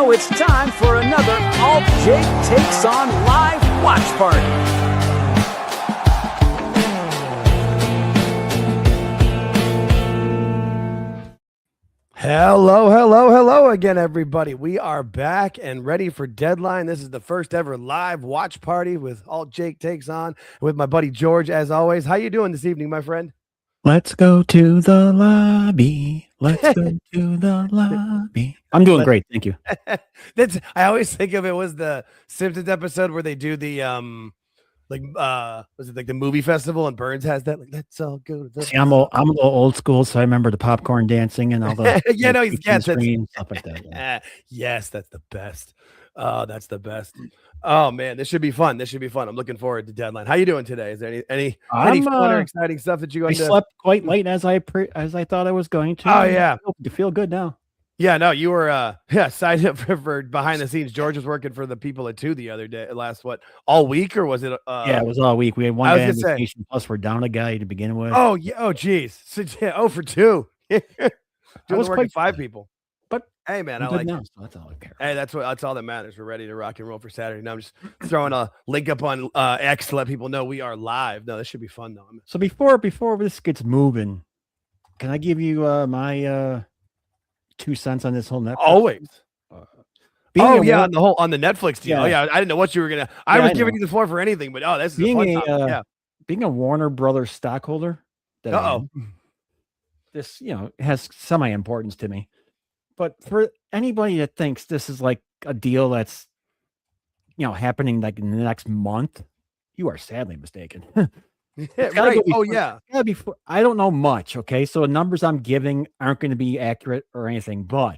now it's time for another Alt-Jake Takes On live watch party. Hello again, everybody. We are back and ready for Deadline. This is the first ever live watch party with Alt-Jake Takes On with my buddy George, as always. How you doing this evening, my friend? Let's go to the lobby. Let's go to the lobby. I'm doing great, thank you. I always think of it was the Simpsons episode where they do the was it like the movie festival and Burns has that, like, let's all go to the See, I'm a little old school, so I remember the popcorn dancing and all the yeah, no, he's stuff like that. Yeah. Yes, that's the best. That's the best. Oh man, this should be fun. This should be fun. I'm looking forward to Deadline. How you doing today? Is there any fun or exciting stuff that you I slept quite late as I thought I was going to. Oh yeah, you feel good now. Yeah, no, you were signed up for behind the scenes. George was working for the people at 2 the other day, all week, or was it yeah, it was all week. We had one guy on vacation, plus we're down a guy to begin with. Oh yeah, oh geez. So, yeah, for 2. I was working 5 people. But hey man, I like it. So that's all I care. Hey, that's all that matters. We're ready to rock and roll for Saturday. Now I'm just throwing a link up on X to let people know we are live. No, this should be fun though. So before this gets moving, can I give you my 2 cents on this whole Netflix? Always. On the Netflix deal. Yeah. Oh yeah, I didn't know what you were gonna. I was giving you the floor for anything, but this is being being a Warner Brothers stockholder. This has semi-importance to me. But for anybody that thinks this is like a deal that's happening like in the next month, you are sadly mistaken. Right. I don't know much. Okay, so the numbers I'm giving aren't going to be accurate or anything, but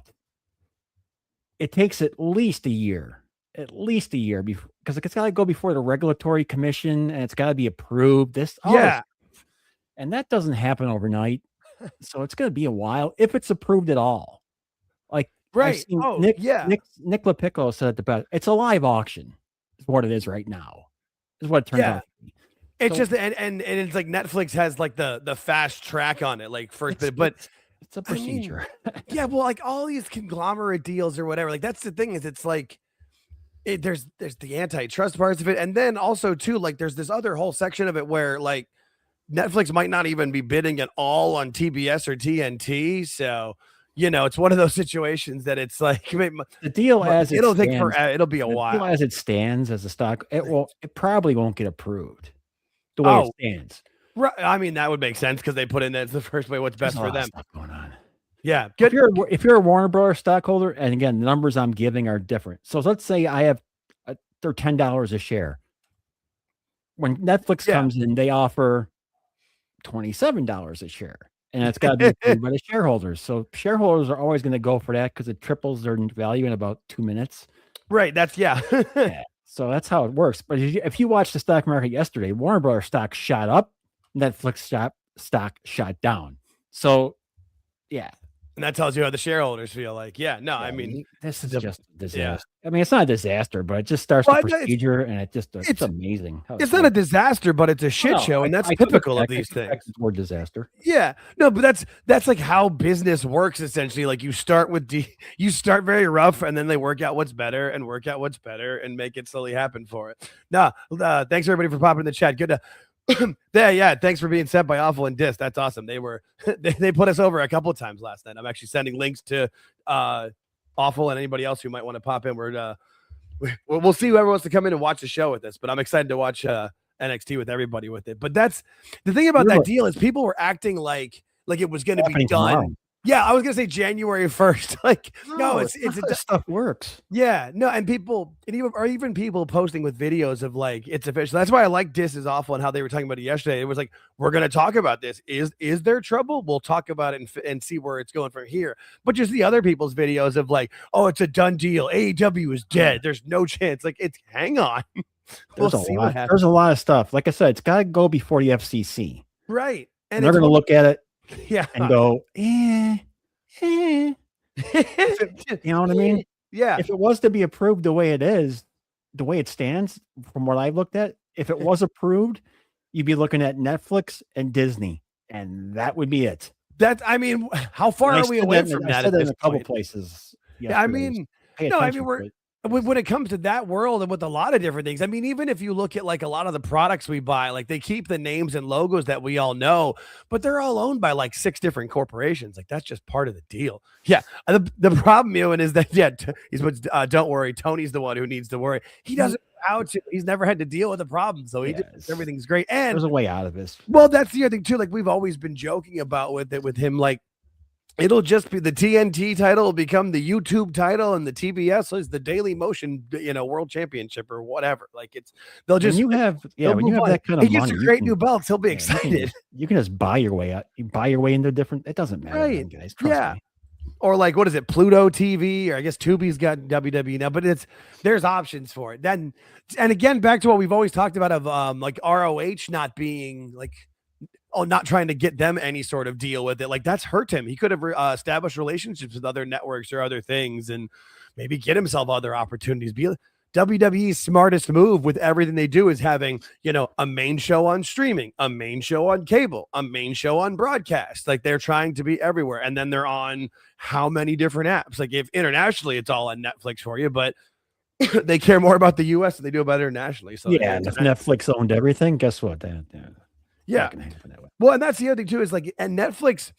it takes at least a year before, because it's got to go before the regulatory commission and it's got to be approved. And that doesn't happen overnight, so it's going to be a while if it's approved at all. Like, right? Nick LaPiccolo said it the best. It's a live auction, is what it is right now. Is what it turns out to be. It's just and it's like Netflix has like the fast track on it, like first bit, but it's a procedure. Yeah, well, like all these conglomerate deals or whatever, like that's the thing, is it's like there's the antitrust parts of it, and then also too, like there's this other whole section of it where like Netflix might not even be bidding at all on TBS or TNT, so it's one of those situations that it's like the deal it'll take forever. It'll be a while as it stands as a stock. It probably won't get approved the way it stands. Right. I mean, that would make sense because they put in that's the first way what's best for them. Stuff going on. Yeah. Good. If you're a Warner Brothers stockholder, and again, the numbers I'm giving are different. So let's say I have they're $10 a share. When Netflix comes in, they offer $27 a share. And it's got to be approved by the shareholders. So shareholders are always going to go for that because it triples their value in about 2 minutes. Right. That's yeah. So that's how it works. But if you watch the stock market yesterday, Warner Brothers stock shot up, Netflix stock shot down. So yeah. And that tells you how the shareholders feel. Like, I mean, this is just a disaster. Yeah. I mean, it's not a disaster, but it just starts the procedure, and it's amazing. It's not a disaster, but it's a shit show, and that's typical of these things. Or disaster. Yeah, no, but that's like how business works essentially. Like you start very rough, and then they work out what's better, and make it slowly happen for it. Thanks everybody for popping in the chat. Good to. Thanks for being sent by Awful and Dis. That's awesome. They put us over a couple of times last night. I'm actually sending links to Awful and anybody else who might want to pop in. We'll see whoever wants to come in and watch the show with us, but I'm excited to watch NXT with everybody with it. But that's the thing about that deal, is people were acting like it was going to be done tomorrow. Yeah, I was gonna say January 1st. Like, no, it's stuff works. Yeah, no, and even people posting with videos of like it's official. That's why I like Dis is Awful and how they were talking about it yesterday. It was like, we're gonna talk about this. Is there trouble? We'll talk about it and see where it's going from here. But just the other people's videos of like, oh, it's a done deal. AEW is dead. There's no chance. Like, it's hang on. There's a lot of stuff. Like I said, it's got to go before the FCC. Right, and they're gonna look at it. Yeah, and go, you know what I mean? Yeah. If it was to be approved the way it is, the way it stands, from what I've looked at, if it was approved, you'd be looking at Netflix and Disney, and that would be it. I mean, how far are we away from that? I said that in a couple places. Yeah, I mean, pay No, I attention mean, to it. when it comes to that world and with a lot of different things, I mean, even if you look at like a lot of the products we buy, like they keep the names and logos that we all know, but they're all owned by like 6 different corporations. Like that's just part of the deal. Yeah. The problem, Ewan, is that, don't worry. Tony's the one who needs to worry. He doesn't know how to. He's never had to deal with a problem. So he just everything's great. And there's a way out of this. Well, that's the other thing too. Like we've always been joking about with him, like, it'll just be the TNT title will become the YouTube title, and the TBS is the Daily Motion, World Championship or whatever. Like they'll just when you have that kind of he gets money, to create new belts. He'll be excited. You can just buy your way out. You buy your way into different. It doesn't matter, Right. guys. Trust me. Or like, what is it? Pluto TV, or I guess Tubi's got WWE now, but there's options for it. Then, and again, back to what we've always talked about of like ROH not being like, not trying to get them any sort of deal with it. Like that's hurt him. He could have established relationships with other networks or other things and maybe get himself other opportunities. WWE's smartest move with everything they do is having, a main show on streaming, a main show on cable, a main show on broadcast. Like they're trying to be everywhere. And then they're on how many different apps? Like if internationally it's all on Netflix for you, but they care more about the US than they do about internationally. So yeah, and if Netflix owned everything, guess what? Yeah. Well, and that's the other thing too, is like, and Netflix,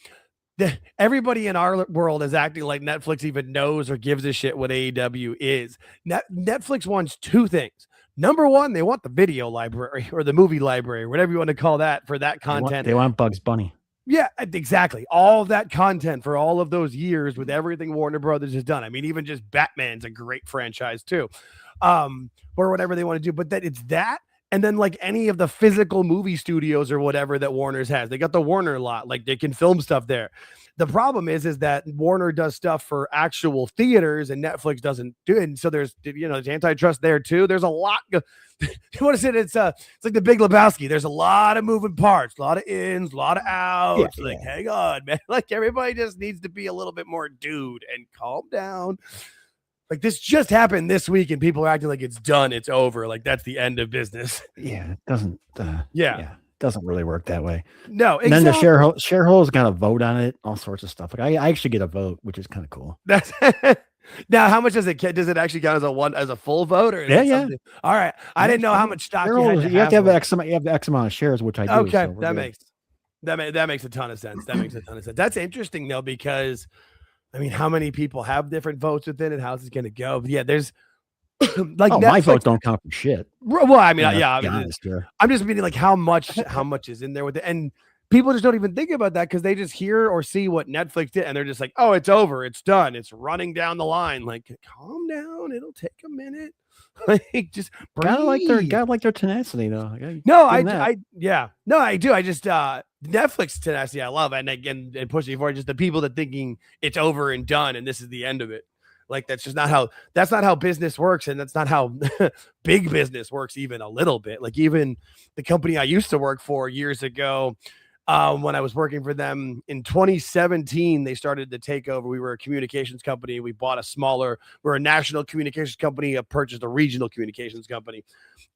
everybody in our world is acting like Netflix even knows or gives a shit what AEW is. Netflix wants 2 things. Number 1, they want the video library or the movie library, whatever you want to call that, for that content. They want Bugs Bunny. Yeah, exactly. All of that content for all of those years with everything Warner Brothers has done. I mean, even just Batman's a great franchise too, or whatever they want to do. But that it's that. And then like any of the physical movie studios or whatever that Warner's has, they got the Warner lot, like they can film stuff there. The problem is that Warner does stuff for actual theaters and Netflix doesn't do it. And so there's antitrust there too. There's a lot. You want to say it's like the Big Lebowski. There's a lot of moving parts, a lot of ins, a lot of outs. Yeah. Hang on, man. Like everybody just needs to be a little bit more dude and calm down. Like this just happened this week and people are acting like it's done. It's over. Like that's the end of business. Yeah. It doesn't. It doesn't really work that way. No. And then the shareholders got to vote on it. All sorts of stuff. Like I actually get a vote, which is kind of cool. That's now. How much does it actually count as a full vote? Or yeah. All right. I didn't know how much stock you have to have X amount of shares, which I do. Okay. So that makes a ton of sense. That's interesting though, because I mean, how many people have different votes within it? How's it going to go? But yeah, there's like Netflix, my votes don't count for shit. Well, I mean, I'm just meaning like how much is in there with it, and people just don't even think about that because they just hear or see what Netflix did, and they're just like, "Oh, it's over, it's done, it's running down the line." Like, calm down, it'll take a minute. Like, just gotta like their tenacity though. I do. I just Netflix tenacity, I love, and again, and pushing forward, just the people that thinking it's over and done, and this is the end of it. Like that's not how business works, and that's not how big business works even a little bit. Like even the company I used to work for years ago, when I was working for them in 2017, they started to take over. We were a communications company. We bought we're a national communications company, purchased a regional communications company.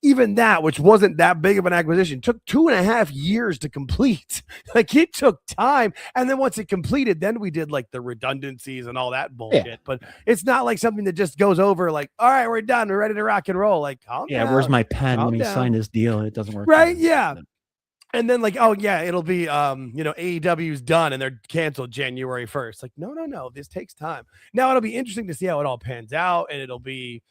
Even that, which wasn't that big of an acquisition, took 2.5 years to complete. Like it took time. And then once it completed, then we did like the redundancies and all that bullshit. Yeah. But it's not like something that just goes over like, all right, we're done. We're ready to rock and roll. Like, calm down. Where's my pen? Let me sign this deal. It doesn't work. Right. Yeah. And then like, oh yeah, it'll be, AEW's done and they're canceled January 1st. Like, no, this takes time. Now it'll be interesting to see how it all pans out. And it'll be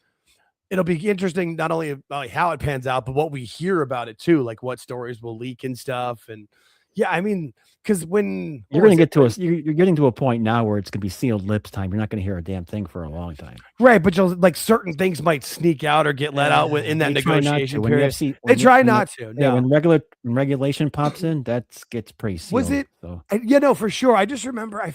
interesting, not only how it pans out, but what we hear about it too. Like what stories will leak and stuff. And yeah, I mean, because when you're going to get to you're getting to a point now where it's going to be sealed lips time. You're not going to hear a damn thing for a long time. Right. But you'll like certain things might sneak out or get let out in that negotiation period. They try not to. No. When regulation pops in, that gets pretty sealed. Was it? So. For sure. I just remember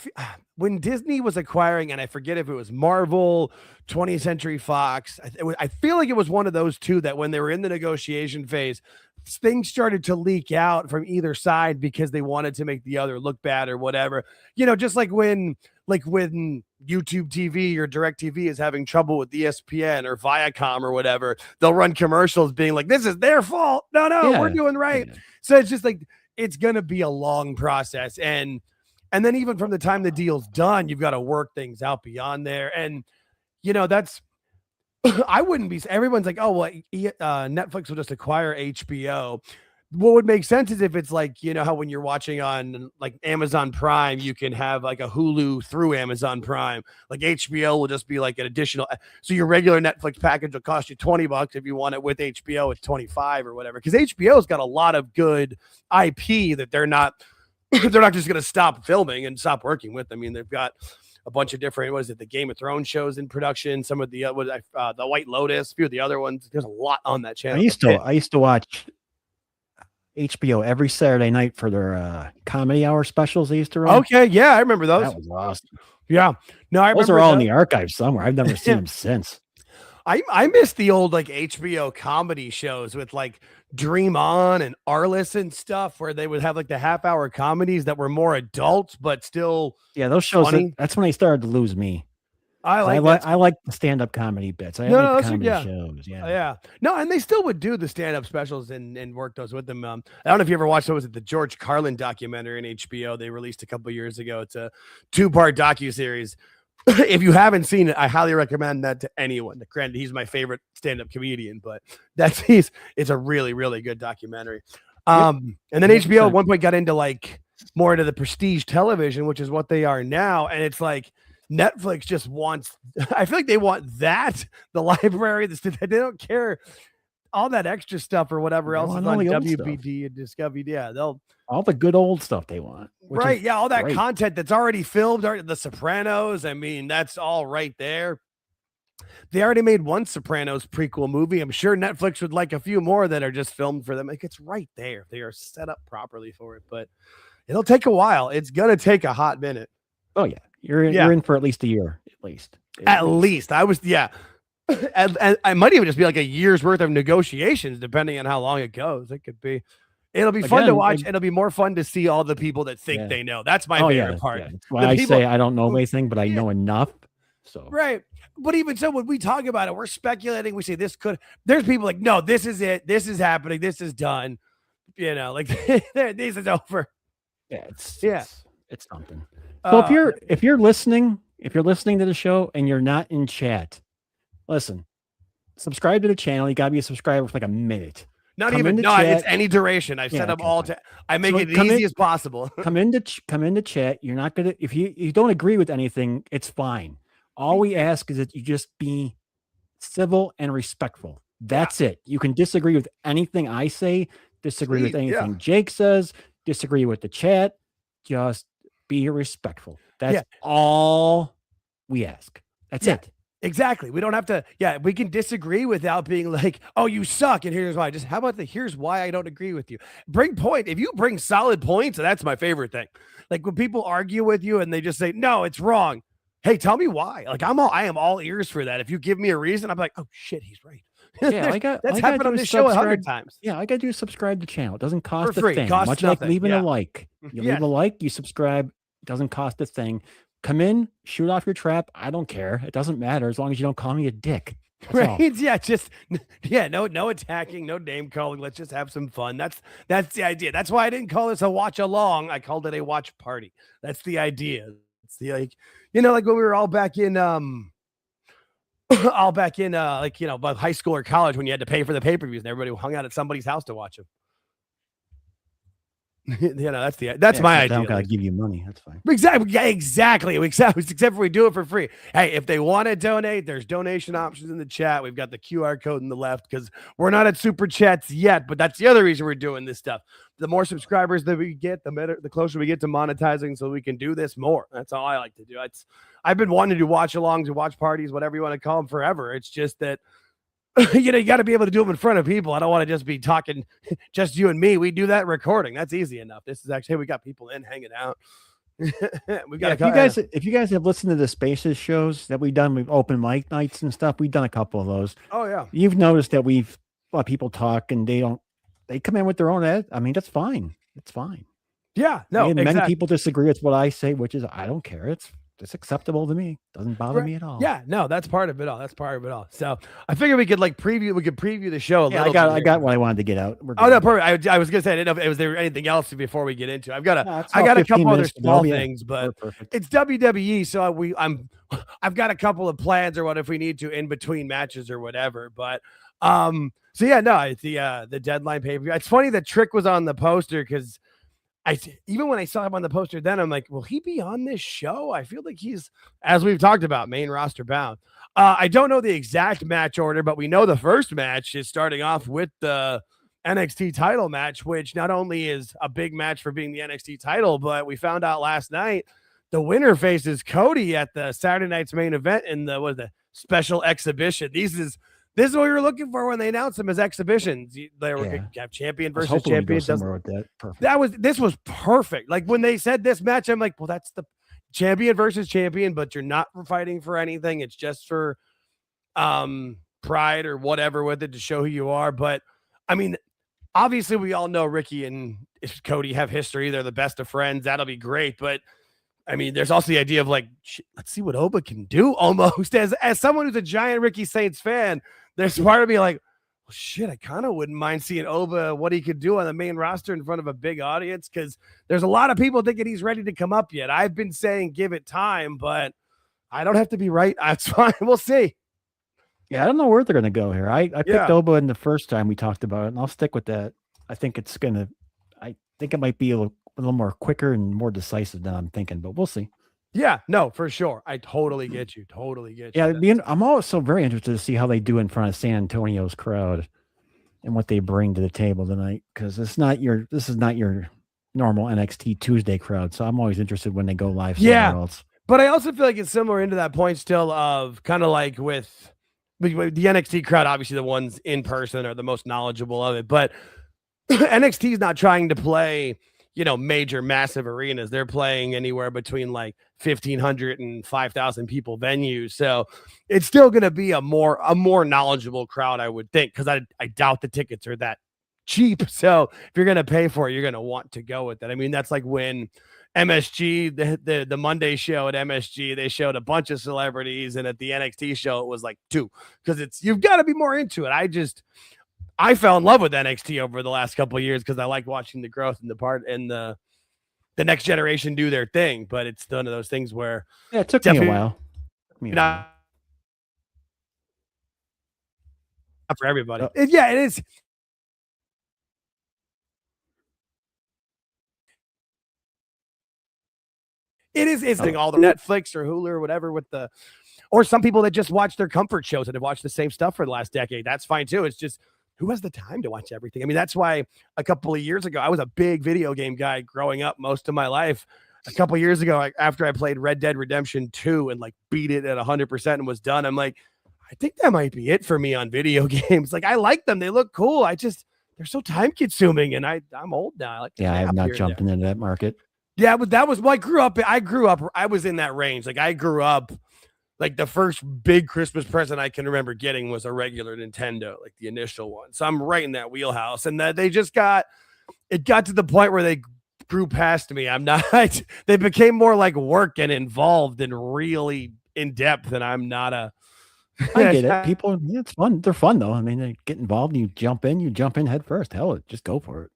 when Disney was acquiring, and I forget if it was Marvel, 20th Century Fox. I feel like it was one of those two that when they were in the negotiation phase, things started to leak out from either side because they wanted to make the other look bad or whatever. Just like when YouTube TV or DirecTV is having trouble with ESPN or Viacom or whatever, they'll run commercials being like, this is their fault. No, we're doing right. Yeah. So it's just like, it's going to be a long process. And then even from the time the deal's done, you've got to work things out beyond there. And that's I wouldn't be. Everyone's like, oh well, Netflix will just acquire HBO. What would make sense is if it's like, how when you're watching on like Amazon Prime, you can have like a Hulu through Amazon Prime. Like HBO will just be like an additional. So your regular Netflix package will cost you $20. If you want it with HBO, it's 25 or whatever. Because HBO's got a lot of good IP that they're not just going to stop filming and stop working with. I mean, they've got a bunch of different, the Game of Thrones shows in production. Some of the the White Lotus, a few of the other ones. There's a lot on that channel. I used to watch HBO every Saturday night for their comedy hour specials they used to run. Okay, yeah, I remember those. That was awesome. Yeah, no, those are all in the archives somewhere. I've never seen them since. I miss the old like HBO comedy shows with like Dream On and Arliss and stuff, where they would have like the half-hour comedies that were more adult but still those shows. That's when they started to lose me. I like the stand-up comedy bits. I like the comedy shows. Yeah. No, and they still would do the stand-up specials and work those with them. I don't know if you ever watched the George Carlin documentary in HBO they released a couple years ago. It's a 2-part docuseries. If you haven't seen it, I highly recommend that to anyone. Granted, he's my favorite stand-up comedian, but it's a really, really good documentary. And then HBO at one point got into like more into the prestige television, which is what they are now. And it's like Netflix just wants, I feel like they want that, the library, they don't care all that extra stuff or whatever else is on WBD and Discovery. Yeah, all the good old stuff they want. Right. Yeah, all that content that's already filmed, The Sopranos. I mean, that's all right there. They already made one Sopranos prequel movie. I'm sure Netflix would like a few more that are just filmed for them. Like, it's right there. They are set up properly for it, but it'll take a while. It's gonna take a hot minute. Oh yeah. You're in for at least a year, at least. I was, and I might even just be like a year's worth of negotiations, depending on how long it goes. It could be. It'll be fun to watch. It'll be more fun to see all the people that think they know. That's my favorite part. Yeah. That's why I say I don't know anything, but I know enough. So right. But even so, when we talk about it, we're speculating. We say this could. There's people like, no, this is it. This is happening. This is done. Like this is over. Yeah. It's something. So if you're listening to the show and you're not in chat, listen, subscribe to the channel. You gotta be a subscriber for like a minute. It's any duration. I've set up I make it as easy as possible. come into chat. You're not gonna, if you don't agree with anything, it's fine. All we ask is that you just be civil and respectful. That's it. You can disagree with anything I say, disagree with anything Jake says, disagree with the chat. Just be respectful. That's all we ask. That's it. Exactly. We don't have to. Yeah, we can disagree without being like, "Oh, you suck," and here's why. Just how about here's why I don't agree with you. Bring point. If you bring solid points, that's my favorite thing. Like when people argue with you and they just say, "No, it's wrong." Hey, tell me why. Like I am all ears for that. If you give me a reason, I'm like, "Oh shit, he's right." Yeah, that's happened on this show 100 times. Yeah, I got to do subscribe to the channel. It doesn't cost for free. A thing. Costs Much nothing. Like leaving a like. You leave a like, you subscribe. It doesn't cost a thing. Come in, shoot off your trap. I don't care. It doesn't matter as long as you don't call me a dick. That's right? All. Yeah, no attacking, no name calling. Let's just have some fun. That's the idea. That's why I didn't call this a watch along. I called it a watch party. That's the idea. It's the like when we were all back in about high school or college when you had to pay for the pay-per-views and everybody hung out at somebody's house to watch them. That's my idea. I don't gotta give you money. That's fine. Exactly. Yeah, exactly. Except for we do it for free. Hey, if they want to donate, there's donation options in the chat. We've got the QR code in the left because we're not at SuperChats yet, but that's the other reason we're doing this stuff. The more subscribers that we get, the better, the closer we get to monetizing, so we can do this more. That's all I like to do. I've been wanting to do watch-alongs or watch parties, whatever you want to call them, forever. It's just that you got to be able to do them in front of people. I don't want to just be talking just you and me. We do that recording. That's easy enough. This is actually, we got people in hanging out. We've got if you guys have listened to the Spaces shows that we've done, we've open mic nights and stuff. We've done a couple of those. Oh yeah. You've noticed that we've let people talk and they come in with their own ad. I mean, that's fine. It's fine. Yeah. No, many people disagree with what I say, which is, I don't care. it's acceptable to me. Doesn't bother me at all. Yeah, no, that's part of it all. That's part of it all. So I figured we could preview the show a little. I got what I wanted to get out. Oh no, perfect. I was gonna say I didn't know if was there anything else before we get into it. I got a couple other small things, but it's WWE, so I've got a couple of plans or what if we need to in between matches or whatever. But so yeah, no, it's the Deadline pay-per-view. It's funny that Trick was on the poster because even when I saw him on the poster, then I'm like, will he be on this show? I feel like he's, as we've talked about, main roster bound. I don't know the exact match order, but we know the first match is starting off with the NXT title match, which not only is a big match for being the NXT title, but we found out last night the winner faces Cody at the Saturday night's main event in the special exhibition. This is what we were looking for when they announced them as exhibitions. They were going to have champion versus champion. This was perfect. Like when they said this match, I'm like, well, that's the champion versus champion, but you're not fighting for anything. It's just for pride or whatever with it to show who you are. But I mean, obviously we all know Ricky and Cody have history. They're the best of friends. That'll be great. But I mean, there's also the idea of like, let's see what Oba can do almost. As someone who's a giant Ricky Saints fan, there's part of me like, well, shit, I kind of wouldn't mind seeing Oba, what he could do on the main roster in front of a big audience, because there's a lot of people thinking he's ready to come up yet. I've been saying give it time, but I don't have to be right. That's fine. We'll see. Yeah, I don't know where they're going to go here. I picked Oba in the first time we talked about it, and I'll stick with that. I think it might be a little more quicker and more decisive than I'm thinking, but we'll see. Yeah, no, for sure. I totally get you. Yeah, I'm also very interested to see how they do in front of San Antonio's crowd and what they bring to the table tonight, because this is not your normal NXT Tuesday crowd. So I'm always interested when they go live somewhere else. But I also feel like it's similar into that point still of kind of like with the NXT crowd. Obviously, the ones in person are the most knowledgeable of it, but NXT is not trying to play, major, massive arenas. They're playing anywhere between like 1,500 and 5,000 people venues. So it's still going to be a more knowledgeable crowd, I would think, because I doubt the tickets are that cheap. So if you're going to pay for it, you're going to want to go with it. I mean, that's like when MSG, the Monday show at MSG, they showed a bunch of celebrities, and at the NXT show, it was like 2, because you've got to be more into it. I fell in love with NXT over the last couple of years because I like watching the growth and the next generation do their thing. But it's one of those things where it took me a while. Not for everybody. It is. It is. It's all the Netflix or Hulu or whatever or some people that just watch their comfort shows and have watched the same stuff for the last decade. That's fine too. It's just, who has the time to watch everything? I mean, that's why a couple of years ago, I was a big video game guy growing up most of my life. A couple of years ago, after I played Red Dead Redemption 2 and like beat it at 100% and was done, I'm like, I think that might be it for me on video games. Like, I like them. They look cool. They're so time consuming, and I'm old now. I have not jumped into that market. Yeah, but that was I grew up. I was in that range. Like, I grew up, like the first big Christmas present I can remember getting was a regular Nintendo, like the initial one. So I'm right in that wheelhouse. And that it got to the point where they grew past me. They became more like work and involved and really in depth. And I'm not I get it. People, it's fun. They're fun though. I mean, they get involved and you jump in head first. Hell, just go for it.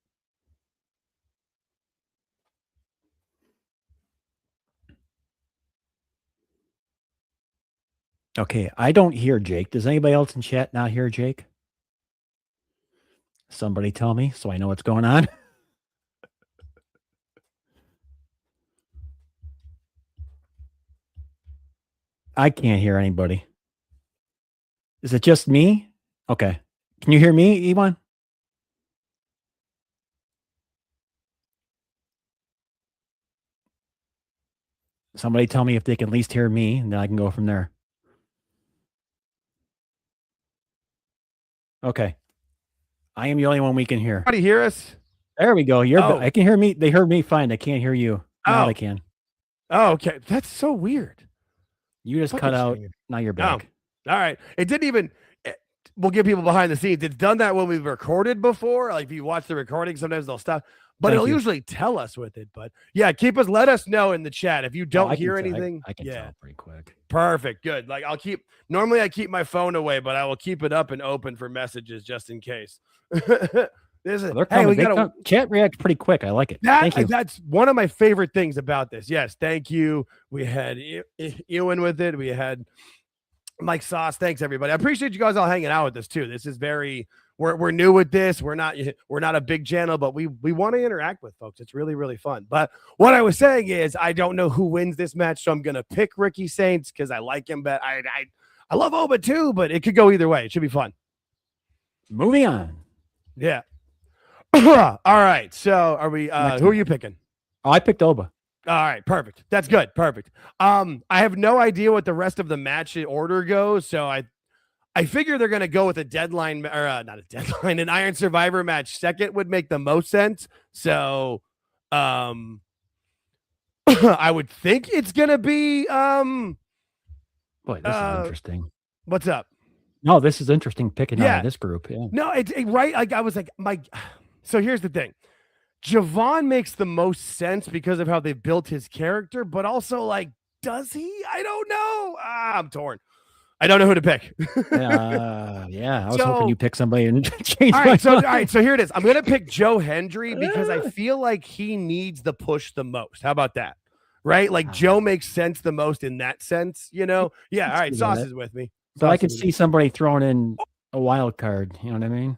Okay, I don't hear Jake. Does anybody else in chat not hear Jake? Somebody tell me so I know what's going on. I can't hear anybody. Is it just me? Okay. Can you hear me, Iwan? Somebody tell me if they can at least hear me, and then I can go from there. Okay. I am the only one we can hear. How do you hear us? There we go. I can hear me. They heard me fine. I can't hear you. Now I can. Oh, okay. That's so weird. You just cut out. Now you're back. Oh, all right. It didn't even. we'll give people behind the scenes. It's done that when we've recorded before. Like if you watch the recording, sometimes they'll stop, but it'll usually tell us with it. But yeah, let us know in the chat if you don't hear anything. I can tell pretty quick. Perfect. Good. Like normally I keep my phone away, but I will keep it up and open for messages just in case. Chat reacts pretty quick. I like it. Thank you. That's one of my favorite things about this. Yes. Thank you. We had Ewan with it. We had Mike Sauce. Thanks everybody. I appreciate you guys all hanging out with us too. This is we're new with this. We're not a big channel, but we want to interact with folks. It's really, really fun. But what I was saying is I don't know who wins this match, so I'm gonna pick Ricky Saints because I like him, but I love Oba too, but it could go either way. It should be fun. Moving on. Yeah. All right. So are we who are you picking? Oh, I picked Oba. All right, perfect. That's good. Perfect. I have no idea what the rest of the match order goes, so I figure they're gonna go with a deadline or not a deadline, an Iron Survivor match second would make the most sense. So I would think it's gonna be boy, this is interesting. What's up? No, this is interesting picking out of this group. Yeah. No, it's right. Like I was like, so here's the thing. Javon makes the most sense because of how they built his character, but also like, does he? I don't know. I'm torn. I don't know who to pick. Yeah. I was hoping you pick somebody and change. All right. So here it is. I'm gonna pick Joe Hendry because I feel like he needs the push the most. How about that? Right? Like Joe makes sense the most in that sense. You know? Yeah. All right. Sauce is with me. So I could see somebody throwing in a wild card. You know what I mean?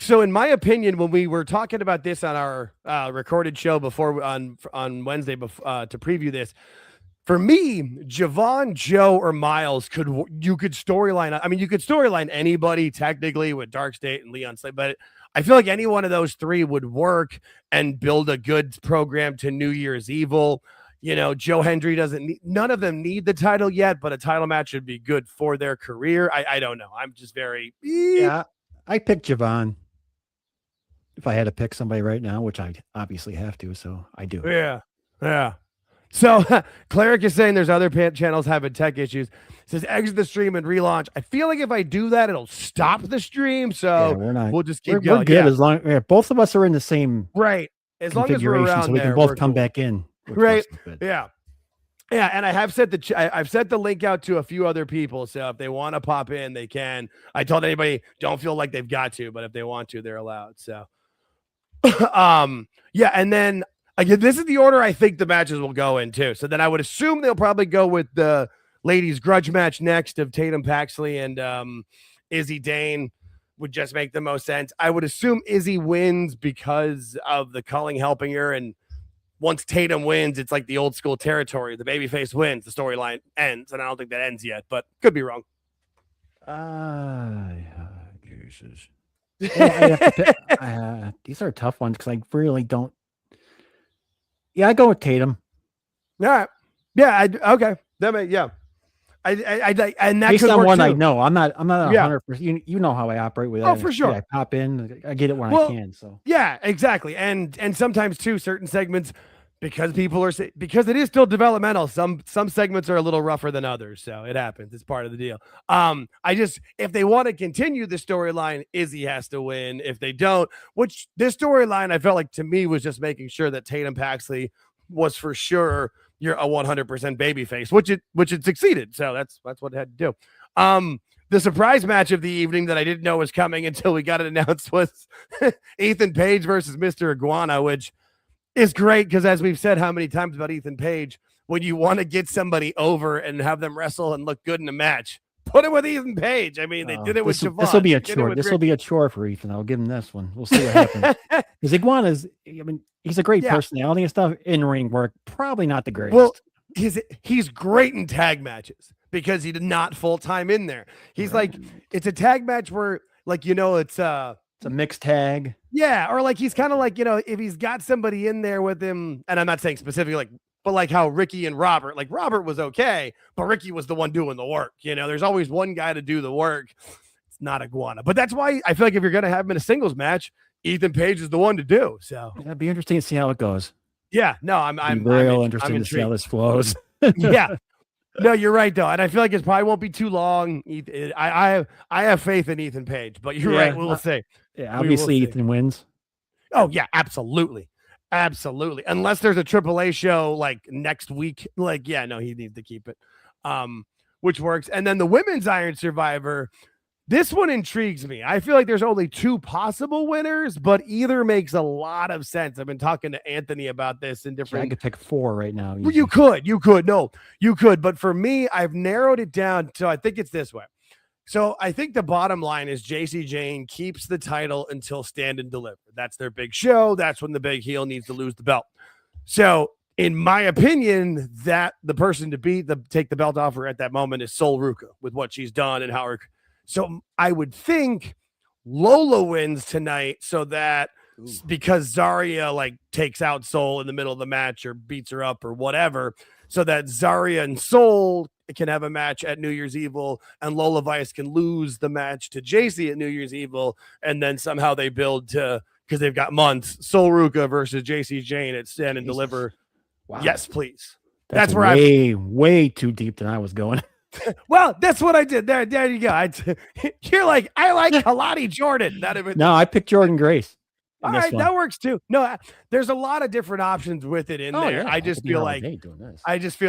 So in my opinion, when we were talking about this on our recorded show before on Wednesday to preview this, for me, Javon, Joe, or Myles you could storyline. I mean, you could storyline anybody technically with Dark State and Leon Slade, but I feel like any one of those three would work and build a good program to New Year's Evil. You know, Joe Hendry none of them need the title yet, but a title match would be good for their career. I don't know. I'm just very I picked Javon. If I had to pick somebody right now, which I obviously have to, so I do. Yeah. So Cleric is saying there's other channels having tech issues. Says exit the stream and relaunch. I feel like if I do that, it'll stop the stream. So we'll just keep going. We're good as long both of us are in the same as long as we're around so we can both come back in. Yeah. And I have I've sent the link out to a few other people. So if they want to pop in, they can. I told anybody don't feel like they've got to, but if they want to, they're allowed. So and then again, this is the order I think the matches will go in too. So then I would assume they'll probably go with the ladies grudge match next of Tatum Paxley and Izzi Dane would just make the most sense. I would assume Izzi wins because of the culling helping her, and once Tatum wins, it's like the old school territory. The babyface wins, the storyline ends, and I don't think that ends yet, but could be wrong. Jesus. These are tough ones because I really don't. Yeah, I go with Tatum. All right. Yeah. Okay. That may. Yeah. I and that based could on work one too. I know. I'm not 100%. You know how I operate with that. Oh, for sure. I pop in. I get it when I can. So yeah, exactly. And sometimes too, certain segments. Because it is still developmental. Some segments are a little rougher than others, so it happens. It's part of the deal. If they want to continue the storyline, Izzi has to win. If they don't, which this storyline I felt like to me was just making sure that Tatum Paxley was for sure you're a 100% babyface, which it succeeded. So that's what it had to do. The surprise match of the evening that I didn't know was coming until we got it announced was Ethan Page versus Mr. Iguana, which is great because as we've said how many times about Ethan Page, when you want to get somebody over and have them wrestle and look good in a match, put it with Ethan Page. I mean, they did it with Javon. This will be a chore. This will be a chore for Ethan. I'll give him this one. We'll see what happens. Because Iguana's, he's a great personality and stuff. In ring work, probably not the greatest. Well, he's great in tag matches because he did not full time in there. He's like, it's a tag match where it's a mixed tag. Yeah, or like he's kind of like, if he's got somebody in there with him, and I'm not saying specifically but like how Ricky and Robert was okay, but Ricky was the one doing the work. There's always one guy to do the work. It's not Iguana. But that's why I feel like if you're going to have him in a singles match, Ethan Page is the one to do. So it'd be interesting to see how it goes. Yeah, no, I'm real interested to see how this flows. Yeah. No, you're right though, and I feel like it probably won't be too long. I have faith in Ethan Page, but you're right. We'll see. Yeah, obviously Ethan wins. Oh yeah, absolutely, absolutely. Unless there's a AAA show like next week, like yeah, no, he needs to keep it, which works. And then the women's Iron Survivor. This one intrigues me. I feel like there's only 2 possible winners, but either makes a lot of sense. I've been talking to Anthony about this in different. I could pick 4 right now. Well, you could. No, you could. But for me, I've narrowed it down. So I think it's this way. So I think the bottom line is JC Jane keeps the title until Stand and Deliver. That's their big show. That's when the big heel needs to lose the belt. So in my opinion, that the person to take the belt off her at that moment is Sol Ruca with what she's done and how her. So I would think Lola wins tonight so that because Zarya like takes out Sol in the middle of the match or beats her up or whatever, so that Zarya and Sol can have a match at New Year's Evil and Lola Vice can lose the match to JC at New Year's Evil. And then somehow they build to, because they've got months, Sol Ruca versus JC Jane at Stand and Deliver. Wow. Yes, please. That's where way too deep than I was going. Well, that's what I did. There you go. You're like, I like Kelani Jordynne. Not even. No, I picked Jordynne Grace. All right, that works too. No, there's a lot of different options with it in there. Yeah, I just feel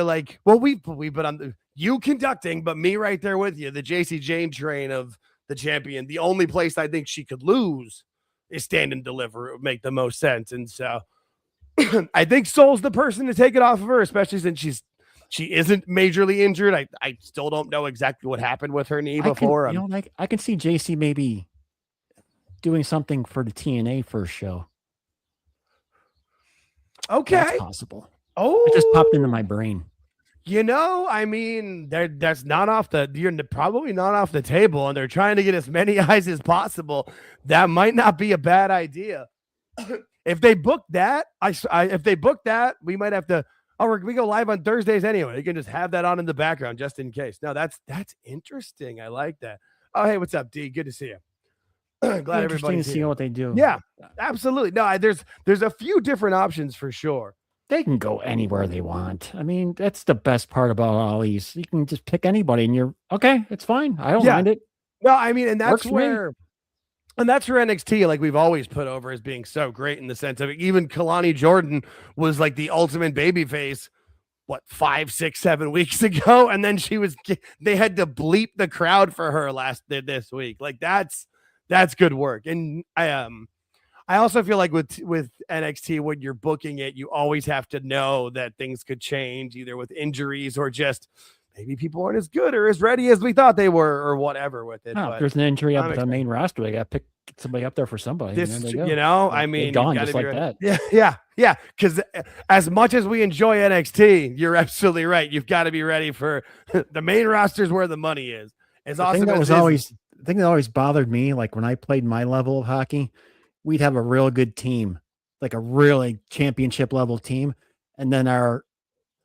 like, well, we put on you conducting, but me right there with you, the JC Jane train of the champion. The only place I think she could lose is Stand and Deliver. It would make the most sense, and so I think Sol's the person to take it off of her, especially since she isn't majorly injured. I still don't know exactly what happened with her knee before. I can see JC maybe doing something for the TNA first show. Okay. That's possible. Oh, it just popped into my brain. I mean, that's you're probably not off the table, and they're trying to get as many eyes as possible. That might not be a bad idea. If they book that, we might have to. Oh, we go live on Thursdays anyway. You can just have that on in the background just in case. No, that's interesting. I like that. Oh, hey, what's up, D? Good to see you. Glad everybody's seeing what they do. Yeah, absolutely. No, there's a few different options for sure. They can go anywhere they want. I mean, that's the best part about all these. You can just pick anybody, and you're okay. It's fine. I don't mind it. No, I mean, and that's where. And that's where NXT, like we've always put over as being so great in the sense of even Kelani Jordynne was like the ultimate babyface, 5, 6, 7 weeks ago. And then they had to bleep the crowd for her this week. Like that's good work. And I also feel like with NXT, when you're booking it, you always have to know that things could change either with injuries or just maybe people aren't as good or as ready as we thought they were or whatever with it. If there's an injury up the main roster, they got to pick somebody up there for somebody. I mean, gone just like that. Yeah. Because as much as we enjoy NXT, you're absolutely right. You've got to be ready for the main rosters where the money is. As awesome the thing that always bothered me, like when I played my level of hockey, we'd have a real good team, like a really championship level team, and then our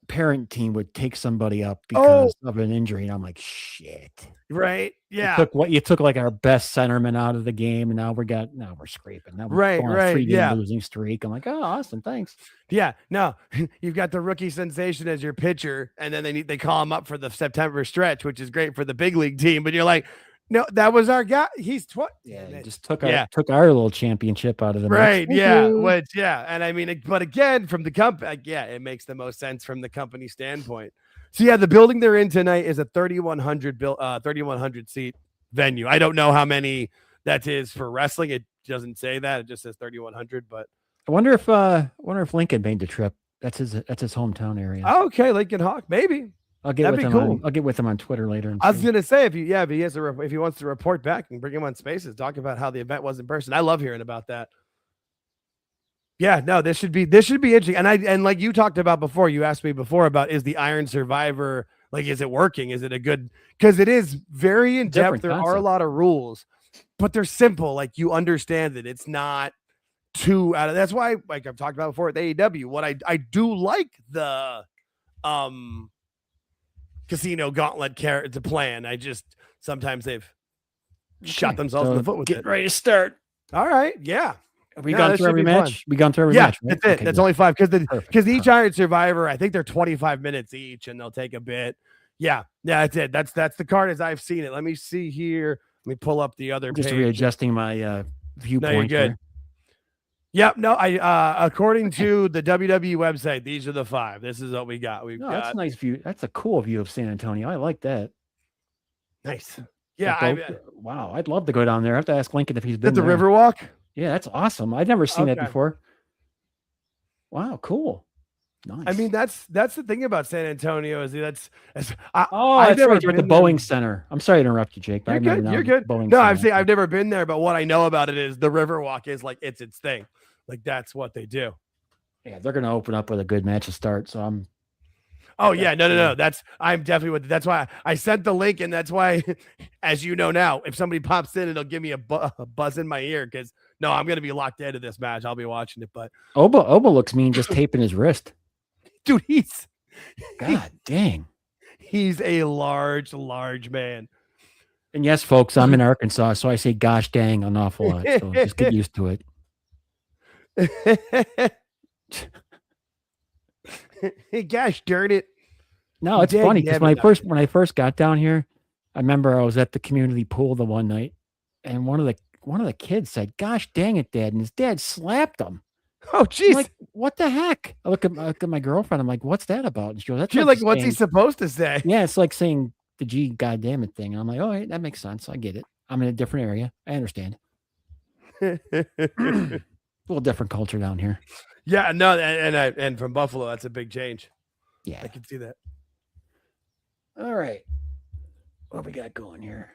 parent team would take somebody up because of an injury, and I'm like, shit. Right? Yeah. You took like our best centerman out of the game, and now we're scraping. Now we're going on a 3-game losing streak. I'm like, oh, awesome, thanks. Yeah. No, you've got the rookie sensation as your pitcher, and then they call him up for the September stretch, which is great for the big league team. But you're like, no, that was our guy. He's 20. Yeah, he just took our little championship out of the right. Yeah. And I mean, but again, from the company, it makes the most sense from the company standpoint. So yeah, the building they're in tonight is a 3,100 seat venue. I don't know how many that is for wrestling. It doesn't say that. It just says 3,100. But I wonder if Lincoln made the trip. That's his hometown area. Okay, Lincoln Hawk, maybe. I'll get with him. Cool. I'll get with him on Twitter later. I was gonna say if he wants to report back and bring him on Spaces, talk about how the event was in person. I love hearing about that. Yeah, no, this should be interesting. And like you talked about before, you asked me before about is the Iron Survivor, like, is it working? Is it a good? Because it is very in depth. There are a lot of rules, but they're simple. Like you understand it. It's not too out of. That's why, like I've talked about before with AEW, what I do like the casino gauntlet to plan. I just sometimes they've shot themselves in the foot with it. Get ready to start. All right, yeah. We gone through every match. We gone through every match. Right? That's it. That's only 5 because each Iron Survivor, I think they're 25 minutes each, and they'll take a bit. Yeah, that's it. That's the card as I've seen it. Let me see here. Let me pull up the other Just page. readjusting my viewpoint good. here. Yep. No, according to the WWE website, these are the 5. This is what we got. We've got that's a nice view. That's a cool view of San Antonio. I like that. Nice. Yeah. Wow. I'd love to go down there. I have to ask Lincoln if he's been at the there. Riverwalk. Yeah, that's awesome. I've never seen that before. Wow, cool. Nice. I mean, that's the thing about San Antonio is that's I've never been at the Boeing Center. I'm sorry to interrupt you, Jake. You're good. You're good. No, I've never been there, but what I know about it is the Riverwalk is like it's thing. Like that's what they do. Yeah, they're gonna open up with a good match to start. So I'm. Oh yeah, no. I'm definitely with. That's why I sent the link, and that's why, as you know now, if somebody pops in, it'll give me a buzz in my ear because no, I'm gonna be locked into this match. I'll be watching it, but Oba looks mean just taping his wrist. Dude, God dang. He's a large man. And yes, folks, I'm in Arkansas, so I say gosh dang an awful lot. So just get used to it. Gosh darn it. No, it's funny because when I first got down here, I remember I was at the community pool the one night, and one of the kids said, "Gosh dang it, Dad," and his dad slapped him. Oh, jeez. Like, what the heck? I look at my girlfriend. I'm like, what's that about? And she goes, that's like what's he supposed to say? Yeah, it's like saying the G goddamn it thing. And I'm like, all right, that makes sense. I get it. I'm in a different area. I understand. A little different culture down here. Yeah, no, and from Buffalo, that's a big change. Yeah. I can see that. All right. What we got going here?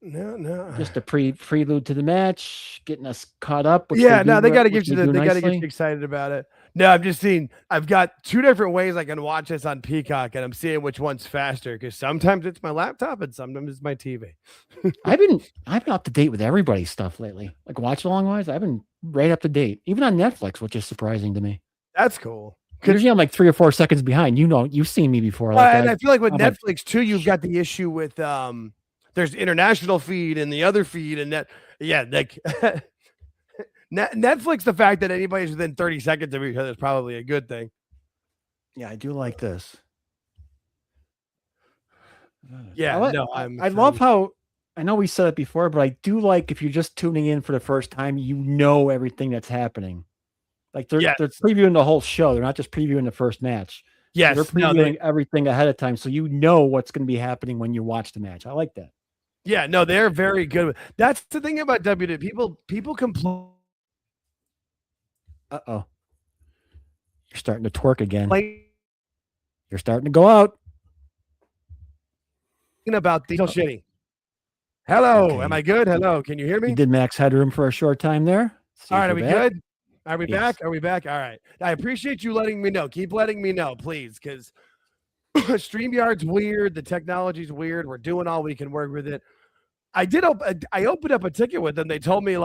No. Just a prelude to the match, getting us caught up. They got to get you. They got to get you excited about it. No, I'm just seeing. I've got 2 different ways I can watch this on Peacock, and I'm seeing which one's faster because sometimes it's my laptop and sometimes it's my TV. I've been up to date with everybody's stuff lately. Like watch along wise, I've been right up to date, even on Netflix, which is surprising to me. That's cool. Usually I'm like 3 or 4 seconds behind. You've seen me before. And I feel like with Netflix too, you've got the issue with there's international feed and the other feed and that. Yeah, like Netflix, the fact that anybody's within 30 seconds of each other is probably a good thing. Yeah, I do like this. Yeah, I love how, I know we said it before, but I do like if you're just tuning in for the first time, you know everything that's happening. Like they're previewing the whole show. They're not just previewing the first match. Yes, they're previewing everything ahead of time, so you know what's going to be happening when you watch the match. I like that. Yeah, no, they're very good. That's the thing about WWE. People complain. Uh-oh. You're starting to twerk again. You're starting to go out. About the shitty. Hello, okay. Am I good? Hello, can you hear me? You did Max Headroom for a short time there. All right, are we good? Are we back? Are we back? All right. I appreciate you letting me know. Keep letting me know, please, because StreamYard's weird. The technology's weird. We're doing all we can work with it. I opened up a ticket with them. They told me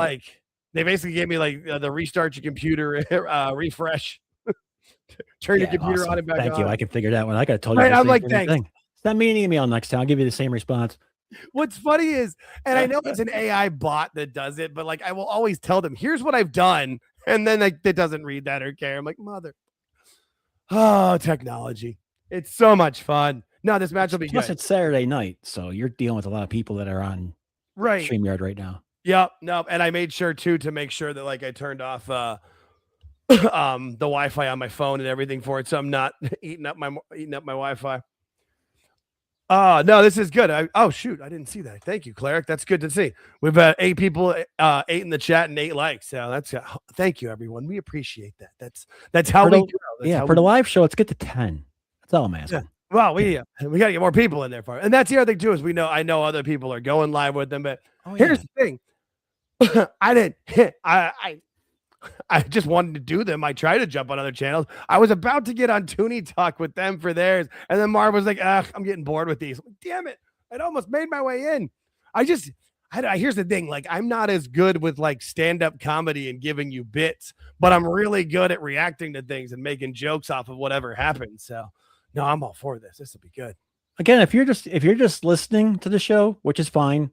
they basically gave me the restart your computer, refresh, turn your computer on and back on. Thank you. I can figure that one. I got to tell you. I'm like, thanks. Send me an email next time. I'll give you the same response. What's funny is, and I know it's an AI bot that does it, but I will always tell them, here's what I've done. And then it doesn't read that or care. I'm like, mother. Oh, technology. It's so much fun. No, this match will be good. Plus, it's Saturday night, so you're dealing with a lot of people that are on StreamYard right now. Yep. No, and I made sure too to make sure that I turned off the Wi-Fi on my phone and everything for it, so I'm not eating up my Wi-Fi. No, this is good. Oh shoot, I didn't see that. Thank you, Cleric. That's good to see. We've 8 people, 8 in the chat and 8 likes. So that's thank you, everyone. We appreciate that. That's how we do. For the live show, let's get to 10. That's all I'm asking. Yeah. Well, we got to get more people in there for it. And that's the other thing too, is I know other people are going live with them, but here's the thing. I just wanted to do them. I tried to jump on other channels. I was about to get on Toonie Talk with them for theirs. And then Marv was like, I'm getting bored with these. Like, damn it. I'd almost made my way in. Here's the thing. I'm not as good with stand-up comedy and giving you bits, but I'm really good at reacting to things and making jokes off of whatever happens. So no, I'm all for this. This will be good. Again, if you're just listening to the show, which is fine,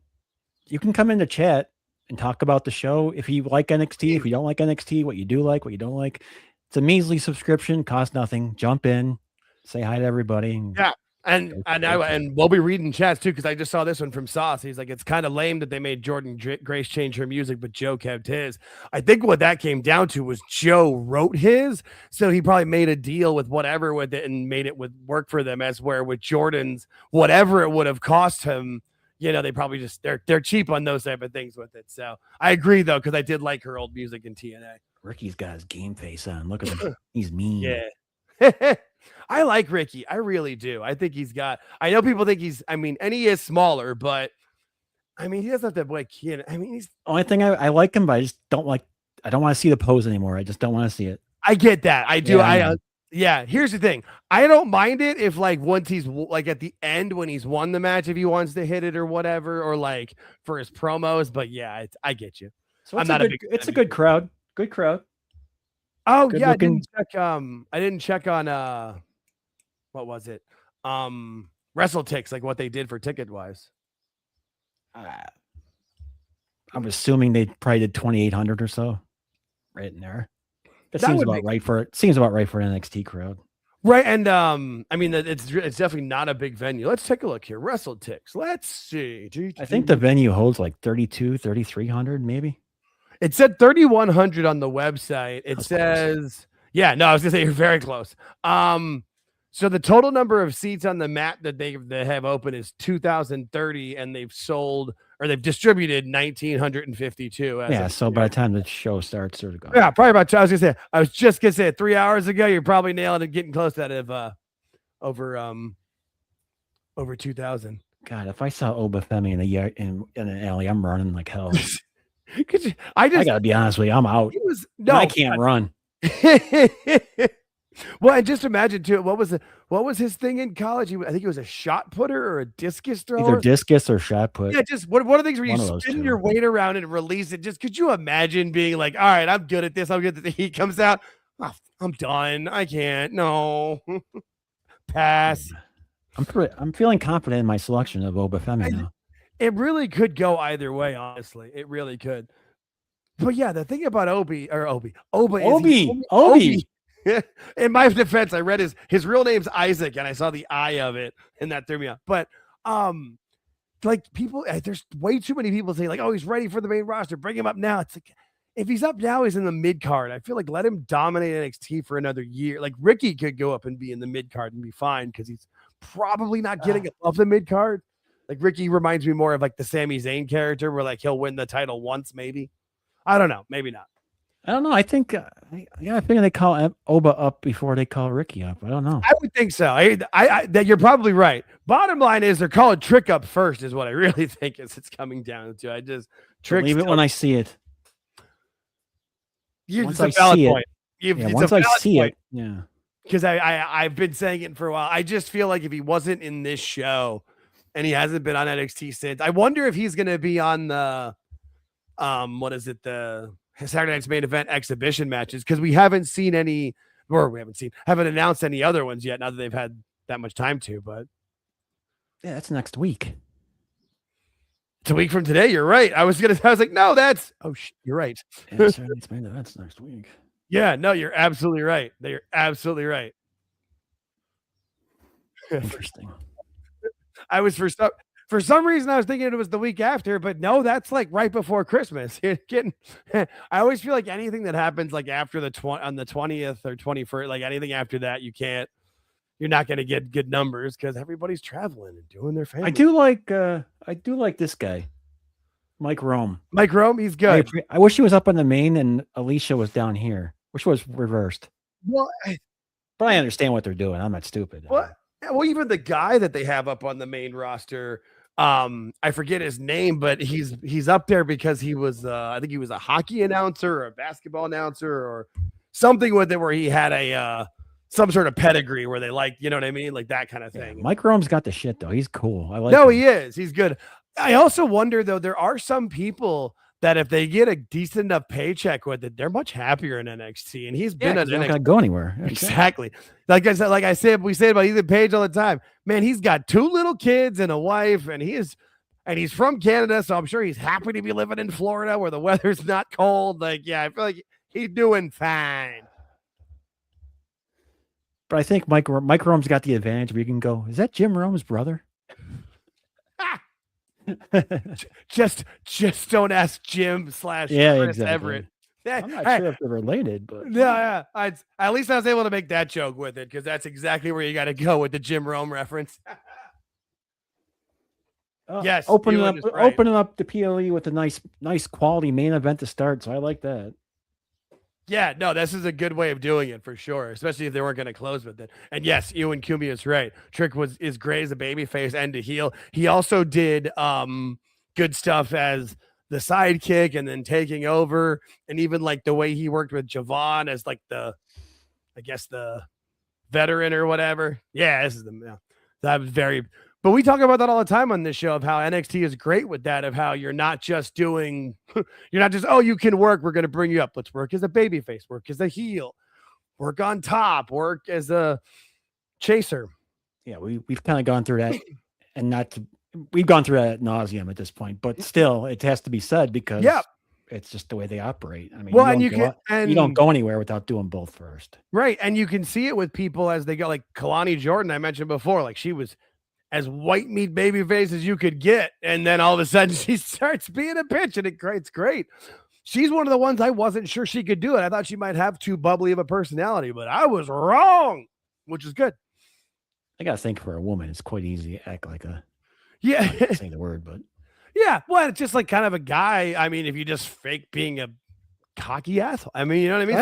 you can come into chat and talk about the show. If you like NXT, if you don't like NXT, what you do like, what you don't like. It's a measly subscription, costs nothing. Jump in, Say hi to everybody. Yeah. And we'll be reading chats too, because I just saw this one from Sauce. He's like, it's kind of lame that they made Jordynne Grace change her music, but Joe kept his. I think what that came down to was Joe wrote his, so he probably made a deal with whatever with it and made it work for them. As where with Jordynne's, whatever it would have cost him, they probably just they're cheap on those type of things with it. So I agree though, because I did like her old music in TNA. Ricky's got his game face on. Look at him. He's mean. Yeah. I like Ricky. I really do. I think I know people think and he is smaller, but he doesn't have that boy kid. He's only thing I like him, but I just don't want to see the pose anymore. I just don't want to see it. I get that. I do. Yeah, here's the thing. I don't mind it if once he's at the end when he's won the match, if he wants to hit it or whatever, or for his promos. But yeah, I get you. So it's a good crowd. Good crowd. Oh good yeah, looking. I didn't check on what was it? WrestleTix, what they did for ticket wise. I'm assuming they probably did 2,800 or so, right in there. That seems about right for it. Seems about right for an NXT crowd. Right, and it's definitely not a big venue. Let's take a look here. WrestleTix. Let's see. I think the venue holds 3,300 maybe. It said 3,100 on the website. It says, close. Yeah, no, I was gonna say you're very close. So the total number of seats on the mat that they have open is 2,030, and they've distributed 1,952. Yeah, so by the time the show starts, sort of gone. Yeah, probably about. I was just gonna say 3 hours ago. You're probably nailing it, getting close to that over 2,000. God, if I saw Oba Femi in an alley, I'm running like hell. I gotta be honest with you, I'm out. I can't run. Well, and just imagine too, what was his thing in college? I think he was a shot putter or a discus thrower. Either discus or shot put. Yeah, just one of the things where you spin your weight around and release it. Just could you imagine being like, all right, I'm good at this. I'm good at the heat comes out. Oh, I'm done. I can't. No. Pass. I'm feeling confident in my selection of Oba Femi now. It really could go either way, honestly. It really could. But yeah, the thing about Obi. In my defense, I read his real name's Isaac, and I saw the I of it, and that threw me off. But people, there's way too many people saying oh, he's ready for the main roster. Bring him up now. It's like if he's up now, he's in the mid card. I feel like let him dominate NXT for another year. Ricky could go up and be in the mid card and be fine because he's probably not getting above the mid card. Ricky reminds me more of the Sami Zayn character, where he'll win the title once, maybe. I don't know, maybe not. I don't know. I think I think they call Oba up before they call Ricky up. I don't know. I would think so. That you're probably right. Bottom line is they're calling Trick up first, is what I really think it's coming down to. I just believe it when I see it. Once I see it, once I see it, yeah. Because I've been saying it for a while. I just feel like if he wasn't in this show, and he hasn't been on NXT since, I wonder if he's going to be on the the Saturday Night's Main Event exhibition matches, because we haven't seen any, or haven't announced any other ones yet. Now that they've had that much time to, but yeah, that's next week. It's a week from today. You're right. I was like, no, that's you're right. Yeah, Saturday Night's Main Event's next week. Yeah, no, you're absolutely right. You're absolutely right. Interesting. I was for some reason I was thinking it was the week after, but no, that's right before Christmas. You're getting. I always feel like anything that happens after on the 20th or 21st, anything after that, you're not going to get good numbers because everybody's traveling and doing their family. I do like this guy, Mike Rome. Mike Rome, he's good. I wish he was up on the main and Alicia was down here. Wish it was reversed. Well, but I understand what they're doing. I'm not stupid. Well, even the guy that they have up on the main roster, I forget his name, but he's up there because he was I think he was a hockey announcer or a basketball announcer or something with it where he had a some sort of pedigree where they you know what I mean? That kind of thing. Yeah, Mike Rome's got the shit though. He's cool. I like him. He is. He's good. I also wonder though, there are some people that if they get a decent enough paycheck with it, they're much happier in NXT. And he's been at NXT. Not gonna go anywhere. Exactly. We say about Ethan Page all the time. Man, he's got 2 little kids and a wife, and he's from Canada, so I'm sure he's happy to be living in Florida where the weather's not cold. I feel like he's doing fine. But I think Mike Rome's got the advantage where you can go, is that Jim Rome's brother? just don't ask Jim / Chris exactly. Everett. I'm not sure if they're related, but yeah. At least I was able to make that joke with it because that's exactly where you got to go with the Jim Rome reference. Yes, opening up the PLE with a nice quality main event to start. So I like that. Yeah, no, this is a good way of doing it for sure, especially if they weren't going to close with it. And yes, Ewan Kumi is right. Trick is great as a babyface and a heel. He also did good stuff as the sidekick and then taking over, and even like the way he worked with Javon as like the veteran or whatever. Yeah, this is that was very. But we talk about that all the time on this show of how NXT is great with that, of how you're not just doing, oh, you can work. We're going to bring you up. Let's work as a babyface, work as a heel, work on top, work as a chaser. Yeah, we've kind of gone through that, and we've gone through that ad nauseum at this point, but still it has to be said because it's just the way they operate. I mean, well, you don't go anywhere without doing both first. Right. And you can see it with people as they go, like Kelani Jordynne, I mentioned before, like she was as white meat baby face as you could get. And then all of a sudden she starts being a bitch and it's great. She's one of the ones I wasn't sure she could do it. I thought she might have too bubbly of a personality, but I was wrong, which is good. I got to think for a woman, it's quite easy to act like a, I can't say the word, but yeah. Well, it's just like kind of a guy. I mean, if you just fake being a cocky asshole, I mean, you know what I mean?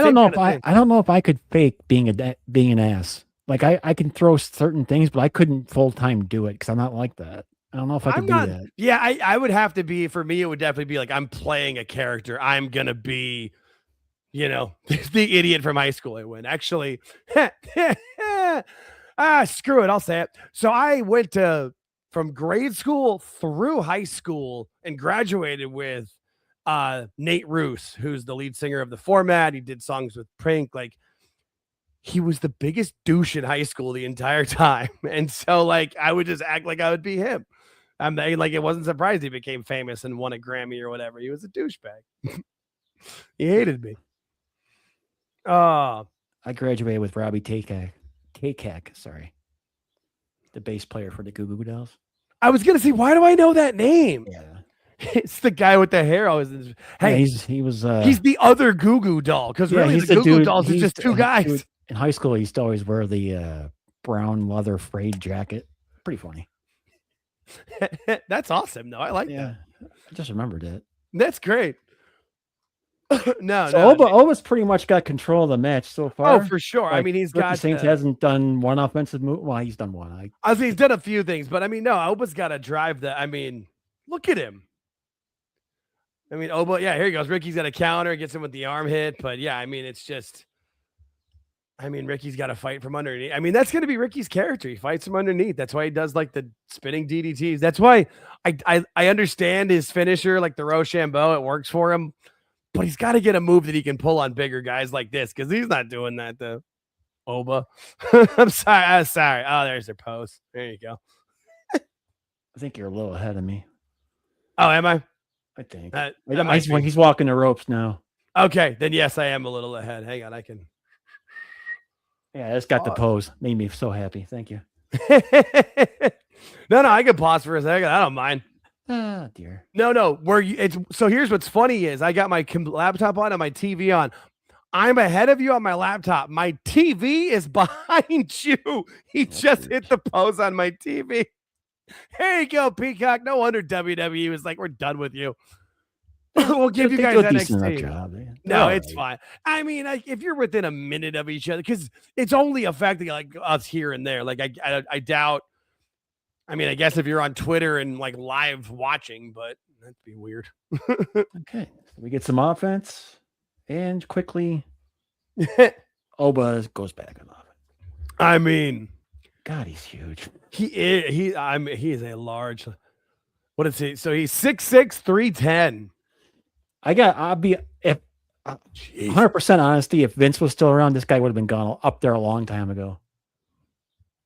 I don't know if I could fake being an ass. Like I can throw certain things, but I couldn't full time do it because I'm not like that. I don't know if I could do that. Yeah, I would have to be. For me, it would definitely be like I'm playing a character. I'm gonna be, the idiot from high school. I win. Actually, screw it. I'll say it. So I went from grade school through high school and graduated with Nate Roos, who's the lead singer of The Format. He did songs with Pink. Like, he was the biggest douche in high school the entire time. And so, like, I would just act like I would be him. Like, it wasn't surprised he became famous and won a Grammy or whatever. He was a douchebag. He hated me. I graduated with Robbie Takak, sorry. The bass player for the Goo Goo Dolls. I was going to say, why do I know that name? Yeah. It's the guy with the hair. Hey, he's the other Goo Goo Doll, because really the Goo Goo Dolls is just two guys. In high school, he used to always wear the brown leather frayed jacket. Pretty funny. That's awesome, though. I like that. I just remembered it. That's great. Oba's pretty much got control of the match so far. Oh, for sure. Like, I mean, he's got Saints hasn't done one offensive move. Well, he's done one. He's done a few things, but I mean, no, Oba's got to drive that. I mean, look at him. I mean, Oba, yeah, here he goes. Ricky's got a counter, gets him with the arm hit, but yeah, I mean, it's just. I mean, Ricky's got to fight from underneath. I mean, that's going to be Ricky's character. He fights from underneath. That's why he does like the spinning DDTs. That's why I understand his finisher, like the Rochambeau. It works for him, but he's got to get a move that he can pull on bigger guys like this because he's not doing that though. Oba, I'm sorry. Oh, there's their pose. There you go. I think you're a little ahead of me. Oh, am I? I think he's walking the ropes now. Okay, then yes, I am a little ahead. Hang on, I can. Yeah, it's got the pose. Made me so happy. Thank you. No, I can pause for a second. I don't mind. Oh, dear. No. So here's what's funny is I got my laptop on and my TV on. I'm ahead of you on my laptop. My TV is behind you. That's just weird. Hit the pose on my TV. Here you go, Peacock. No wonder WWE was like, we're done with you. We'll give you guys NXT. Job, no, it's fine. I mean, if you're within a minute of each other, because it's only affecting like us here and there. Like I doubt. I mean, I guess if you're on Twitter and like live watching, but that'd be weird. Okay, so we get some offense, and quickly, Oba goes back on offense. I mean, God, he's huge. He is a large. What is he? So he's 6'6", 310. I'll be 100% honesty. If Vince was still around, this guy would have been gone up there a long time ago.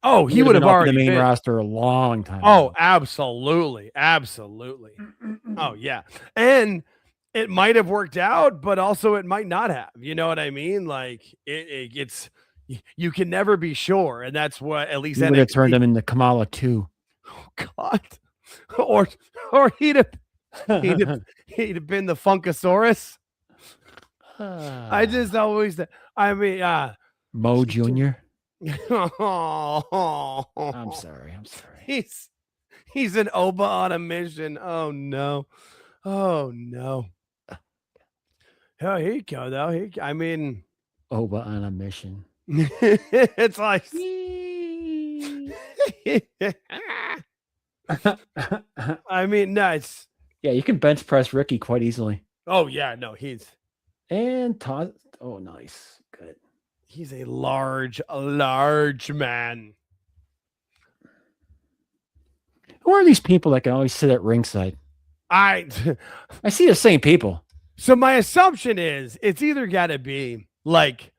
Oh, he would have already been the main been. roster a long time. Oh, absolutely. Oh yeah, and it might have worked out, but also it might not have. You know what I mean? Like it's you can never be sure, and that's what at least He would have turned him into Kamala too. Oh God, or he'd have been the Funkasaurus. I just always, I mean, Mo Jr. Oh, I'm sorry. He's an Oba on a mission. Oh no. Oh no. Oh, here you go though. I mean, Oba on a mission. it's like I mean, nice. Yeah, you can bench press Ricky quite easily. Oh yeah, no, and Todd. Oh, nice, good. He's a large man. Who are these people that can always sit at ringside? I see the same people. So my assumption is it's either got to be like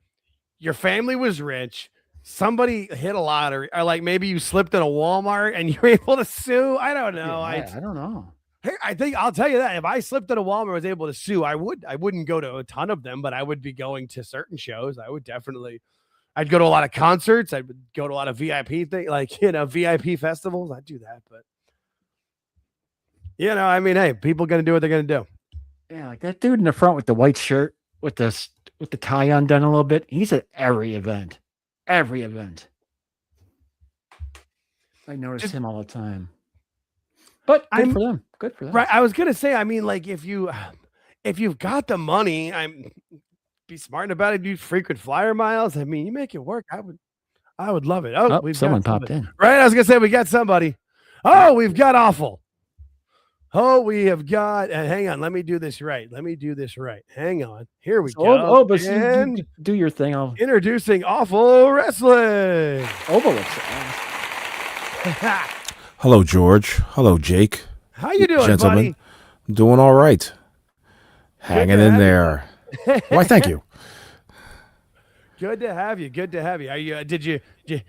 your family was rich, somebody hit a lottery, or like maybe you slipped at a Walmart and you're able to sue. I don't know. Yeah, I don't know. Hey, I think I'll tell you that if I slipped at a Walmart and was able to sue, I wouldn't go to a ton of them, but I would be going to certain shows. I'd go to a lot of concerts. I would go to a lot of VIP things, like, VIP festivals. I'd do that, but I mean, hey, people going to do what they're going to do. Yeah, like that dude in the front with the white shirt with the tie undone a little bit. He's at every event. Every event. I notice him all the time. But good for them. Good for them. Right. I was gonna say, I mean, like if you've got the money, be smart about it. Do frequent flyer miles. I mean, you make it work. I would love it. Oh, someone popped in. Right. I was gonna say we got somebody. Oh, we've got awful. Oh, we have got. Hang on. Let me do this right. Hang on. Here we go. But do your thing. Introducing Awful Wrestling. Oba looks Hello, George. Hello, Jake. How you doing, gentlemen? buddy? I'm doing all right. Hanging in there. Why, thank you. Good to have you. Are you? Did you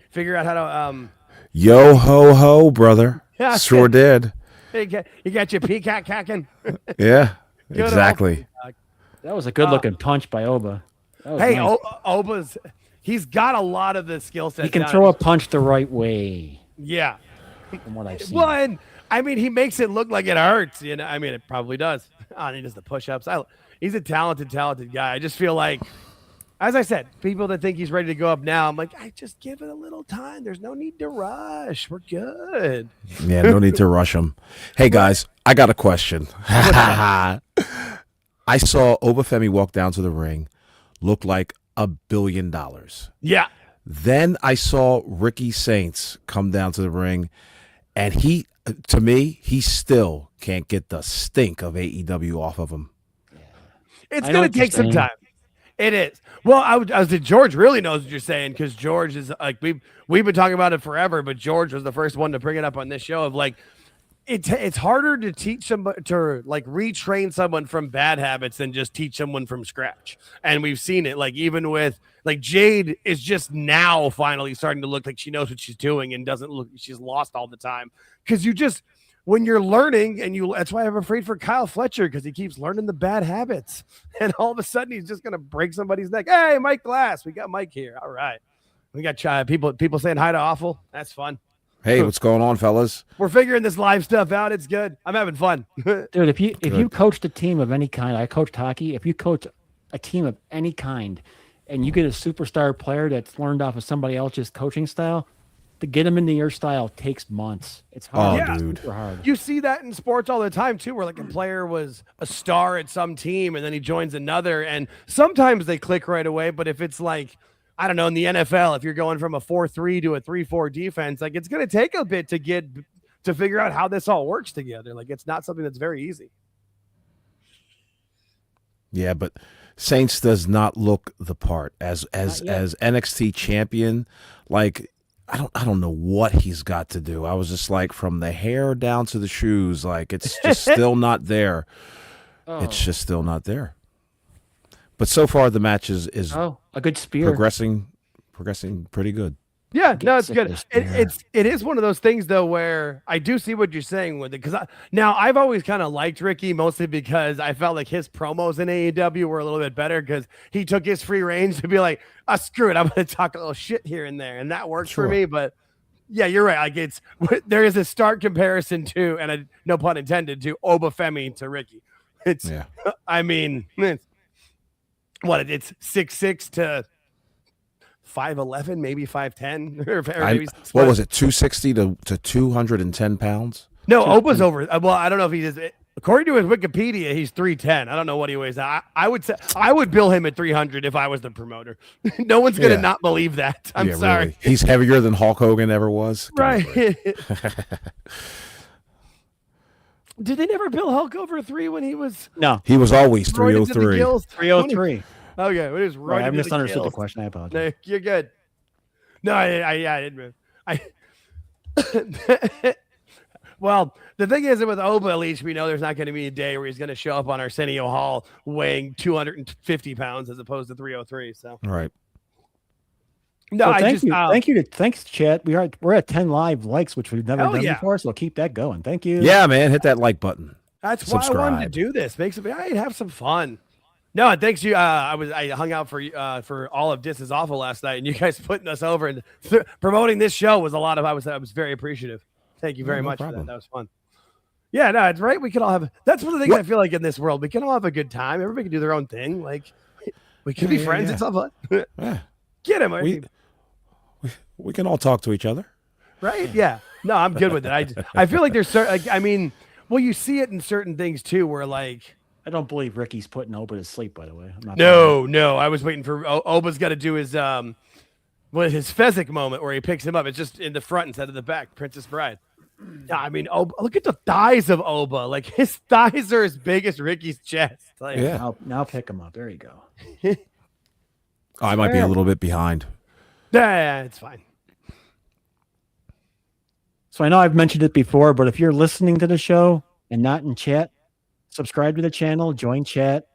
figure out how to Yo ho ho, brother. Sure did. You got your peacock cocking. Yeah, exactly. That was a good looking punch by Oba. Hey, nice. He's got a lot of the skill set. He can throw a punch the right way. Yeah. From what I've seen. Well, and I mean, he makes it look like it hurts. I mean, it probably does. He does the push-ups. He's a talented guy. I just feel like, as I said, people that think he's ready to go up now, I'm like, I just give it a little time. There's no need to rush. We're good. Yeah, no need to rush him. Hey, guys, I got a question. I saw Oba Femi walk down to the ring, look like $1 billion. Yeah. Then I saw Ricky Saints come down to the ring, and he still can't get the stink of AEW off of him. It's going to take some time. It is. Well, I was George really knows what you're saying, because George is like, we've been talking about it forever, but George was the first one to bring it up on this show of like, it's harder to teach somebody to like retrain someone from bad habits than just teach someone from scratch. And we've seen it, like even with like Jade is just now finally starting to look like she knows what she's doing and doesn't look, she's lost all the time. Cause when you're learning that's why I'm afraid for Kyle Fletcher, because he keeps learning the bad habits and all of a sudden he's just going to break somebody's neck. Hey, Mike Glass, we got Mike here. All right. We got people saying hi to Awful. That's fun. Hey, what's going on, fellas? We're figuring this live stuff out. It's good. I'm having fun. Dude, if you coached a team of any kind, I coached hockey. If you coach a team of any kind and you get a superstar player that's learned off of somebody else's coaching style, to get them into your style takes months. It's hard. Oh, dude. Super hard. You see that in sports all the time, too, where like a player was a star at some team and then he joins another. And sometimes they click right away. But if it's like, I don't know, in the NFL, if you're going from a 4-3 to a 3-4 defense, like it's going to take a bit to figure out how this all works together. Like it's not something that's very easy. Yeah, but Saints does not look the part as NXT champion. Like I don't know what he's got to do. I was just like, from the hair down to the shoes, like it's just still not there. It's just still not there. But so far the match is a good spear progressing pretty good. Yeah, Get no, it's sick good. of this It is one of those things though where I do see what you're saying with it, because now I've always kind of liked Ricky mostly because I felt like his promos in AEW were a little bit better because he took his free range to be like, screw it, I'm going to talk a little shit here and there, and that works for me. But yeah, you're right. Like there is a stark comparison to, and no pun intended, to Oba Femi to Ricky. It's I mean, it's 6'6" to 5'11", maybe 5'10", or maybe what was it, 260 to 210 pounds? No, Oba's over. Well, I don't know if he is. According to his Wikipedia, he's 310. I don't know what he weighs. I would say I would bill him at 300 if I was the promoter. No one's gonna not believe that. I'm sorry. Really. He's heavier than Hulk Hogan ever was. Right. Did they never bill Hulk over 3 when he was? No, he was always 303. 303. Okay, it is right. I misunderstood the question. I apologize. No, you're good. No, I well, the thing is that with Oba, at least we know there's not going to be a day where he's going to show up on Arsenio Hall weighing 250 pounds as opposed to 303. So right. No, so thanks, chat. We're at 10 live likes, which we've never done before. So keep that going. Thank you. Yeah, man, hit that like button. That's why I wanted to do this. I'd have some fun. No, thanks you. I hung out for all of This Is Awful last night, and you guys putting us over and promoting this show was a lot of. I was very appreciative. Thank you very much for that. That was fun. Yeah, no, it's right. We can all have. That's one of the things I feel like in this world. We can all have a good time. Everybody can do their own thing. Like we can be friends and stuff. Get him. We can all talk to each other. Right? Yeah. No, I'm good with it. I feel like there's certain. Like, I mean, well, you see it in certain things too, where like. I don't believe Ricky's putting Oba to sleep, by the way. No. I was waiting for Oba's got to do his his Fezzik moment where he picks him up. It's just in the front instead of the back. Princess Bride. I mean, Oba, look at the thighs of Oba. Like his thighs are as big as Ricky's chest. Like, now pick him up. There you go. I might be a little bit behind. Yeah, it's fine. So I know I've mentioned it before, but if you're listening to the show and not in chat, subscribe to the channel, join chat,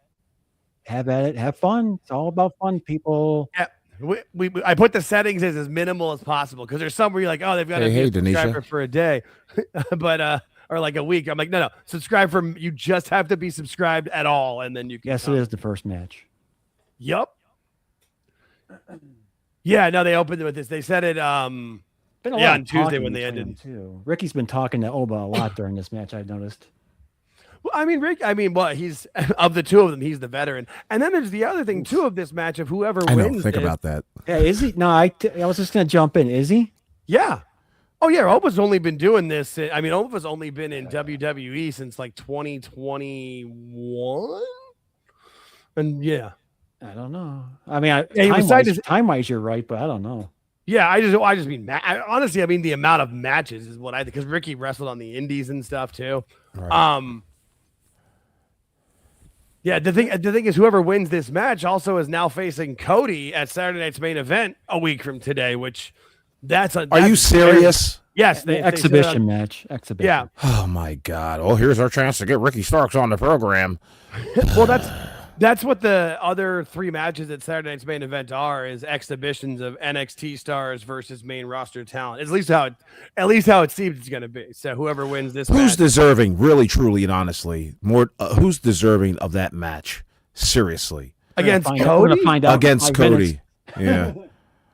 have at it, have fun. It's all about fun, people. Yeah, I put the settings as minimal as possible because there's some where you're like, oh, they've got to be a subscriber for a day, but or like a week. I'm like, no, subscribe from. You just have to be subscribed at all, and then you can. Yes, it is the first match. Yup. Yeah, no, they opened it with this. They said it. On Tuesday when they ended. Too. Ricky's been talking to Oba a lot during this match. I've noticed. Well, I mean, Rick. I mean, he's of the two of them, he's the veteran. And then there's the other thing too of this match of whoever wins. Think about that. Yeah, is he? No, I was just gonna jump in. Is he? Yeah. Oh yeah, Oba's only been doing this. I mean, Oba's only been in WWE since like 2021. And yeah, I don't know. I mean, time-wise, you're right, but I don't know. Yeah, I just mean honestly, I mean the amount of matches is what I think because Ricky wrestled on the Indies and stuff too. Right. Yeah, the thing is, whoever wins this match also is now facing Cody at Saturday Night's Main Event a week from today. Which are you serious? Yes, the exhibition match. Exhibition. Yeah. Oh my God. Oh, here's our chance to get Ricky Starks on the program. Well, that's what the other 3 matches at Saturday Night's Main Event is exhibitions of NXT stars versus main roster talent. At least how it seems it's going to be. So whoever wins this who's deserving, really, truly, and honestly, more who's deserving of that match? Seriously. Against Cody? Against Cody. Yeah.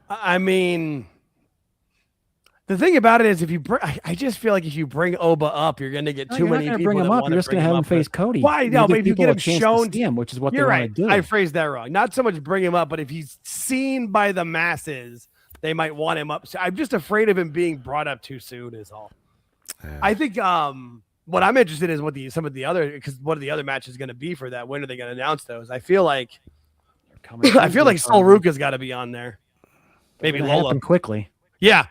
I mean, the thing about it is, I just feel like if you bring Oba up, you're going to get too many people. Bring him up. You're just going to have him face Cody. Why? No, but if you get him shown, which is what you're they right. want to do. I phrased that wrong. Not so much bring him up, but if he's seen by the masses, they might want him up. So I'm just afraid of him being brought up too soon. Is all. Yeah. I think what I'm interested in is what what are the other matches going to be for that? When are they going to announce those? I feel like Sol Ruca's got to be on there. Maybe Lola quickly. Yeah.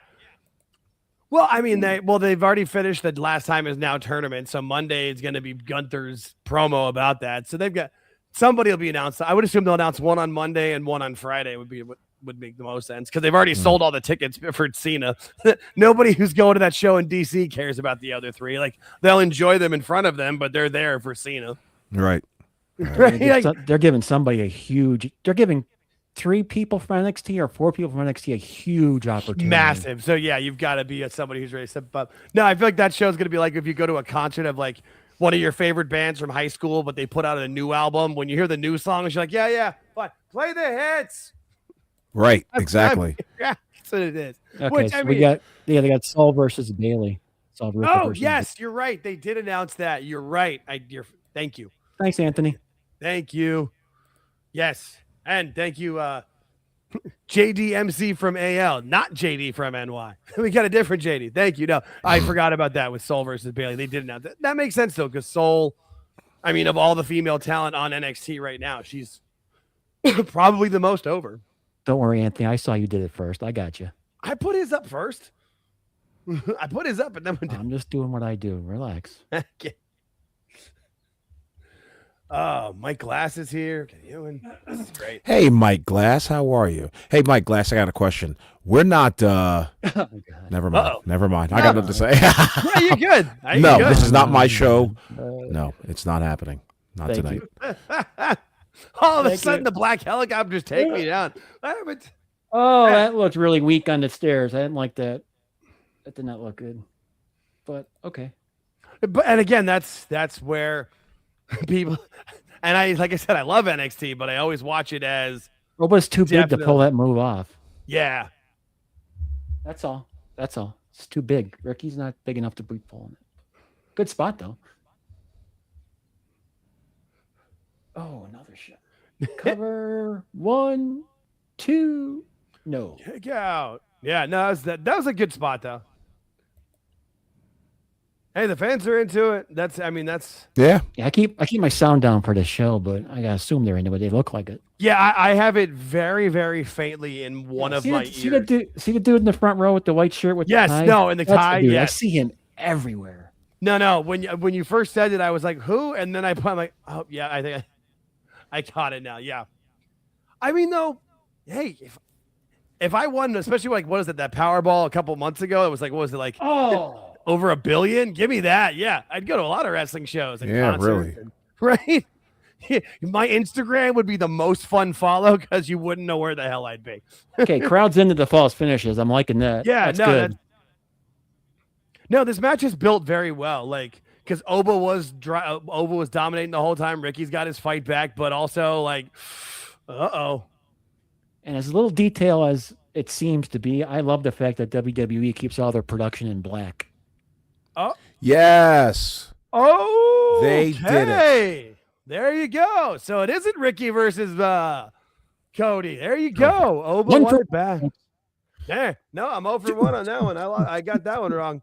Well, I mean, they've already finished the last time is now tournament. So Monday is going to be Gunther's promo about that. So they've got somebody will be announced. I would assume they'll announce one on Monday and one on Friday would make the most sense because they've already sold all the tickets for Cena. Nobody who's going to that show in DC cares about the other 3. Like they'll enjoy them in front of them, but they're there for Cena. Right. They're giving somebody they're giving 3 people from NXT or 4 people from NXT a huge opportunity. Massive. So yeah, you've got to be somebody who's ready to step up. No, I feel like that show's gonna be like if you go to a concert of like one of your favorite bands from high school, but they put out a new album. When you hear the new songs, you're like, yeah, but play the hits. Right, exactly. Yeah, that's what it is. Okay, Which, so I we mean, got they got Saul versus Bailey. Saul Ruca versus yes, you're right. They did announce that. You're right. Thank you. Thanks, Anthony. Thank you. Yes, and thank you, JDMC from AL, not JD from NY. We got a different JD. Thank you. No, I forgot about that with Soul versus Bailey. They did announce that. That makes sense though, because Soul, I mean, of all the female talent on NXT right now, she's probably the most over. Don't worry, Anthony. I saw you did it first. I got you. I put his up first. I put his up, and then I'm just doing what I do. Relax. Oh, Mike Glass is here. This is great. Hey, Mike Glass, how are you? Hey, Mike Glass, I got a question. We're not. Never mind. Uh-oh. Never mind. I got nothing to say. Yeah, you're good. No, You're good. this is not my show. No, it's not happening. Not Thank tonight. All of a Thank sudden, you. the black helicopters take me down. Oh, that looked really weak on the stairs. I didn't like that. That did not look good. But okay. And again, that's where people, and like I said, I love NXT, but I always watch it as Oba's too big to pull that move off. yeah. That's all. It's too big. Ricky's not big enough to be pulling it. Good spot though. Oh, another shot. Cover 1, 2. No. Kick out. Yeah, no, that was a good spot though. Hey, the fans are into it. That's Yeah. Yeah, I keep my sound down for the show, but I gotta assume they're into it. They look like it. yeah. I have it very, very faintly in one of my ears. See the dude in the front row with the white shirt with the tie? No, in the That's tie. dude. Yeah, I see him everywhere. No. When you first said it, I was like, who? And then I'm like, oh yeah, I think I caught it now. Yeah. I mean, though, hey, if I won, especially like what is it, that Powerball a couple months ago? It was like, what was it like? Oh. Over $1 billion? Give me that. Yeah, I'd go to a lot of wrestling shows. And Yeah, concerts really. right? My Instagram would be the most fun follow because you wouldn't know where the hell I'd be. Okay, crowd's into the false finishes. I'm liking that. Yeah, that's no, good. No, this match is built very well. Like, because Oba was dominating the whole time. Ricky's got his fight back, but also like, And as little detail as it seems to be, I love the fact that WWE keeps all their production in black. Oh, Yes. oh, They did it. There you go. So it isn't Ricky versus Cody. There you go. Oba One won for- it back. Yeah, no, I'm 0 for 1 on that one. I got that one wrong.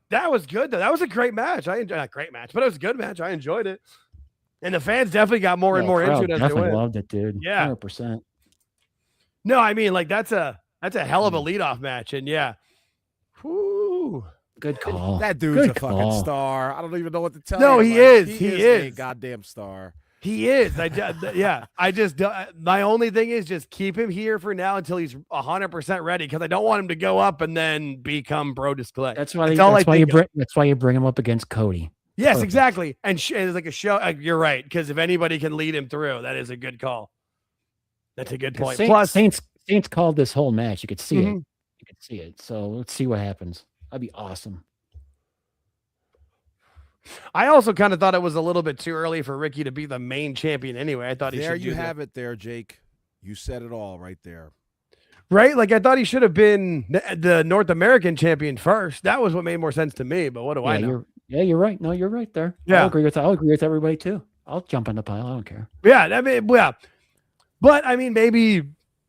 That was good though. That was a great match. I enjoyed not great match, but it was a good match. I enjoyed it, and the fans definitely got more and more into it as they Definitely went. loved it, dude. Yeah. 100%. No, I mean like that's a hell of a leadoff match, and yeah, whew. Good call. That dude's Good a fucking call. star. I don't even know what to tell No, you. he is. He a is. goddamn star. He is. I just my only thing is just keep him here for now until he's 100% ready because I don't want him to go up and then become Bro Display. That's why. That's all I think of. That's why you bring him up against Cody. Yes, Perfect. exactly. And it's like a show. You're right because if anybody can lead him through, that is a good call. That's a good point. Plus, Saints called this whole match. You could see it. Mhm. You could see it. So let's see what happens. That'd be awesome. I also kind of thought it was a little bit too early for Ricky to be the main champion anyway. I thought he There should you do have it there, Jake. You said it all right there. right? Like I thought he should have been the North American champion first. That was what made more sense to me. But what do I know? You're right. No, you're right there. Yeah. I'll agree with everybody too. I'll jump in the pile. I don't care. Yeah, I mean, yeah. But I mean, maybe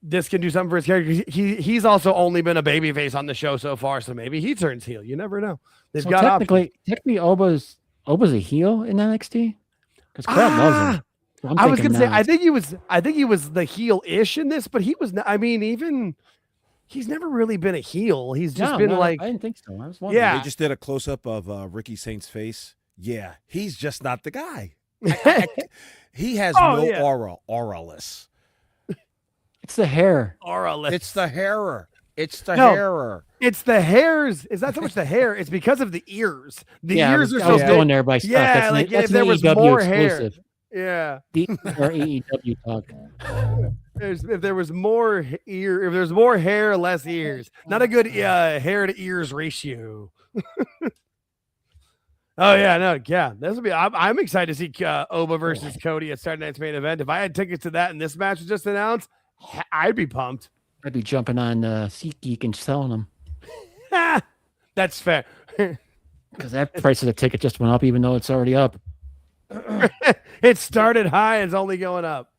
this can do something for his character. He's also only been a babyface on the show so far, so maybe he turns heel. You never know. They've So got technically, Oba's a heel in NXT because crowd loves him. So I was thinking gonna say, now I think he was the heel-ish in this, but he was not. I mean, even he's never really been a heel. He's just been like, I didn't think so. I was wondering. yeah. They just did a close up of Ricky Saint's face. Yeah, he's just not the guy. He has auraless. It's the hair. auraless. It's the hairer. It's the No. hairer. It's the hairs. It's not so much the hair. It's because of the ears. The ears are I so was big. going there by stuff. Yeah, That's like that's if there an was AEW more hair. exclusive. Yeah. Or AEW talk. If there was more if there's more hair, less ears. Not a good hair to ears ratio. Oh yeah, no, yeah. This will be. I'm excited to see Oba versus Cody at Saturday Night's Main Event. If I had tickets to that and this match was just announced, I'd be pumped. I'd be jumping on SeatGeek and selling them. That's fair. Because that price of the ticket just went up, even though it's already up. It started high, it's only going up.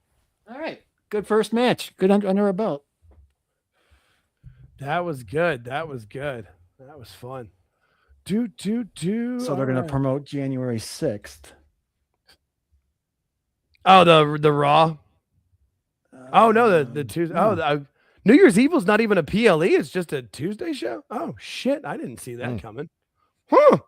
All right, good first match. Good under our belt. That was good. That was good. That was fun. So they're going to promote January 6th. Oh, the Raw. Oh no, the Tuesday. Oh, New Year's Evil's not even a PLE. It's just a Tuesday show. Oh shit, I didn't see that coming. Huh.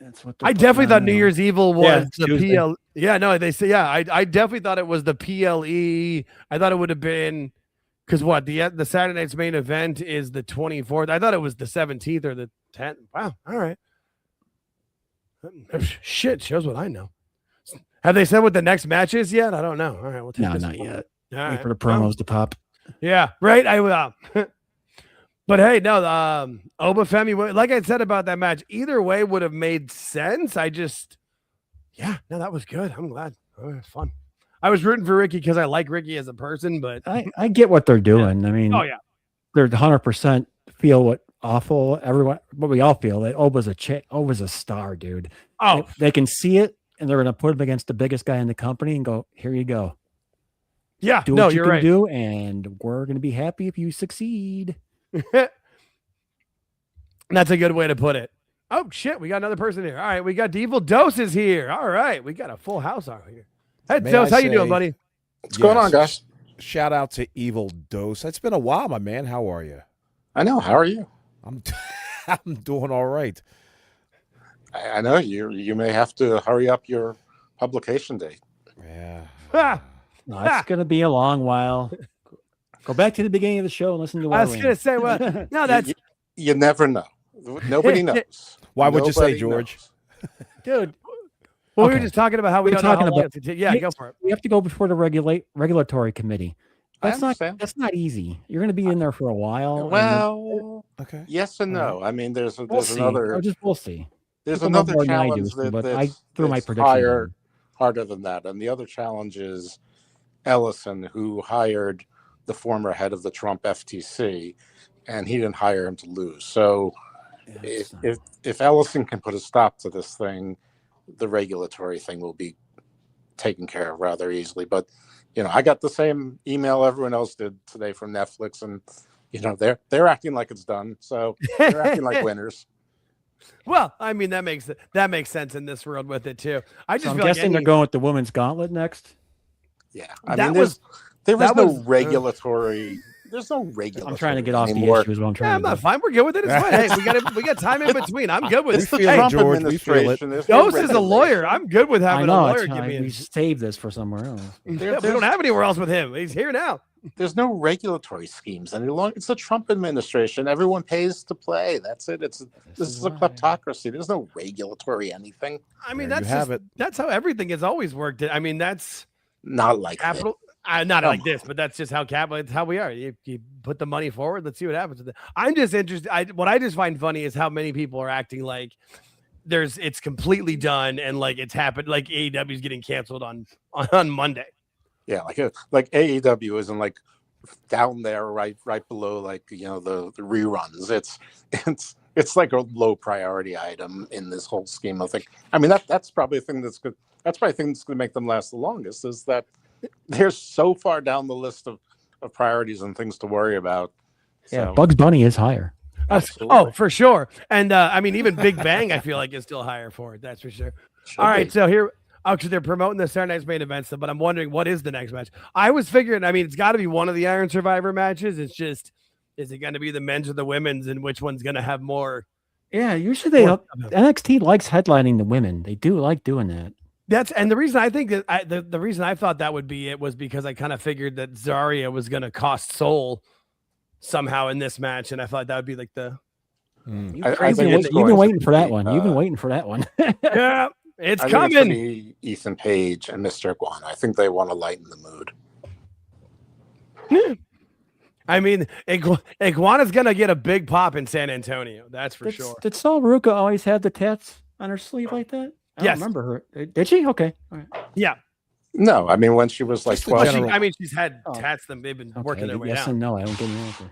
That's what I definitely thought New Year's Evil was the Tuesday. PLE. Yeah, no, they say I definitely thought it was the PLE. I thought it would have been because what the Saturday Night's Main Event is the 24th. I thought it was the 17th or the 10th. Wow. All right. Shit, shows what I know. Have they said what the next match is yet? I don't know. All right, we'll take No, this not one. yet. All Wait right. for the promos to pop. Yeah, right. I will. But hey, no, Oba Femi, like I said about that match, either way would have made sense. No, that was good. I'm glad. Oh, it was fun. I was rooting for Ricky because I like Ricky as a person, but I get what they're doing. Yeah. I mean, they're 100% feel what we all feel that Oba's a star, dude. Oh, they can see it, and they're going to put him against the biggest guy in the company and go, here you go. Yeah, do what you can do, and we're going to be happy if you succeed. That's a good way to put it. Oh shit, we got another person here. All right, we got the Evil Dose is here. All right, we got a full house out here. Hey Dose, how you doing, buddy? What's going on, guys? Shout out to Evil Dose. It's been a while, my man. How are you? I know. How are you? I'm doing all right. I know you may have to hurry up your publication date. Yeah. No, it's going to be a long while. Go back to the beginning of the show and listen to. I was going to say, well, no, that's you never know. Nobody knows. Why would you say, George? Dude. Well, we were just talking about how we don't know how long go for it. We have to go before the regulatory committee. That's not easy. You're going to be in there for a while. Well, okay. Yes and no. I mean, there's another. We'll see. There's another challenge but I threw my prediction harder than that, and the other challenge is Ellison, who hired the former head of the Trump FTC, and he didn't hire him to lose. So, if Ellison can put a stop to this thing, the regulatory thing will be taken care of rather easily. But I got the same email everyone else did today from Netflix, and they're acting like it's done. So they're acting like winners. Well, I mean that makes sense in this world with it too. I'm guessing they're going with the women's gauntlet next. Yeah, there was no regulatory. There's no regulatory. I'm trying to get off the issue. Is what I'm trying. I'm not fine. We're good with it. It's fine. Hey, we got time in between. I'm good with it. The Trump administration. Dose is a lawyer. I'm good with having a lawyer give me. We save this for somewhere else. We don't have anywhere else with him. He's here now. There's no regulatory schemes any longer. It's the Trump administration. Everyone pays to play. That's it. This is a kleptocracy. There's no regulatory anything. I mean, that's how everything has always worked. I mean, that's not like capital. Not like this, but that's just how how we are. You put the money forward. Let's see what happens. I'm just interested. What I just find funny is how many people are acting like it's completely done and like it's happened. Like AEW is getting canceled on Monday. Yeah, like AEW isn't like down there right below like the reruns. It's like a low priority item in this whole scheme of things. I mean that's probably a thing that's good. That's probably a thing that's going to make them last the longest is that they're so far down the list of priorities and things to worry about. Yeah, Bugs Bunny is higher. Oh, for sure. And I mean, even Big Bang, I feel like is still higher for it. That's for sure. All right, so here. Because they're promoting the Saturday Night's Main Event stuff, but I'm wondering what is the next match. I was figuring, I mean, it's got to be one of the Iron Survivor matches. It's just, is it going to be the men's or the women's, and which one's going to have more? Yeah, usually NXT likes headlining the women. They do like doing that. And the reason I think that the reason I thought that would be it was because I kind of figured that Zarya was going to cost Soul somehow in this match, and I thought that would be like the. You've been waiting for that one. You've been waiting for that one. Yeah. It's I think it's gonna coming. be Ethan Page and Mr. Iguana. I think they want to lighten the mood. I mean, Iguana's gonna get a big pop in San Antonio. That's for sure. Did Saul Ruca always have the tats on her sleeve like that? I don't Yes. remember her. Did she? Okay. All right. Yeah. No, I mean when she was like Just the 12. general- I mean, she's had Oh. tats them. They've been Okay, working their way yes down. and no. I don't get an answer.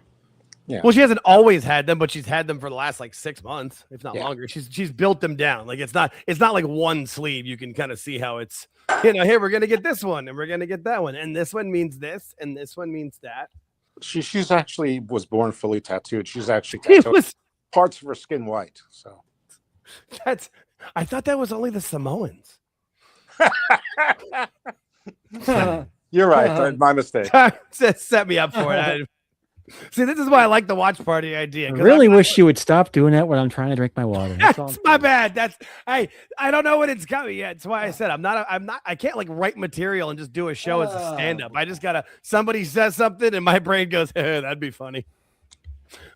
Well, she hasn't always had them, but she's had them for the last like 6 months, if not Yeah. longer. She's built them down. Like it's not like one sleeve. You can kind of see how it's, here we're gonna get this one and we're gonna get that one, and this one means this, and this one means that. She's actually was born fully tattooed. She's actually It tattooed was parts of her skin white. So I thought that was only the Samoans. you're right. My mistake. Set me up for it. See, this is why I like the watch party idea. I 'cause really wish you would stop doing that when I'm trying to drink my water. That's all. That's my bad. I don't know when it's coming yet. That's why I said I can't like write material and just do a show as a stand-up. I just gotta, somebody says something and my brain goes, that'd be funny.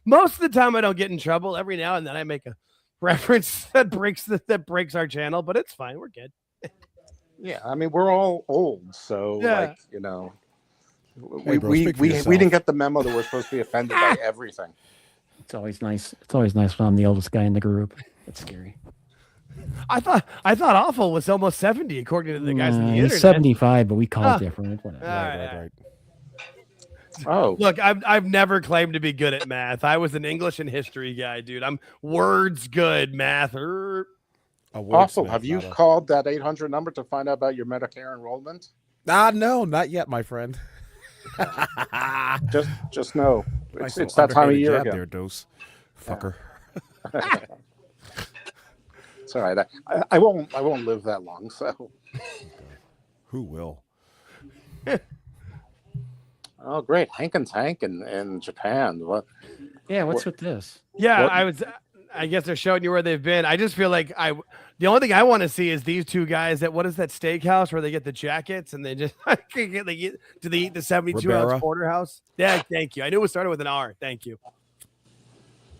Most of the time I don't get in trouble. Every now and then I make a reference that breaks our channel, but it's fine. We're good. Yeah, I mean we're all old, so Yeah. we bro, speak for we yourself. didn't get the memo that we're supposed to be offended by everything. It's always nice. It's always nice when I'm the oldest guy in the group. That's scary. I thought Awful was almost 70 according to the guys on the He's internet. 75, but we call Huh. it different. Whatever. Right. Oh, Look, I've never claimed to be good at math. I was an English and history guy, dude. I'm words good, math. also, have you called that 800 number to find out about your Medicare enrollment? No, not yet, my friend. Just know Nice it's little that time of underhanded year jab again. there, Dose. Fucker. It's all right. I won't live that long. So, Who will? oh great, Hank and Tank in Japan. What? Yeah, what's with this? Yeah, What? I guess they're showing you where they've been. I just feel like the only thing I want to see is these two guys at what is that steakhouse where they get the jackets and they just do they eat the 72-ounce Ribera? porterhouse? Yeah, thank you. I knew it started with an R. Thank you.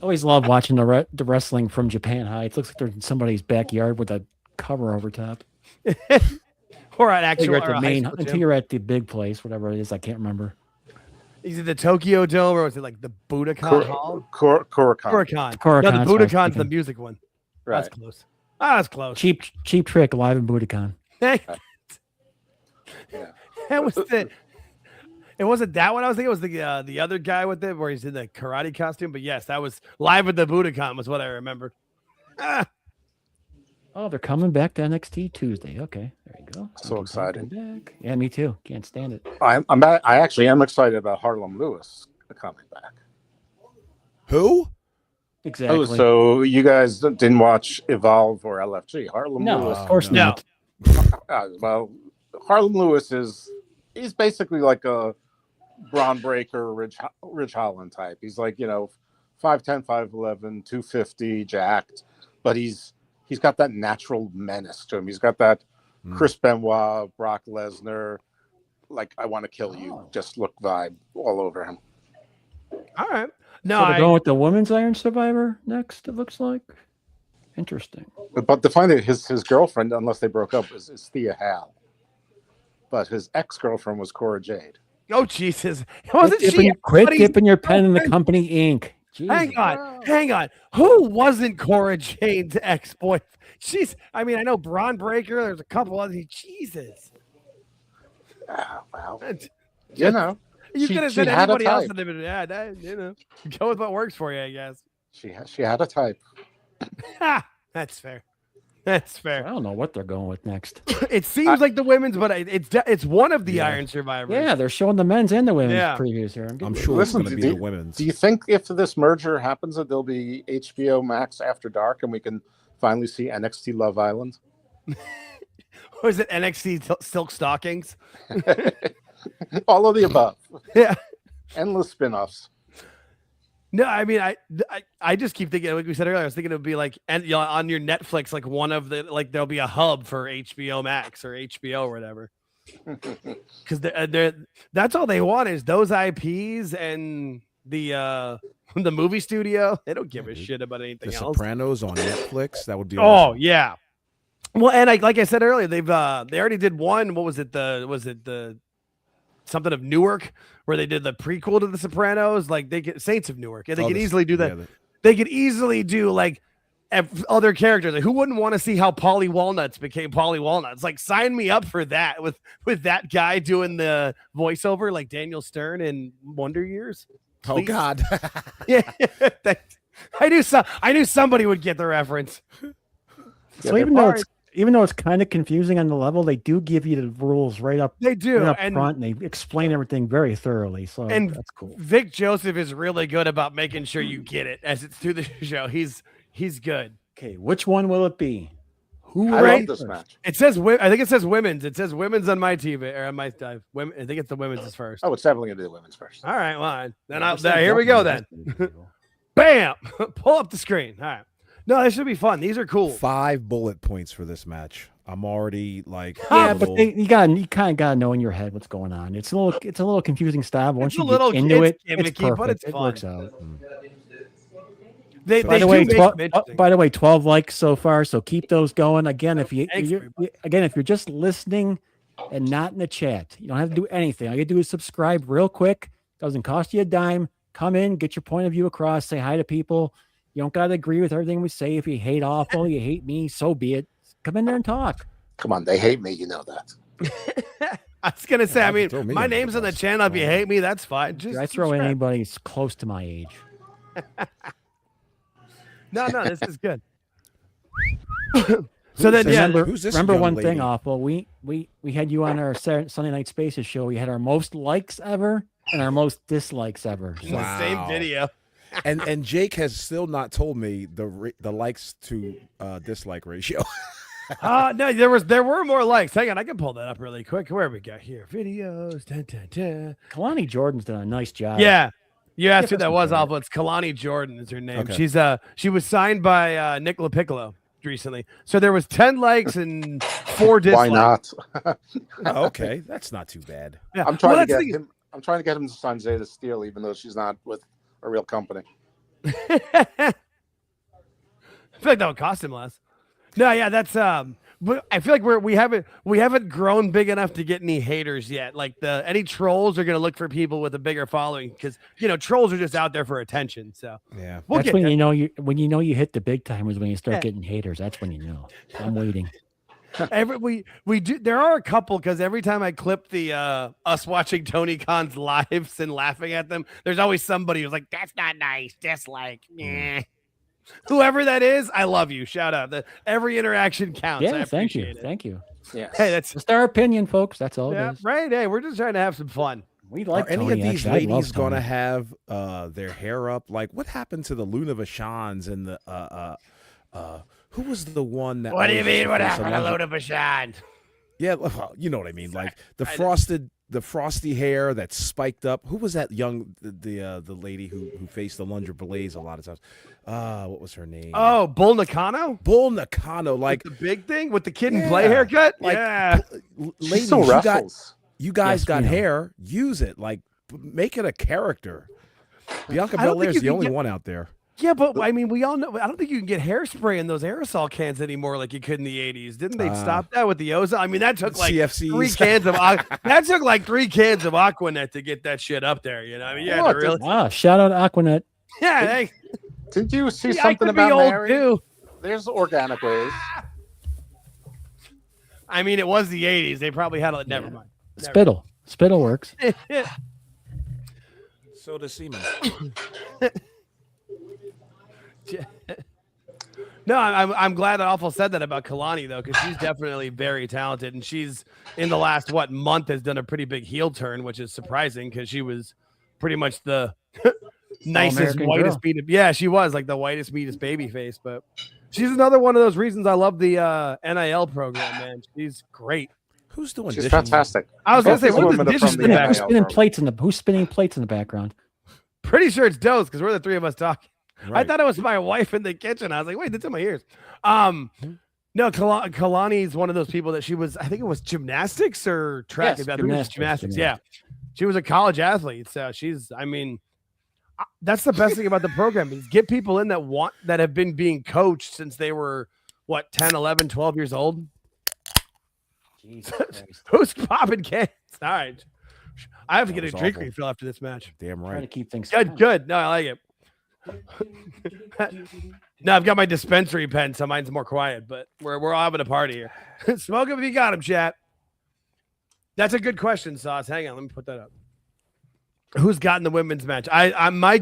Always love watching the wrestling from Japan Heights. Looks like they're in somebody's backyard with a cover over top. Or an Until actual you're at or the a main, high school until gym. you're at the big place, whatever it is. I can't remember. Is it the Tokyo Dome or was it like the Budokan Hall? Korakon. Korakon. No, Korakon's the what I was Budokan's the thinking. music one. Right. That's close. That's close. Cheap Trick live in Budokan. Hey, Yeah. that was the. It wasn't that one I was thinking. It was the other guy with it where he's in the karate costume. But yes, that was live at the Budokan was what I remember. Ah, Oh, they're coming back to NXT Tuesday. Okay, there you go. So exciting. Back. Yeah, me too. Can't stand it. I actually am excited about Harlem Lewis coming back. Who? Exactly. Oh, so you guys didn't watch Evolve or LFG? Harlem no, Lewis. of course no. not. Well, Harlem Lewis he's basically like a Braun Breaker, Ridge Holland type. He's like 5'10", 5'11", 250, jacked, but he's got that natural menace to him. He's got that Chris Benoit, Brock Lesnar, like I want to kill you, just look vibe all over him. all right. No, So they're going with the women's Iron Survivor next. It looks like interesting. But the funny his girlfriend, unless they broke up, is Thea Hale. But his ex-girlfriend was Cora Jade. oh Jesus, wasn't she? Quit everybody's dipping your pen in the girlfriend? company ink. Hang on. Who wasn't Cora Jade's ex-boyfriend? I know Braun Breaker. There's a couple others. Jesus. Ah, well, That's- you You could have she said had a anybody else, type. and go with what works for you, I guess. She had a type. That's fair. That's I fair. don't know what they're going with next. It seems like the women's, but it's one of the Yeah. Iron Survivors. Yeah, they're showing the men's and the women's Yeah. previews here. I'm getting- sure Listen, it's going to do- be the women's. Do you think if this merger happens that there'll be HBO Max After Dark and we can finally see NXT Love Island? Or is it NXT Silk Stockings? All of the above. Yeah. Endless spin-offs. No, I just keep thinking, like we said earlier, I was thinking it would be like, and on your Netflix, like one of the, like there'll be a hub for HBO Max or HBO or whatever. Because that's all they want is those IPs and the movie studio. They don't give a shit about anything The else. Sopranos on Netflix. That would be Oh awesome. yeah, Well, and like I said earlier, they already did one. What was it? The something of Newark, where they did the prequel to The Sopranos? Like they get Saints of Newark, and they could easily do that. They could easily do like other characters. Like, who wouldn't want to see how Paulie Walnuts became Paulie Walnuts? Like, sign me up for that with that guy doing the voiceover, like Daniel Stern in Wonder Years. Please. Oh God. Yeah, I knew somebody would get the reference. So even though it's kind of confusing on the level, they do give you the rules right up. They do, right up and front, and they explain everything very thoroughly. So that's cool. Vic Joseph is really good about making sure you get it as it's through the show. He's good. Okay, which one will it be? I love this match. It says, I think it says women's. It says women's on my TV or on my women. I think it's the women's is first. Oh, it's definitely gonna be the women's first. All right, well, then here we go. Then, bam, pull up the screen. All right. No, this should be fun. These are cool. 5 bullet points for this match. I'm already like, yeah, but you kind of gotta know in your head what's going on. It's a little confusing style. But once you get into it, it's perfect. But it's fun. It works out. By the way, 12 likes so far. So keep those going. Again, if you're just listening and not in the chat, you don't have to do anything. All you do is subscribe real quick. Doesn't cost you a dime. Come in, get your point of view across. Say hi to people. You don't got to agree with everything we say. If you hate awful, you hate me, so be it. Come in there and talk. Come on, they hate me. You know that. I was going to say, I mean, my name's on the channel. If you hate me, that's fine. Just I throw in anybody who's close to my age. No, this is good. So then, remember one thing, awful. We had you on our Sunday Night Spaces show. We had our most likes ever and our most dislikes ever. So. Wow. Same video. and Jake has still not told me the likes to dislike ratio. No, there were more likes. Hang on, I can pull that up really quick. Where we got here? Videos. Kelani Jordynne's done a nice job. Yeah. You asked who that was, Alpha. It's Kelani Jordynne is her name. Okay. She was signed by Nicola Piccolo recently. So there was 10 likes and 4 dislikes. Why not? Okay, that's not too bad. Yeah. I'm trying to get him to sign Zeta Steel, even though she's not with a real company. I feel like that would cost him less. No, yeah, that's but I feel like we haven't grown big enough to get any haters yet. Like any trolls are gonna look for people with a bigger following because trolls are just out there for attention. So yeah, that's when you know you hit the big timers when you start getting haters. That's when you know. I'm waiting. We do. There are a couple because every time I clip the us watching Tony Khan's lives and laughing at them, there's always somebody who's like, "That's not nice." Dislike. Whoever that is, I love you. Shout out. Every interaction counts. Yeah, thank you. Yeah. Hey, that's just our opinion, folks. That's all. Yeah, right. Hey, we're just trying to have some fun. We like. Are any of these ladies going to have their hair up? Like, what happened to the Luna Vachons and the who was the one that? What do you mean? What happened to Luna Vachon? Yeah, well, you know what I mean. Like the frosty hair that's spiked up. Who was that the lady who faced the Lunger Blaze a lot of times? What was her name? Oh, Bull Nakano? Bull Nakano, like the big thing with the kid and play haircut? Like, yeah. Ladies, you guys got hair. Use it. Like, make it a character. Bianca Belair's the only one out there. Yeah, but I mean, we all know. I don't think you can get hairspray in those aerosol cans anymore like you could in the 80s. Didn't they stop that with the ozone? I mean, that took like CFCs. 3 cans of that took like 3 cans of Aquanet to get that shit up there. You know, I mean, yeah, really. Wow! Shout out Aquanet. Yeah. Didn't you see something about Mary? Too. There's organic ways. I mean, it was the 80s. They probably had a never mind. Spittle works. So does semen. No, I'm glad that Awful said that about Kelani though, because she's definitely very talented, and she's in the last month has done a pretty big heel turn, which is surprising because she was pretty much the nicest, whitest, she was like the whitest, meatest baby face. But she's another one of those reasons I love the NIL program, man. She's great. Who's doing? She's fantastic. I was gonna say, what are the dishes in the background? Who's spinning plates in the background? Pretty sure it's Dose because we're the 3 of us talking. Right. I thought it was my wife in the kitchen. I was like, wait, that's in my ears. No, Kelani is one of those people that she was, I think it was gymnastics or track. Yes, gymnastics. Yeah. She was a college athlete. So that's the best thing about the program is get people in that have been being coached since they were what, 10, 11, 12 years old? Jesus Christ. Who's popping cans? All right. I have to That get a was drink awful. refill after this match. Damn Trying to right. keep things Good. No, I like it. No, I've got my dispensary pen, so mine's more quiet, but we're all having a party here. Smoke him if you got him, chat. That's a good question, Sauce. Hang on, let me put that up. Who's gotten the women's match? I my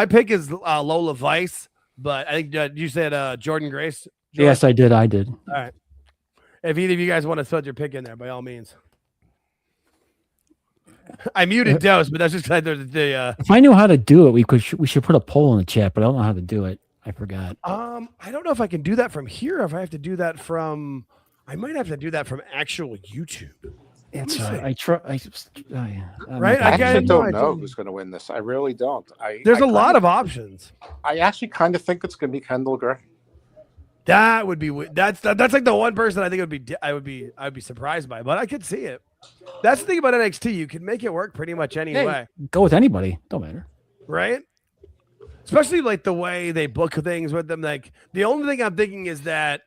pick is Lola Vice, but I think you said Jordynne Grace. Jordan? Yes, I did. All right. If either of you guys want to throw your pick in there, by all means. I muted Dose, but that's just like the. If I knew how to do it, we should put a poll in the chat, but I don't know how to do it. I forgot. I don't know if I can do that from here. Or if I have to do that from, I might have to do that from actual YouTube. It's I try. Right? I I actually don't idea. know who's going to win this. I really don't. There's a I lot kinda- of options. I actually kind of think it's going to be Kendal Gray. That would be that's like the one person I think I would be surprised by, but I could see it. That's the thing about NXT. You can make it work pretty much any way, Go with anybody. Don't matter. right? Especially like the way they book things with them. Like the only thing I'm thinking is that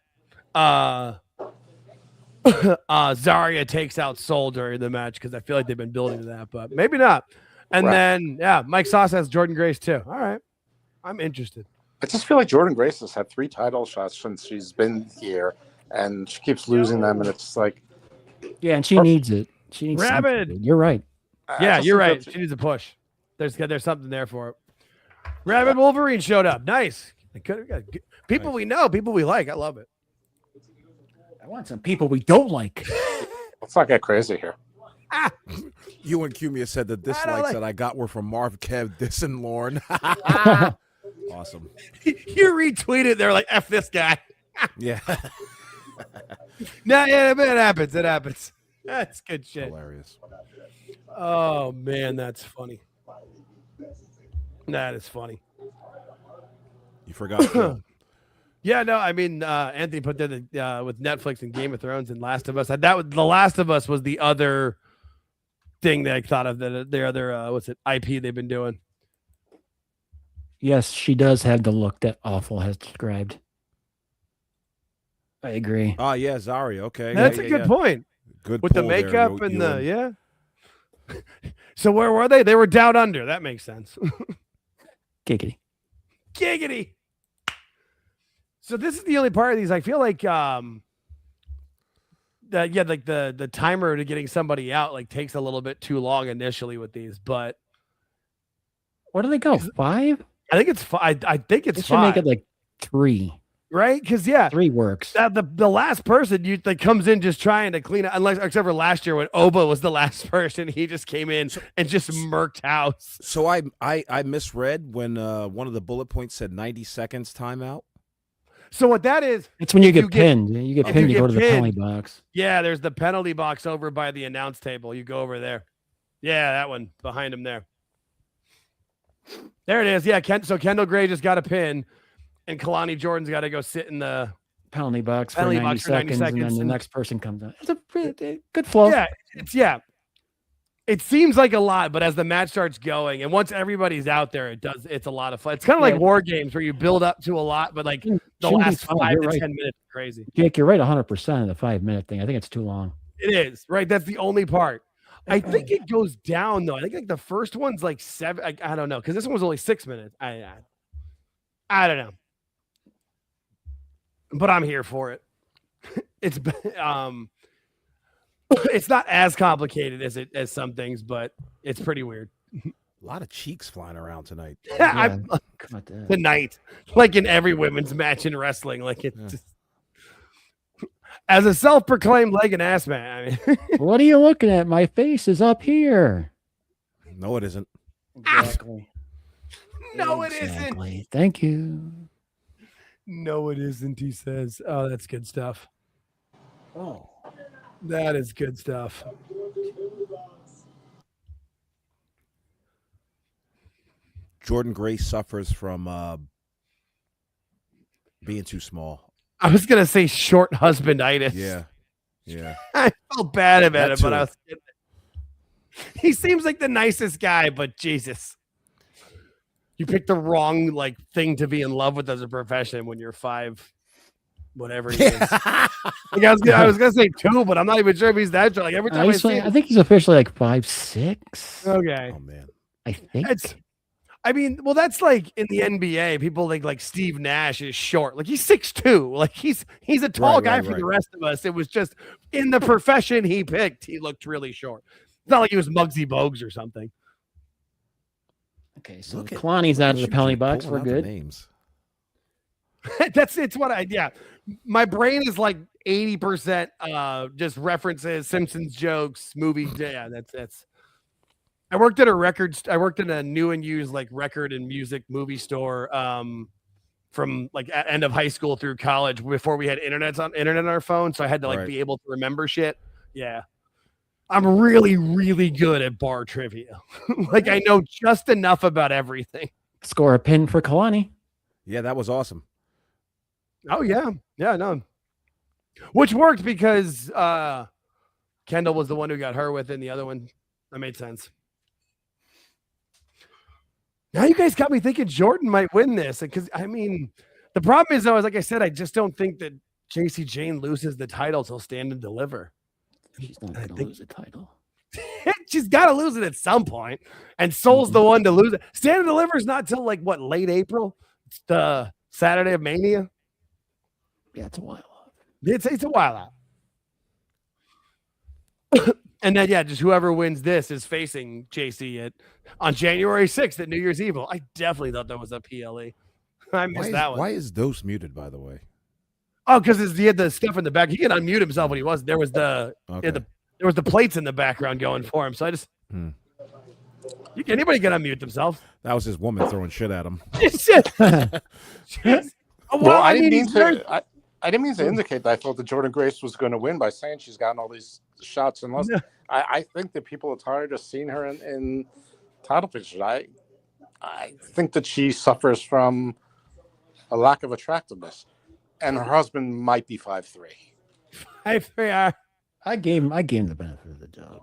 Zarya takes out Soul during the match because I feel like they've been building to that, but maybe not. And then Mike Sauce has Jordynne Grace too. All right, I'm interested. I just feel like Jordynne Grace has had 3 title shots since she's been here, and she keeps losing them, and it's like, Yeah, and she needs it. She needs Rabid. something. You're right. Yeah, just you're think right. that- She needs a push. There's something there for it. Rabid Wolverine showed up. Nice. People we know, people we like. I love it. I want some people we don't like. Let's not get crazy here. You and Cumia said the dislikes that I got were from Marv, Kev, Dis, and Lorne. Awesome. You retweeted. They're like, F this guy. Yeah. No, yeah, but it happens. It happens. That's good shit. Hilarious. Oh man, that's funny. That is funny. You forgot. Phil. Yeah, no, I mean, Anthony put that with Netflix and Game of Thrones and Last of Us. That was The Last of Us was the other thing that I thought of. The other what's it IP they've been doing. Yes, she does have the look that Awful has described. I agree. Oh, yeah, Zarya. Okay. That's Yeah, a yeah, good yeah. point. Good With the pull there, makeup and Ewan. yeah. So where were they? They were down under. That makes sense. Giggity. Giggity. So this is the only part of these. I feel like like the timer to getting somebody out like takes a little bit too long initially with these, but Where do they go? 5? I think it's five. I think it's They should 5. make it like 3. Right? Because 3 works. The last person that comes in just trying to clean up, except for last year when Oba was the last person, he just came in and just murked house. So I misread when one of the bullet points said 90 seconds timeout. So what that is? It's when you if get pinned. You get if pinned, you you go get to the penalty pinned, box. Yeah, there's the penalty box over by the announce table. You go over there. Yeah, that one behind him there. There it is. Yeah, so Kendal Gray just got a pin, and Kelani Jordan's got to go sit in the Penalty box for penalty 90 box for 90 seconds, and then the and- next person comes out. It's a pretty good flow. Yeah, it seems like a lot, but as the match starts going, and once everybody's out there, it's a lot of fun. It's kind of like war games where you build up to a lot, but like the Shouldn't be last fun. 5 You're to right. 10 minutes is crazy. Jake, you're right 100% of the 5-minute thing. I think it's too long. It is, right? That's the only part. I think it goes down though. I think like the first one's like 7. I don't know, because this one was only 6 minutes. I don't know, but I'm here for it. It's it's not as complicated as some things, but it's pretty weird. A lot of cheeks flying around tonight. I'm Not that. tonight, like in every women's match in wrestling, like it's just, as a self-proclaimed leg and ass man. I mean, What are you looking at? My face is up here. No, it isn't. Exactly. no, it isn't. Exactly. Thank you. No, it isn't. He says, "Oh, that's good stuff. Oh. That is good stuff." Jordynne Grace suffers from being too small. I was gonna say short husbanditis. Yeah. Yeah. I felt bad about That it, but too. I was. He seems like the nicest guy, but Jesus, you picked the wrong thing to be in love with as a profession when you're 5. whatever he is. Like I was gonna say 2, but I'm not even sure if he's that short. Like every time I think he's officially like 5'6". Okay. Oh man. I think. That's like in the NBA. People think like Steve Nash is short. Like he's 6'2". Like he's a tall guy for the rest of us. It was just in the profession he picked, he looked really short. It's not like he was Muggsy Bogues or something. Okay, so Kelani's out of the penalty box. We're good. Names. My brain is like 80% just references, Simpsons jokes, movies. Yeah, that's. I worked at I worked in a new and used like record and music movie store from like end of high school through college before we had internet on our phone, so I had to be able to remember shit. Yeah. I'm really, really good at bar trivia. Like I know just enough about everything. Score a pin for Kelani. Yeah, that was awesome. Oh yeah. Yeah, no. Which worked because Kendal was the one who got her with it, and the other one. That made sense. Now you guys got me thinking Jordynne might win this. Because the problem is though, like I said, I just don't think that JC Jane loses the title till Stand and Deliver. She's not going to lose the title. She's got to lose it at some point, and Soul's the one to lose it. Stand and Deliver is not till like what, late April? It's the Saturday of Mania. Yeah, it's a while out. It's a while out. And then just whoever wins this is facing JC on January 6th at New Year's Eve. I definitely thought that was a PLE. I missed that one. Why is Dose muted, by the way? Oh, because he had the stuff in the back. He can unmute himself when he was. There was there was the plates in the background going for him. So I just anybody can unmute themselves. That was his woman throwing shit at him. Well, I didn't mean to indicate that I thought that Jordynne Grace was going to win by saying she's gotten all these shots. Unless I think that people are tired of seeing her in title pictures. I think that she suffers from a lack of attractiveness, and her husband might be 5'3". 5'3". I gave him the benefit of the doubt.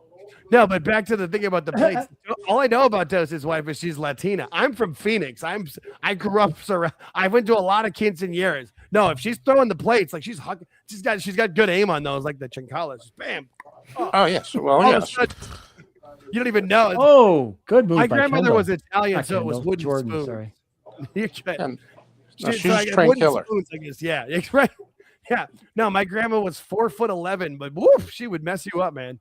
No, but back to the thing about the plates. All I know about Dose's wife is she's Latina. I'm from Phoenix. I grew up I went to a lot of quinceañeras. No, if she's throwing the plates, like she's got good aim on those, like the chincalas. Bam. Oh yes. Well, yes. You don't even know. Oh, good move. My grandmother Kendal. was Italian, so it was wooden Jordynne, spoons. sorry. She's a trained killer. Spoons, I guess. Yeah, right. Yeah. No, my grandma was 4'11", but woof, she would mess you up, man.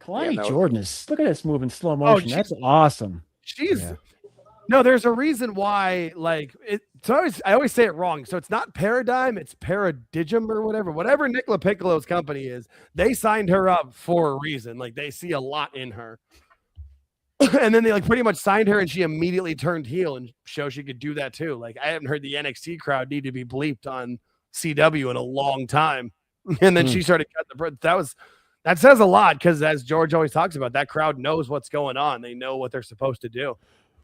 Kelani Jordynne is, look at this move in slow motion. That's awesome. No, there's a reason why, like, I always say it wrong. So it's not Paradigm, it's Paradigm or whatever Nick LaPiccolo's company is. They signed her up for a reason. Like, they see a lot in her. And then they like pretty much signed her, and she immediately turned heel and showed she could do that too. Like, I haven't heard the NXT crowd need to be bleeped on CW in a long time. And then she started cutting that says a lot, because as George always talks about, that crowd knows what's going on. They know what they're supposed to do.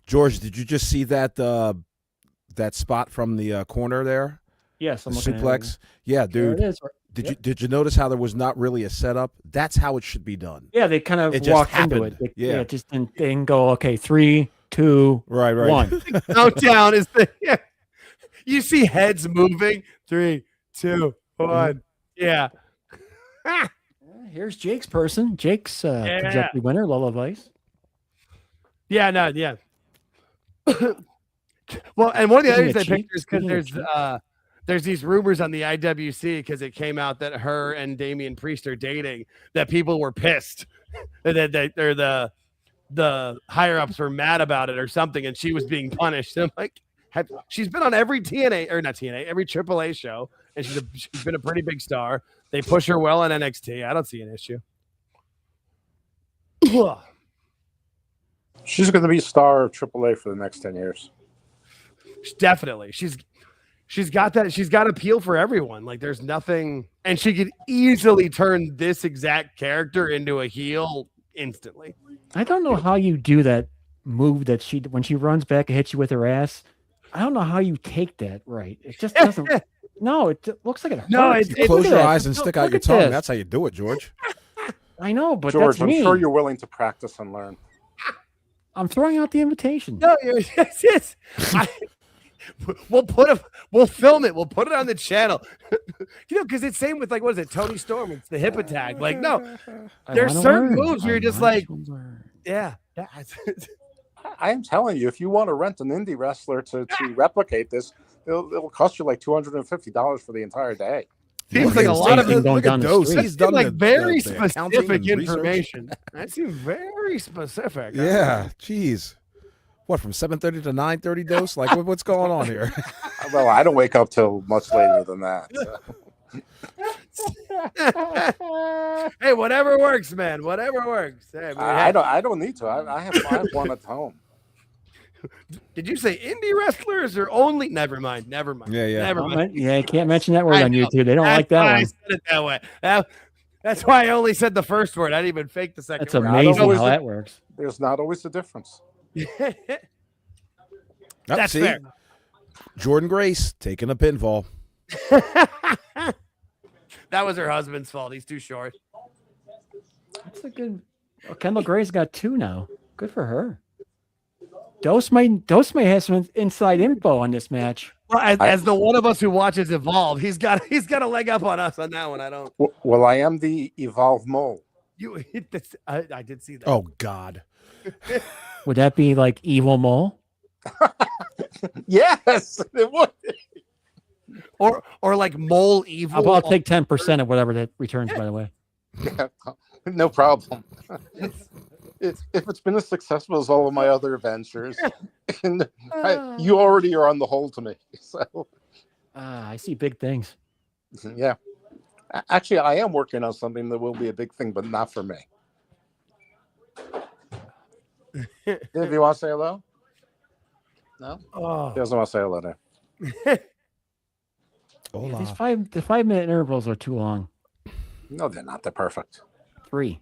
George, did you just see that that spot from the corner there? Yes, the suplex. Yeah, dude. There it is. Did you notice how there was not really a setup? That's how it should be done. Yeah, they kind of walked into it. It just didn't go. Okay, 3, 2, right. 1. Countdown is you see heads moving. 3, 2, 1. Yeah. Here's Jake's person. Jake's projected winner, Lola Vice. Yeah, no, yeah. Well, and one of the other things I picked is because there's these rumors on the IWC, because it came out that her and Damian Priest are dating, that people were pissed that the higher ups were mad about it or something, and she was being punished. And I'm like, she's been on every TNA or not TNA, every AAA show, and she's been a pretty big star. They push her well on NXT. I don't see an issue. She's going to be a star of AAA for the next 10 years. Definitely. She's got that. She's got appeal for everyone. Like, there's nothing, and she could easily turn this exact character into a heel instantly. I don't know how you do that move that when she runs back and hits you with her ass. I don't know how you take that right. It just doesn't. No, it looks like it hurts. No, you close your eyes and stick out your tongue. That's how you do it, George. I know, but George, that's me. I'm sure you're willing to practice and learn. I'm throwing out the invitation. No, yes. We'll film it. We'll put it on the channel. Because it's same with like what is it? Tony Storm. It's the hip attack. Like no, there's certain moves where you're just like, yeah. I am telling you, if you want to rent an indie wrestler to replicate this, it'll cost you like $250 for the entire day. Seems like a lot of going down the street. He's done like very the accounting specific and information. That seems very specific. Yeah, jeez. What, from 7:30 to 9:30 dose? Like, what's going on here? Well, I don't wake up till much later than that. So. Hey, whatever works, man. Whatever works. Hey, I don't need to. I have one at home. Did you say indie wrestlers or only? Never mind. Yeah. Never mind. Yeah, you can't mention that word on YouTube. They don't like that one. one. I said it that way. That's why I only said the first word. I didn't even fake the second That's word. amazing how that works. There's not always a difference. That's fair. Jordynne Grace taking a pinfall. That was her husband's fault. He's too short. That's a good. Oh, Kendal Gray's got 2 now. Good for her. Dose may have some inside info on this match. Well, as the one of us who watches Evolve, he's got a leg up on us on that one. I don't. Well, I am the Evolve mole. You hit this. I did see that. Oh God. Would that be like Evil Mole? Yes, it would. Or like Mole Evil. I'll take 10% of whatever that returns. By the way, No problem. If it's been as successful as all of my other ventures, and you already are on the whole to me. So I see big things. yeah, actually, I am working on something that will be a big thing, but not for me. If you want to say hello, no, he doesn't want to say hello there. Yeah, the 5-minute intervals are too long. No, they're not. They're perfect. 3.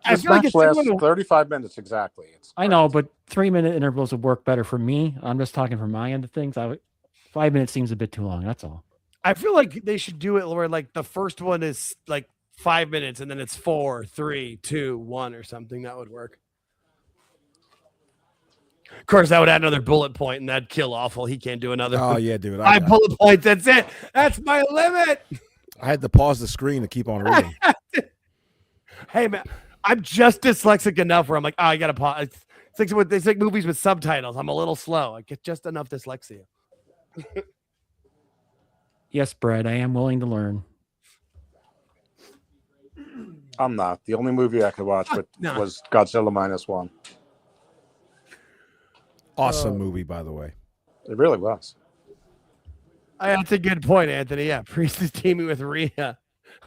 This match lasts 35 minutes exactly. I know, but 3-minute intervals would work better for me. I'm just talking from my end of things. 5 minutes seems a bit too long. That's all. I feel like they should do it where like the first one is like 5 minutes and then it's 4, 3, 2, 1 or something. That would work. Of course, that would add another bullet point, and that'd kill Awful. He can't do another. Oh yeah, dude. 5 bullet points. That's it. That's my limit. I had to pause the screen to keep on reading. Hey man, I'm just dyslexic enough where I'm like, I gotta pause. It's like movies with subtitles. I'm a little slow. I get just enough dyslexia. Yes, Brad, I am willing to learn. I'm not. The only movie I could watch was Godzilla -1. Awesome movie, by the way. It really was. That's a good point, Anthony. Yeah, Priest is teaming with Rhea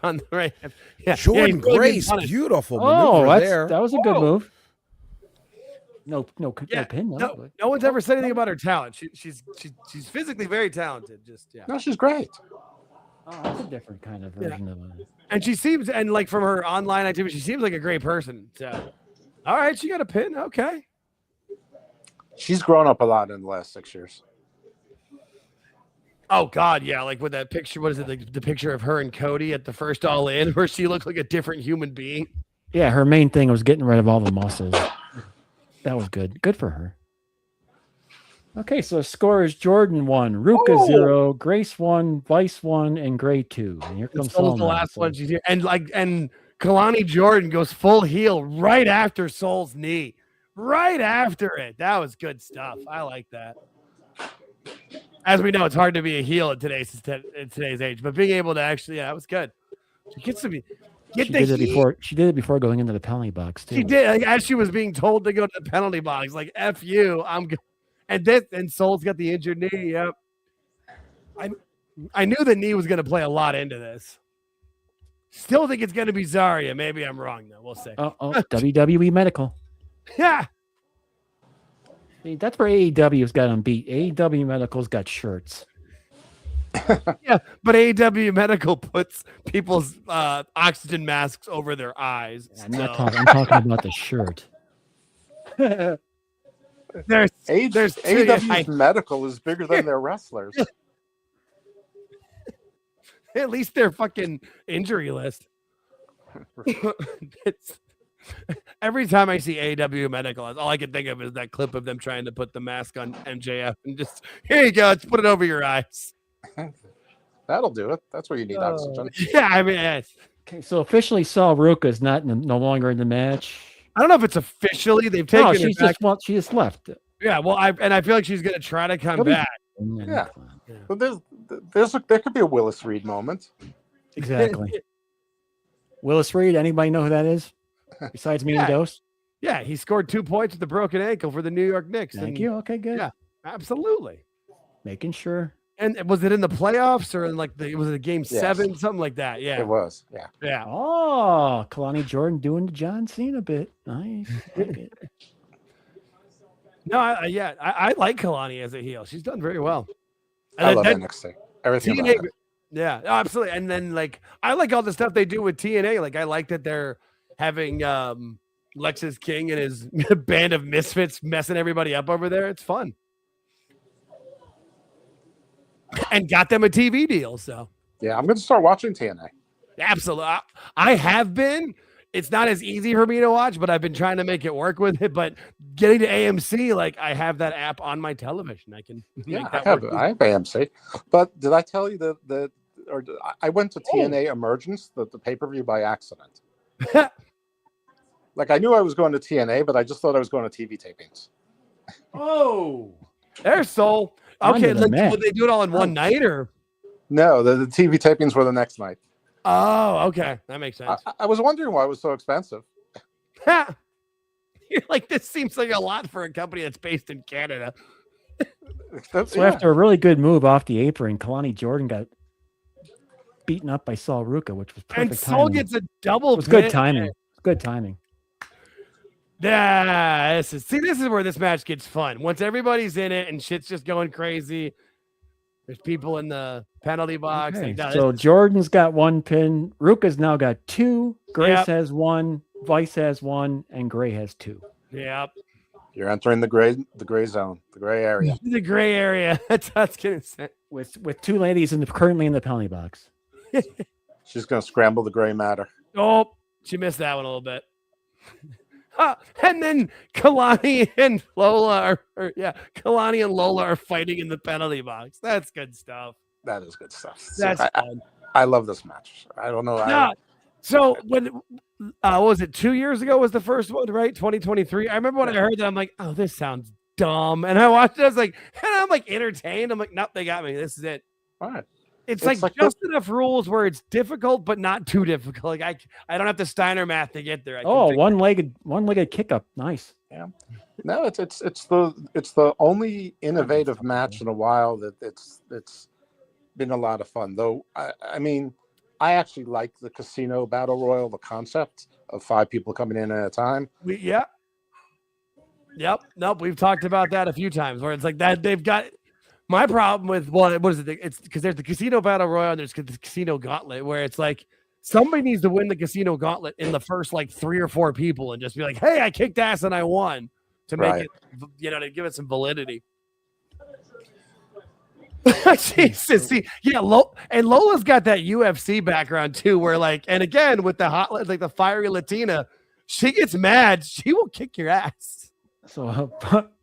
on the right. Yeah, Jordynne Grace, beautiful maneuver there. That was a good move. No pin. No one's ever said anything about her talent. She's physically very talented. No, she's great. Oh, that's a different kind of version of it. And she seems, and like from her online activity, she seems like a great person. So, all right, she got a pin. Okay. She's grown up a lot in the last 6 years. Oh God, yeah, like with that picture. What is it? The picture of her and Cody at the first All In, where she looked like a different human being. Yeah, her main thing was getting rid of all the muscles. That was good. Good for her. Okay, so the score is Jordynne 1, Ruca 0, Grace 1, Vice 1, and Gray 2. And here comes Soul's the last one she's here, and Kelani Jordynne goes full heel right after Soul's knee, right after it. That was good stuff. I like that. As we know, it's hard to be a heel in today's age, but being able to actually, that was good. She gets to be. She did it before going into the penalty box too. She did, like, as she was being told to go to the penalty box, like "F you, I'm good." And Soul's got the injured knee. Yep. I knew the knee was going to play a lot into this. Still think it's going to be Zarya. Maybe I'm wrong though. We'll see. WWE Medical. Yeah. See, that's where AEW's got them beat. AEW Medical's got shirts. Yeah, but AEW Medical puts people's oxygen masks over their eyes. I'm talking about the shirt. There's AEW's Medical is bigger than their wrestlers. At least their fucking injury list. Every time I see AEW Medical, all I can think of is that clip of them trying to put the mask on MJF and just, here you go, let's put it over your eyes. That'll do it. That's where you need oxygen. Yeah, I mean, Okay, so officially Saul Ruca is no longer in the match. I don't know if it's officially they've taken. No, it she just left. Yeah, well, I feel like she's gonna try to come back. Yeah, but there could be a Willis Reed moment. Exactly. Willis Reed. Anybody know who that is? Besides me and Dose? Yeah, he scored 2 points with a broken ankle for the New York Knicks. Thank you. Okay, good. Yeah, absolutely. Making sure. And was it in the playoffs or in was it a game 7, something like that? Yeah, it was. Yeah. Oh, Kelani Jordynne doing the John Cena bit. Nice. No, I like Kelani as a heel. She's done very well. And I love NXT. Everything about it. Yeah, absolutely. And then I like all the stuff they do with TNA. Like I like that they're having Lexus King and his band of misfits messing everybody up over there. It's fun. And got them a TV deal. So yeah, I'm going to start watching TNA. Absolutely. I have been. It's not as easy for me to watch, but I've been trying to make it work with it. But getting to AMC, I have that app on my television. I can. I have AMC. But did I tell you that I went to TNA Emergence, the pay-per-view, by accident. I knew I was going to TNA, but I just thought I was going to TV tapings. Oh, there's Soul. Okay, would they do it all in one night or? No, the TV tapings were the next night. Oh, okay. That makes sense. I was wondering why it was so expensive. You're like, this seems like a lot for a company that's based in Canada. So after a really good move off the apron, Kelani Jordynne got beaten up by Saul Ruca, which was perfect and Saul timing. Gets a double. It was good timing. Good timing. Yeah, this is where this match gets fun. Once everybody's in it and shit's just going crazy, there's people in the penalty box. Okay. So Jordan's got 1 pin. Ruca's now got 2. Grace has 1. Vice has 1, and Gray has 2. Yep. You're entering the gray zone, the gray area. The gray area. That's what I was gonna say. With 2 ladies currently in the penalty box. She's gonna scramble the gray matter. Oh, she missed that one a little bit. And then Kelani and Lola Kelani and Lola are fighting in the penalty box. That's good stuff. That is good stuff. That's fun. I love this match. I don't know. So when what was it 2 years ago was the first one, right? 2023. I remember when I heard that, I'm like, oh, this sounds dumb. And I watched it, I was like, and I'm entertained. I'm like, nope, they got me. This is it. All right. It's like just enough rules where it's difficult, but not too difficult. I don't have the Steiner math to get there. One-legged kick up. Nice. Yeah. No, it's the only innovative match in a while that it's been a lot of fun. Though I mean, I actually like the casino battle royal, the concept of 5 people coming in at a time. Yep. Nope. We've talked about that a few times where it's like that they've got. My problem with what is it? It's because there's the casino battle royal and there's the casino gauntlet where it's like somebody needs to win the casino gauntlet in the first 3 or 4 people and just be like, hey, I kicked ass and I won to make it, to give it some validity. Jesus, see, yeah, and Lola's got that UFC background too, where and again with the hot, the fiery Latina, she gets mad, she will kick your ass. So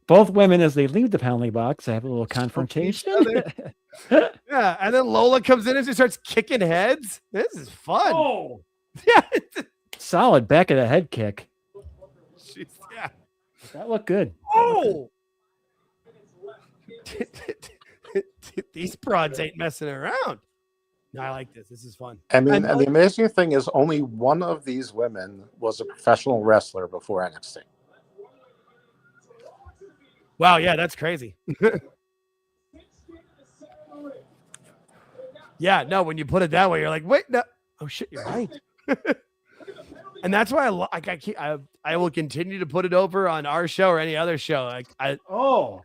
both women, as they leave the penalty box, have a little confrontation. Yeah, and then Lola comes in and she starts kicking heads. This is fun. Oh, yeah, solid back of the head kick. Yeah, that looked good. Oh. These broads ain't messing around. No, I like this. This is fun. I mean, and the amazing thing is only one of these women was a professional wrestler before NXT. Wow, yeah, that's crazy. Yeah, no, when you put it that way, you're like, wait, no. Oh, shit, you're right. And that's why I will continue to put it over on our show or any other show.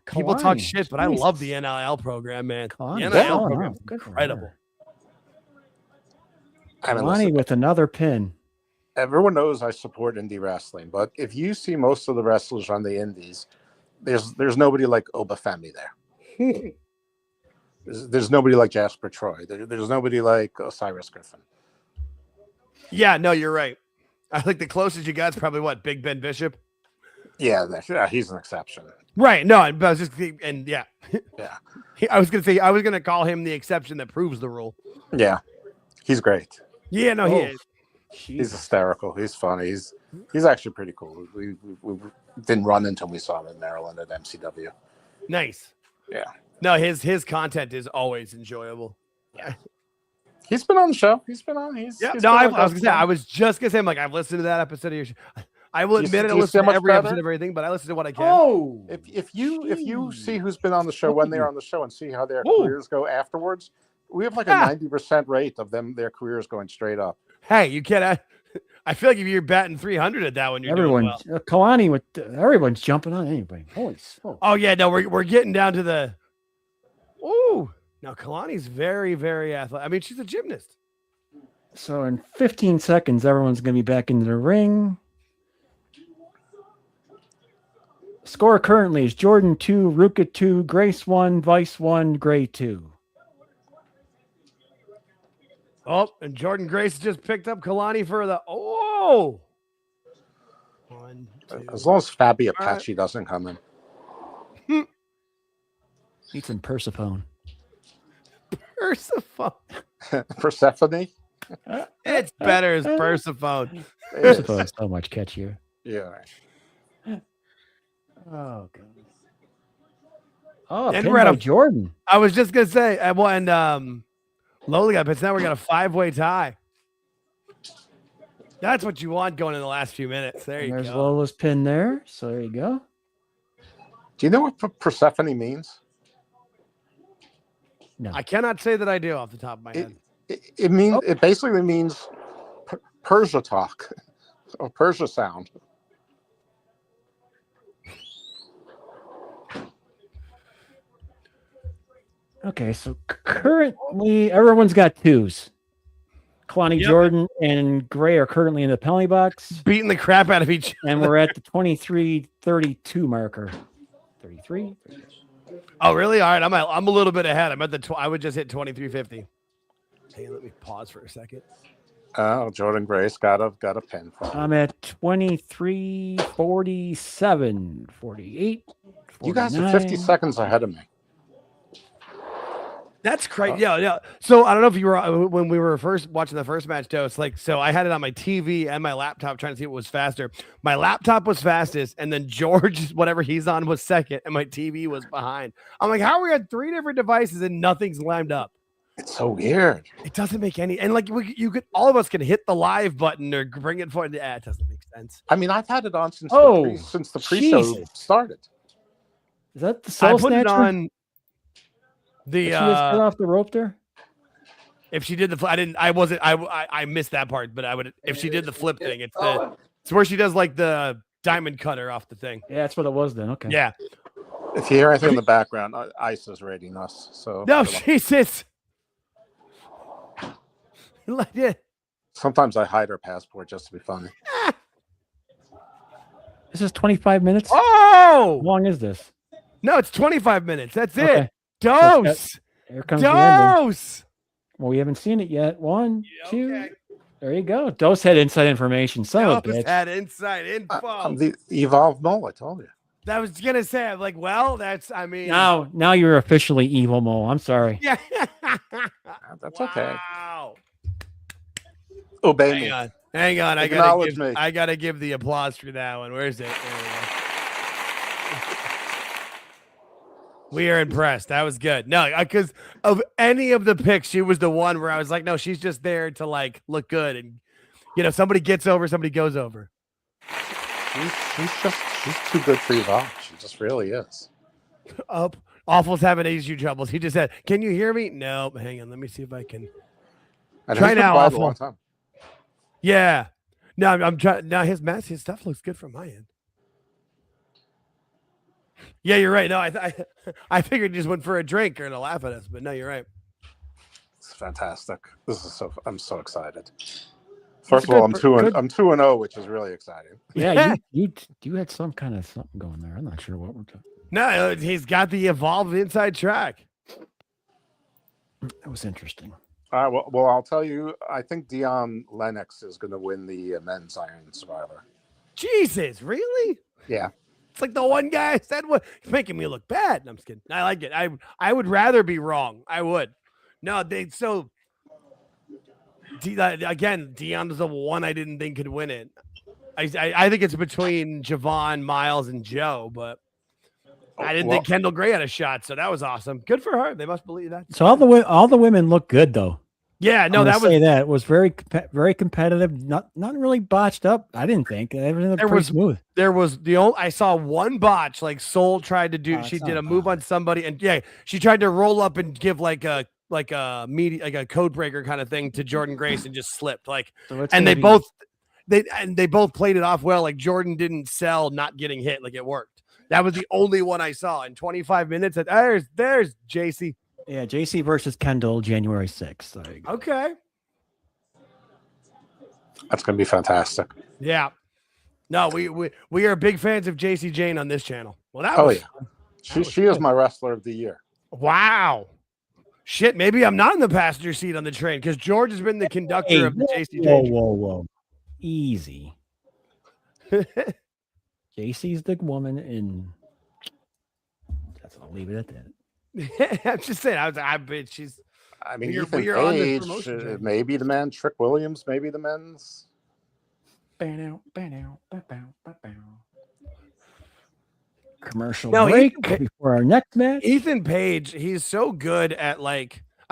People talk shit, but I love the NIL program, man. The NIL program is incredible. Kelani with another pin. Everyone knows I support indie wrestling, but if you see most of the wrestlers on the indies, there's nobody like Oba Femi there. There's nobody like Jasper Troy. There's nobody like Osiris Griffin. Yeah, no, you're right. I think the closest you got is probably what, Big Ben Bishop. Yeah, he's an exception. Right. No, but I was just and yeah. Yeah. I was gonna call him the exception that proves the rule. Yeah, he's great. Yeah, no, he is. He's hysterical. He's funny. He's actually pretty cool. We didn't run until we saw him in Maryland at MCW. Nice. Yeah. No, his content is always enjoyable. Yeah. He's been on the show. He's been on. I was just gonna say, I've listened to that episode of your show. I will admit I listen to every episode of everything, but I listen to what I can. Oh, if you see who's been on the show when they're on the show and see how their careers go afterwards, we have like a 90% rate of their careers going straight up. Hey, you can't. I feel like if you're batting 300 at that one, you're doing well. Kelani with everyone's jumping on anybody. Holy smoke. Oh yeah, no, we're getting down to the. Ooh, now Kelani's very, very athletic. I mean, she's a gymnast. So in 15 seconds, everyone's going to be back into the ring. Score currently is Jordynne 2, Ruca 2, Grace 1, Vice 1, Gray 2. Oh, and Jordynne Grace just picked up Kelani for the 1, 2. As long as Fabi Apache doesn't come in. Need some Persephone. Persephone. Persephone? It's better as Persephone. Persephone is so much catchier. Yeah. Oh, God. Oh, And pin we're at by a Jordynne. I was just gonna say, and Lola got pissed. Now we got a 5-way tie. That's what you want going in the last few minutes. There's Lola's pin there. So there you go. Do you know what Persephone means? No. I cannot say that I do off the top of my head. It basically means Persia talk or Persia sound. Okay, so currently everyone's got 2s. Kelani, Jordynne, and Gray are currently in the penalty box. Beating the crap out of each other. And we're at the 23-32 marker. 33? Oh, really? All right. I'm a little bit ahead. I'm at the I would just hit 23:50. Hey, let me pause for a second. Oh, Jordynne Grace got a pin. I'm at 23, 47, 48. 49. You guys are 50 seconds ahead of me. That's crazy. Yeah. So I don't know if you were when we were first watching the first match, Joe. It's like, so I had it on my TV and my laptop trying to see what was faster. My laptop was fastest, and then George, whatever he's on, was second, and my TV was behind. I'm like, how are we on 3 different devices and nothing's lined up? It's so weird. It doesn't make any, and like all of us can hit the live button or bring it forward. Yeah, it doesn't make sense. I mean, I've had it on since the pre-show started. Is that the Soul I put Snatcher? it on. She just got off the rope there. If she did the flip, I missed that part, but I would, if she did the flip thing, it's where she does like the diamond cutter off the thing. Yeah, that's what it was then. Okay. Yeah. If you hear anything in the background, Ice is raiding us. So no, Jesus. Sometimes I hide her passport just to be funny. This is 25 minutes. Oh, how long is this? No, it's 25 minutes. That's okay. it. Dose. Here comes Dose. Well, we haven't seen it yet. 1, 2. There you go. Dose had inside information. Dose had inside info. I'm the evolved mole. I told you. I was gonna say, I'm like, well, that's. I mean, now you're officially evil mole. I'm sorry. Yeah. That's okay. Wow. Obey me. Hang on. Acknowledge me. I gotta give the applause for that one. Where's it? We are impressed. That was good. No, because of any of the picks, she was the one where I was like, no, she's just there to like look good, and somebody gets over, somebody goes over. She's too good for Evolve. She just really is. Awful's having issue troubles. He just said, "Can you hear me?" No, hang on. Let me see if I can. And try now, a Awful. long time. Yeah. No, I'm trying. Now his stuff looks good from my end. Yeah, you're right. No, I figured he just went for a drink or to laugh at us, but no, you're right. It's fantastic. I'm so excited. First of all, I'm 2-0, which is really exciting. Yeah, you had some kind of something going there. I'm not sure what we're talking. No, he's got the evolved inside track. That was interesting. Well, I'll tell you. I think Dion Lennox is going to win the men's Iron Survivor. Jesus, really? Yeah. It's like the one guy I said, "What? It's making me look bad." I'm just kidding. I like it. I would rather be wrong. I would. No, again, Dion is the one I didn't think could win it. I think it's between Javon, Myles, and Joe, but I didn't think Kendal Gray had a shot, so that was awesome. Good for her. They must believe that. So all the women look good though. Yeah, no, that was very very competitive. Not really botched up. I didn't think everything looked pretty smooth. There was I saw one botch. Like Soul tried to do. She did a move on somebody, and yeah, she tried to roll up and give like a code breaker kind of thing to Jordynne Grace and just slipped. Like, and they both played it off well. Like Jordynne didn't sell not getting hit. Like it worked. That was the only one I saw in 25 minutes. There's JC. Yeah, JC versus Kendal, January 6th. Okay. That's going to be fantastic. Yeah. No, we are big fans of JC Jane on this channel. Well, she is my wrestler of the year. Wow. Shit, maybe I'm not in the passenger seat on the train because George has been the conductor of the JC Jane. Whoa. Easy. JC's the woman, and I'll leave it at that. I'm just saying. I bet she's. I mean, Ethan Page, maybe the men. Trick Williams, maybe the men's. Commercial break before our next match. Ethan Page, he's so good at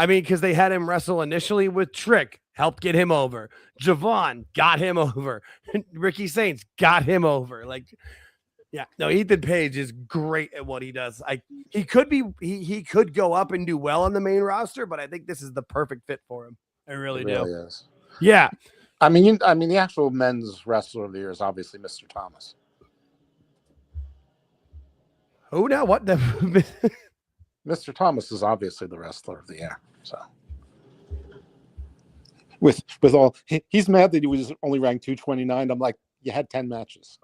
because they had him wrestle initially with Trick, helped get him over. Javon got him over. Ricky Saints got him over. Yeah, no, Ethan Page is great at what he does. He could go up and do well on the main roster, but I think this is the perfect fit for him. I really do. Is. Yeah. I mean, the actual men's wrestler of the year is obviously Mr. Thomas. Who now? What the? Mr. Thomas is obviously the wrestler of the year. So, with all, he's mad that he was only ranked 229. I'm like, you had 10 matches.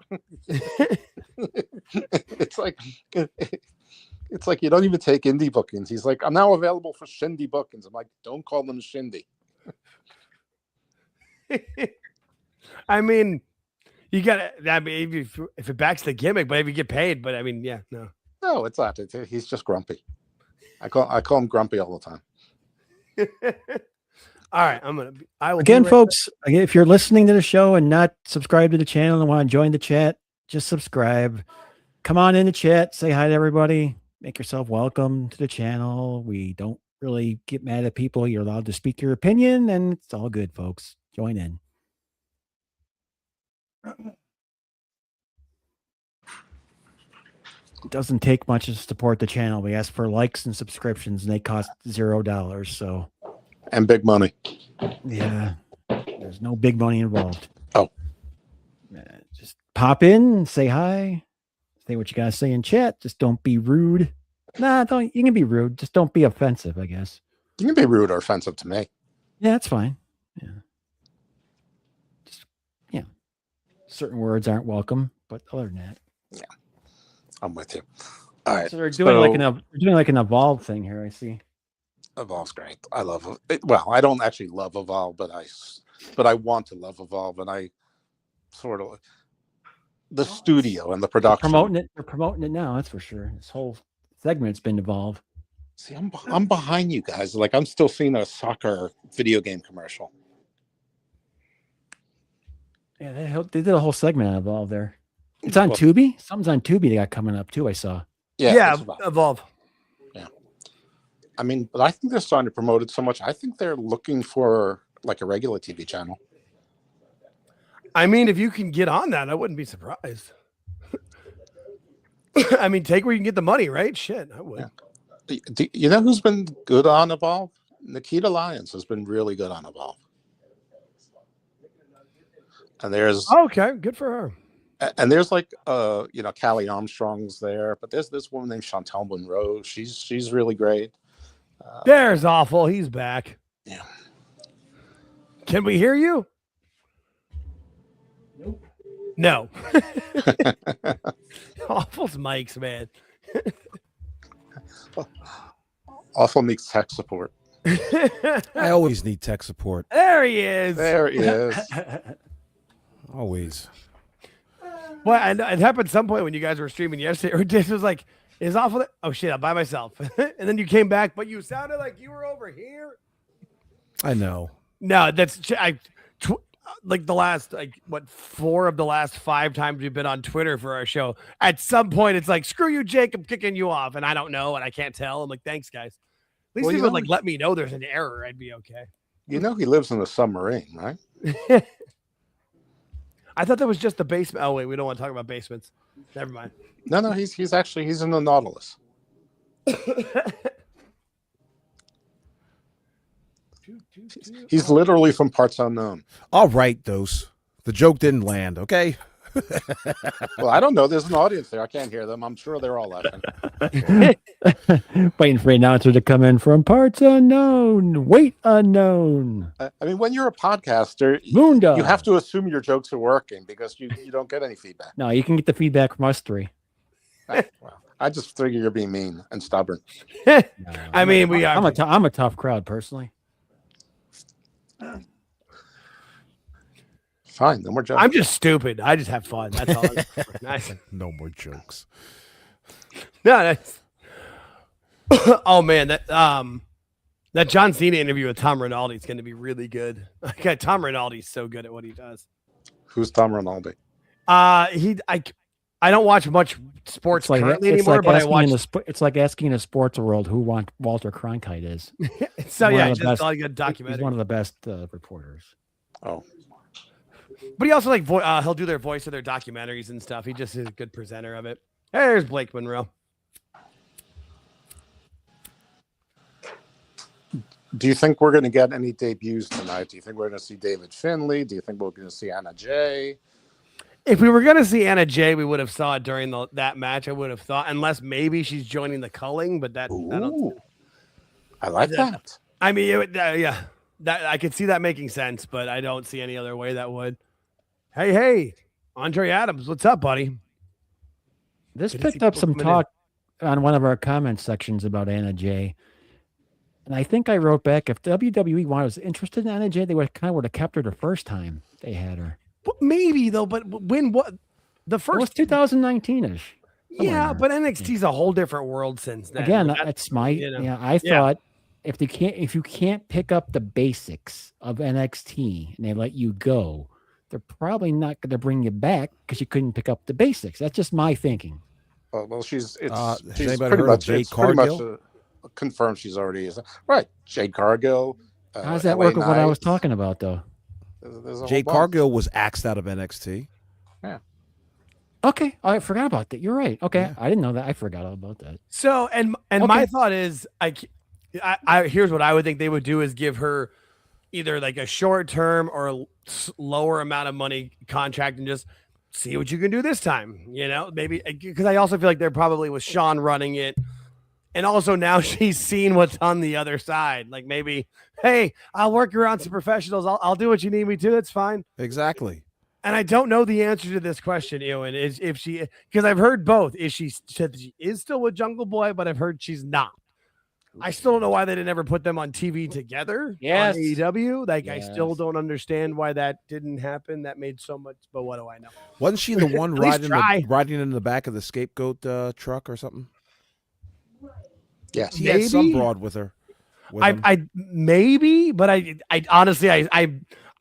It's like you don't even take indie bookings. He's like, I'm now available for shindy bookings. I'm like, don't call them shindy. I mean, you got. I mean, if it backs the gimmick, but if you get paid, but I mean, yeah, no. No, it's not. He's just grumpy. I call him grumpy all the time. All right, folks. If you're listening to the show and not subscribed to the channel and want to join the chat, just subscribe. Come on in the chat, say hi to everybody, make yourself welcome to the channel. We don't really get mad at people. You're allowed to speak your opinion, and it's all good, folks. Join in. It doesn't take much to support the channel. We ask for likes and subscriptions, and they cost $0. So. And big money. Yeah. There's no big money involved. Oh. Just pop in, say hi, say what you gotta say in chat. Just don't be rude. You can be rude. Just don't be offensive, I guess. You can be rude or offensive to me. Yeah, that's fine. Yeah. Certain words aren't welcome, but other than that. Yeah. I'm with you. All right. So they're doing like an Evolve thing here, I see. Evolve's great. I love it. Well, I don't actually love Evolve, but I want to love Evolve, and I sort of the studio and the production. They're promoting it now, that's for sure. This whole segment's been Evolve. See, I'm behind you guys. Like I'm still seeing a soccer video game commercial. Yeah, they did a whole segment on Evolve there. It's on Tubi. Something's on Tubi they got coming up too. I saw. Yeah, Evolve. Yeah. I mean, but I think they're starting to promote it so much. I think they're looking for like a regular TV channel. I mean, if you can get on that, I wouldn't be surprised. I mean, take where you can get the money, right? Shit, I would. Yeah. You know who's been good on Evolve? Nikita Lyons has been really good on Evolve. And there's okay, good for her. And there's like Callie Armstrong's there, but there's this woman named Chantel Monroe. She's really great. There's Awful. He's back. Yeah. Can we hear you? Nope. No. Awful's mics, man. Awful needs tech support. I always need tech support. There he is. There he is. Always. Well, and it happened at some point when you guys were streaming yesterday, or this was like, is off with it. Oh shit, I'm by myself. And then you came back, but you sounded like you were over here. I know. No, that's like the last, like what, 4 of the last 5 times we've been on Twitter for our show. At some point, it's like, screw you, Jake, I'm kicking you off, and I don't know, and I can't tell. I'm like, thanks, guys. At least Well, you you would know- like let me know there's an error. I'd be okay. You know he lives in a submarine, right? I thought that was just the basement. Oh wait, we don't want to talk about basements. Never mind. No, he's in the Nautilus. He's literally from parts unknown. All right, Dose. The joke didn't land, okay? Well, I don't know. There's an audience there. I can't hear them. I'm sure they're all laughing. Waiting for the announcer to come in from parts unknown, weight unknown. I mean, when you're a podcaster, Moondog. you have to assume your jokes are working because you don't get any feedback. No, you can get the feedback from us 3. Well, I just figure you're being mean and stubborn. I mean, we are. I'm a tough crowd personally. Fine, no more jokes. I'm just stupid. I just have fun. That's all. Nice. No more jokes. No, that's. Oh man, that John Cena interview with Tom Rinaldi is going to be really good. Okay, Tom Rinaldi's so good at what he does. Who's Tom Rinaldi? I don't watch much sports currently anymore, but I watch. It's like asking in a sports world who Walter Cronkite is. So yeah, One of the just best- all good documentary. He's one of the best reporters. Oh, But he also like he'll do their voice of their documentaries and stuff. He just is a good presenter of it. Hey, there's Blake Monroe. do you think we're going to get any debuts tonight? Do you think we're going to see David Finlay? Do you think we're going to see Anna Jay? If we were going to see Anna Jay, we would have saw it during that match. I would have thought, unless maybe she's joining the culling, but that I don't. Ooh, I like that. I mean, yeah, that I could see that making sense, but I don't see any other way that would. Hey, Andre Adams, what's up, buddy? This Good to see picked up people some coming in. talk on one of our comment sections about Anna Jay. And I think I wrote back, if WWE was interested in Anna Jay, they would have kept her the first time they had her. Well, maybe though, but when what the It was first 2019-ish. Yeah, but NXT's a whole different world since then. Again, Like, that's my you know. I thought if you can't pick up the basics of NXT and they let you go, they're probably not going to bring you back because you couldn't pick up the basics. That's just my thinking. Well, she's has she's anybody pretty heard of much Jade it's pretty much Cargill? confirmed she's already is right. Jade Cargill. How does that LA work with what I was Knight. talking about, though? There's a whole Jade bunch. Cargill was axed out of NXT. Okay, I forgot about that. You're right. Okay, I didn't know that. I forgot all about that. So and my thought is I here's what I would think they would do is give her either like a short term or a lower amount of money contract and just see what you can do this time. You know, maybe because I also feel like they're probably with Sean running it. And also now she's seen what's on the other side. Like maybe, hey, I'll work around some professionals. I'll do what you need me to. That's fine. Exactly. And I don't know the answer to this question, Ewan. Is if she, because I've heard both. Is she said that she is still with Jungle Boy, but I've heard she's not. I still don't know why they didn't ever put them on TV together. Yes. On AEW. Like I still Yes. don't understand why that didn't happen. That made so much, but what do I know? Wasn't she the one At least riding in the back of the scapegoat truck or something? Yes. He had some Maybe. broad with her. with him. I maybe, but I honestly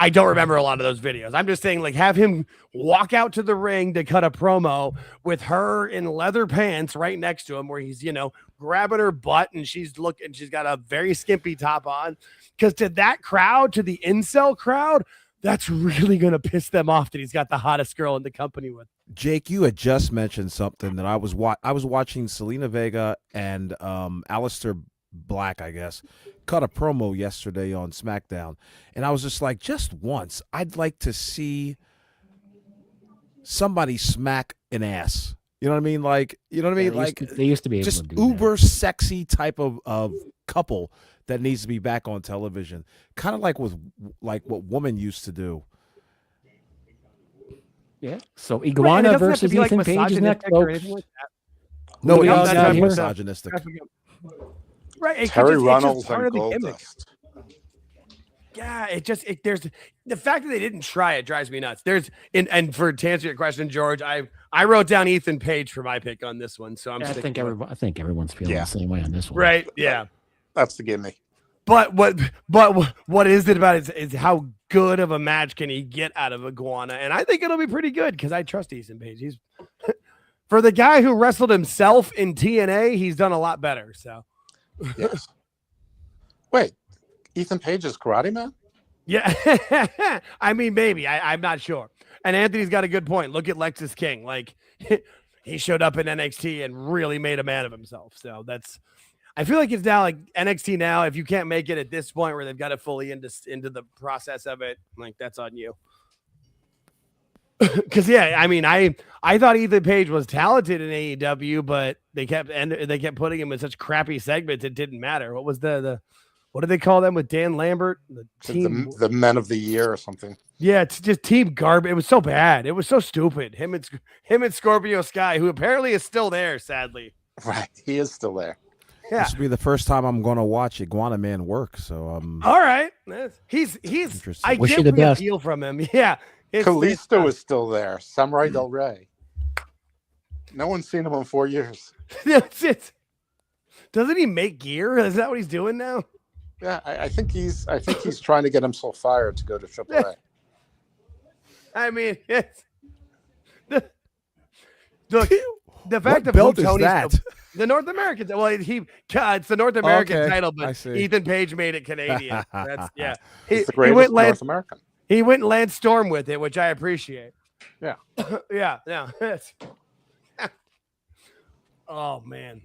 I don't remember a lot of those videos. I'm just saying, like, have him walk out to the ring to cut a promo with her in leather pants right next to him, where he's, grabbing her butt and she's got a very skimpy top on. Because to that crowd, to the incel crowd, that's really gonna piss them off that he's got the hottest girl in the company with. Jake, you had just mentioned something that I was watching Selena Vega and Aleister Black, I guess, cut a promo yesterday on SmackDown, and I was just like, just once, I'd like to see somebody smack an ass. You know what I mean? Like, you know what I mean? Yeah, they used to be able just to do uber sexy type of couple that needs to be back on television, kind of like what Woman used to do. that. Yeah. So Right, and it Iguana doesn't have to versus be, like, Ethan Page is next, misogynistic or folks. anything like that. No, do we it all is got not here? misogynistic. Right. It's Terry just Runnels part and of the gimmick. Goldust. Yeah, there's the fact that they didn't try it drives me nuts. To answer your question, George, I wrote down Ethan Page for my pick on this one, so I think everyone's feeling the same way on this one. Right? Yeah, that's the gimmick. But what is it about it is how good of a match can he get out of Iguana, and I think it'll be pretty good because I trust Ethan Page. He's for the guy who wrestled himself in TNA, he's done a lot better. So, yes. Wait. Ethan Page is Karate Man? Yeah. I mean, maybe. I'm not sure. And Anthony's got a good point. Look at Lexus King. Like, he showed up in NXT and really made a man of himself. So I feel like it's now like NXT now. If you can't make it at this point where they've got it fully into the process of it, like, that's on you. Because, yeah, I mean, I thought Ethan Page was talented in AEW, but they kept putting him in such crappy segments. It didn't matter. What was what do they call them with Dan Lambert? The Men of the Year or something. Yeah, it's just team garbage. It was so bad. It was so stupid. Him and Scorpio Sky, who apparently is still there, sadly. Right, he is still there. Yeah, this will be the first time I'm going to watch Iguana Man work. So all right. He's. I wish get you the best. Appeal from him. Yeah, Kalisto is still there. Samurai Del Rey. No one's seen him in 4 years. That's it. Doesn't he make gear? Is that what he's doing now? Yeah, I think he's trying to get himself fired to go to AAA. I mean, look, the fact that belt is Tony's that? The North American. Well, it's the North American title, but Ethan Page made it Canadian. That's He's the greatest North American. He went Lance Storm with it, which I appreciate. Yeah, yeah. Oh man.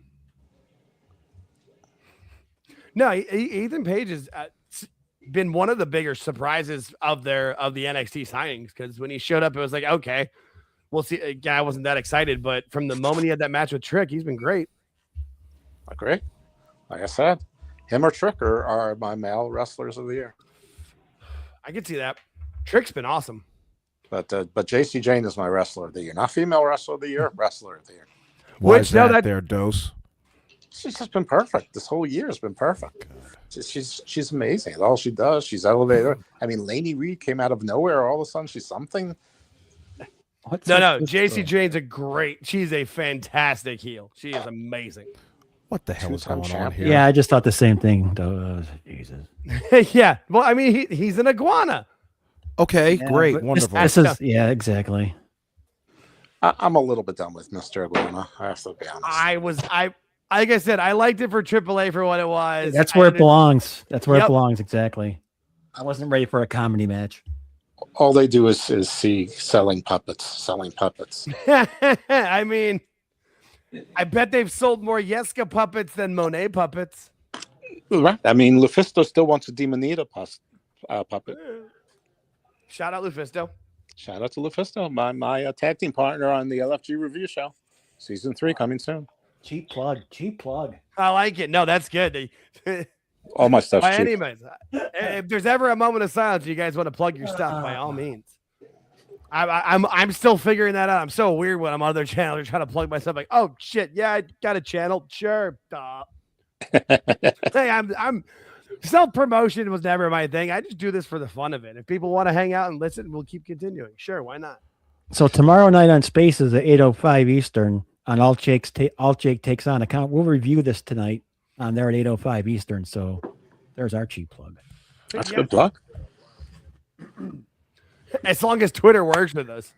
No, Ethan Page has been one of the bigger surprises of the NXT signings because when he showed up, it was like, okay, we'll see. I wasn't that excited, but from the moment he had that match with Trick, he's been great. Great. Like I said, him or Trick are my male wrestlers of the year. I can see that. Trick's been awesome. But JC Jane is my wrestler of the year. Not female wrestler of the year, wrestler of the year. Which their dose? She's just been perfect. This whole year has been perfect. She's amazing. All she does, she's elevated. I mean, Lainey Reed came out of nowhere. All of a sudden, she's something. No. JC Jane's she's a fantastic heel. She is amazing. What the hell is going on here? Yeah, I just thought the same thing. Jesus. Yeah. Well, I mean, he's an iguana. Okay, great, wonderful. This is exactly. I'm a little bit done with Mr. Iguana. I have to be honest. Like I said, I liked it for AAA for what it was. That's where it belongs. That's where it belongs. Exactly. I wasn't ready for a comedy match. All they do is see selling puppets. I mean, I bet they've sold more Yeska puppets than Monet puppets. Right. I mean, Lufisto still wants a Demonita puppet. Shout out Lufisto. Shout out to Lufisto, my tag team partner on the LFG review show. Season 3 coming soon. Cheap plug. I like it. No, that's good. All my stuff's cheap. Anyways, if there's ever a moment of silence, you guys want to plug your stuff, by all means. I'm still figuring that out. I'm so weird when I'm on other channels trying to plug myself. Like, oh shit, yeah, I got a channel. Sure. Hey, I'm self-promotion was never my thing. I just do this for the fun of it. If people want to hang out and listen, we'll keep continuing. Sure, why not? So tomorrow night on Spaces at 8:05 Eastern on Alt Jake Takes On account. We'll review this tonight on there at 8:05 Eastern. So there's our cheap plug. That's a good plug. As long as Twitter works with us.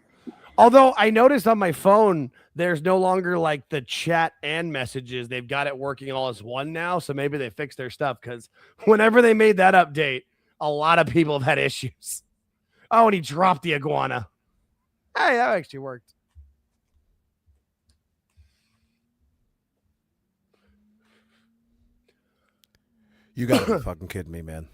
Although I noticed on my phone, there's no longer like the chat and messages. They've got it working all as one now. So maybe they fixed their stuff because whenever they made that update, a lot of people have had issues. Oh, and he dropped the iguana. Hey, that actually worked. You gotta be fucking kidding me, man.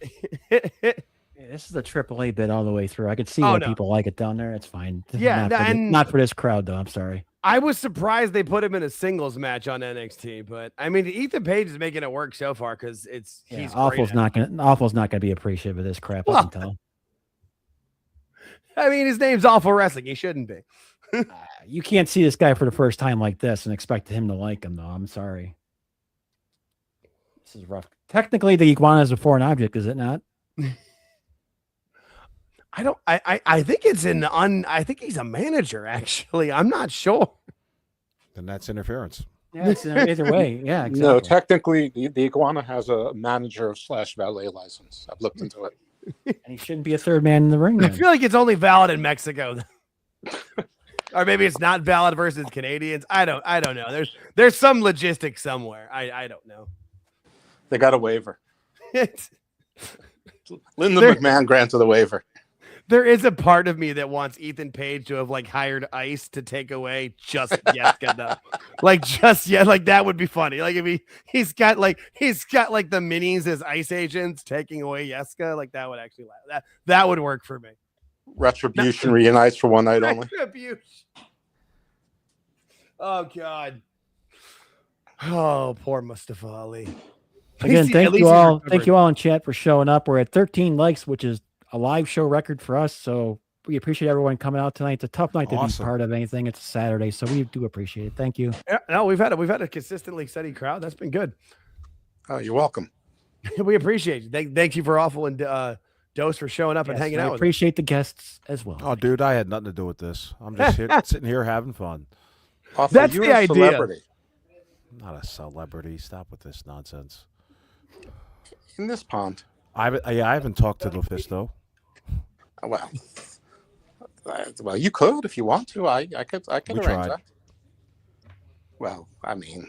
Yeah, this is a AAA bid all the way through. I could see why people like it down there. It's fine. Yeah, not for this crowd though. I'm sorry. I was surprised they put him in a singles match on NXT, but I mean, Ethan Page is making it work so far because he's Awful's not gonna be appreciative of this crap. Well, I can tell. I mean, his name's Awful Wrestling. He shouldn't be. You can't see this guy for the first time like this and expect him to like him though. I'm sorry. This is rough. Technically, the iguana is a foreign object, is it not? I think it's I think he's a manager, actually. I'm not sure. Then that's interference. Yeah, it's either way. Yeah, exactly. No, technically, the iguana has a manager / valet license. I've looked into it. And he shouldn't be a third man in the ring. I Then. feel like it's only valid in Mexico. Or maybe it's not valid versus Canadians. I don't know. There's some logistics somewhere. I don't know. They got a waiver. It's, Linda There- McMahon granted the waiver. there is a part of me that wants Ethan Page to have like hired ICE to take away just Yeska though. Like that would be funny. Like if he's got like the minis as ICE agents taking away Yeska, like that would actually that would work for me. Retribution reunites for one night only. Retribution. Oh God. Oh, poor Mustafa Ali. Again, thank you all. Thank you all in chat for showing up. We're at 13 likes, which is a live show record for us. So we appreciate everyone coming out tonight. It's a tough night to be part of anything. It's a Saturday, so we do appreciate it. Thank you. Yeah, no, we've had a consistently steady crowd. That's been good. Oh, you're welcome. We appreciate you. Thank you for Awful and Dose for showing up and hanging out. I appreciate the guests as well. Oh, dude, I had nothing to do with this. I'm just sitting here having fun. That's the idea. Celebrity. I'm not a celebrity. Stop with this nonsense. In this pond. I haven't talked to Lufisto. Well, you could if you want to. I could arrange tried. that. Well, I mean,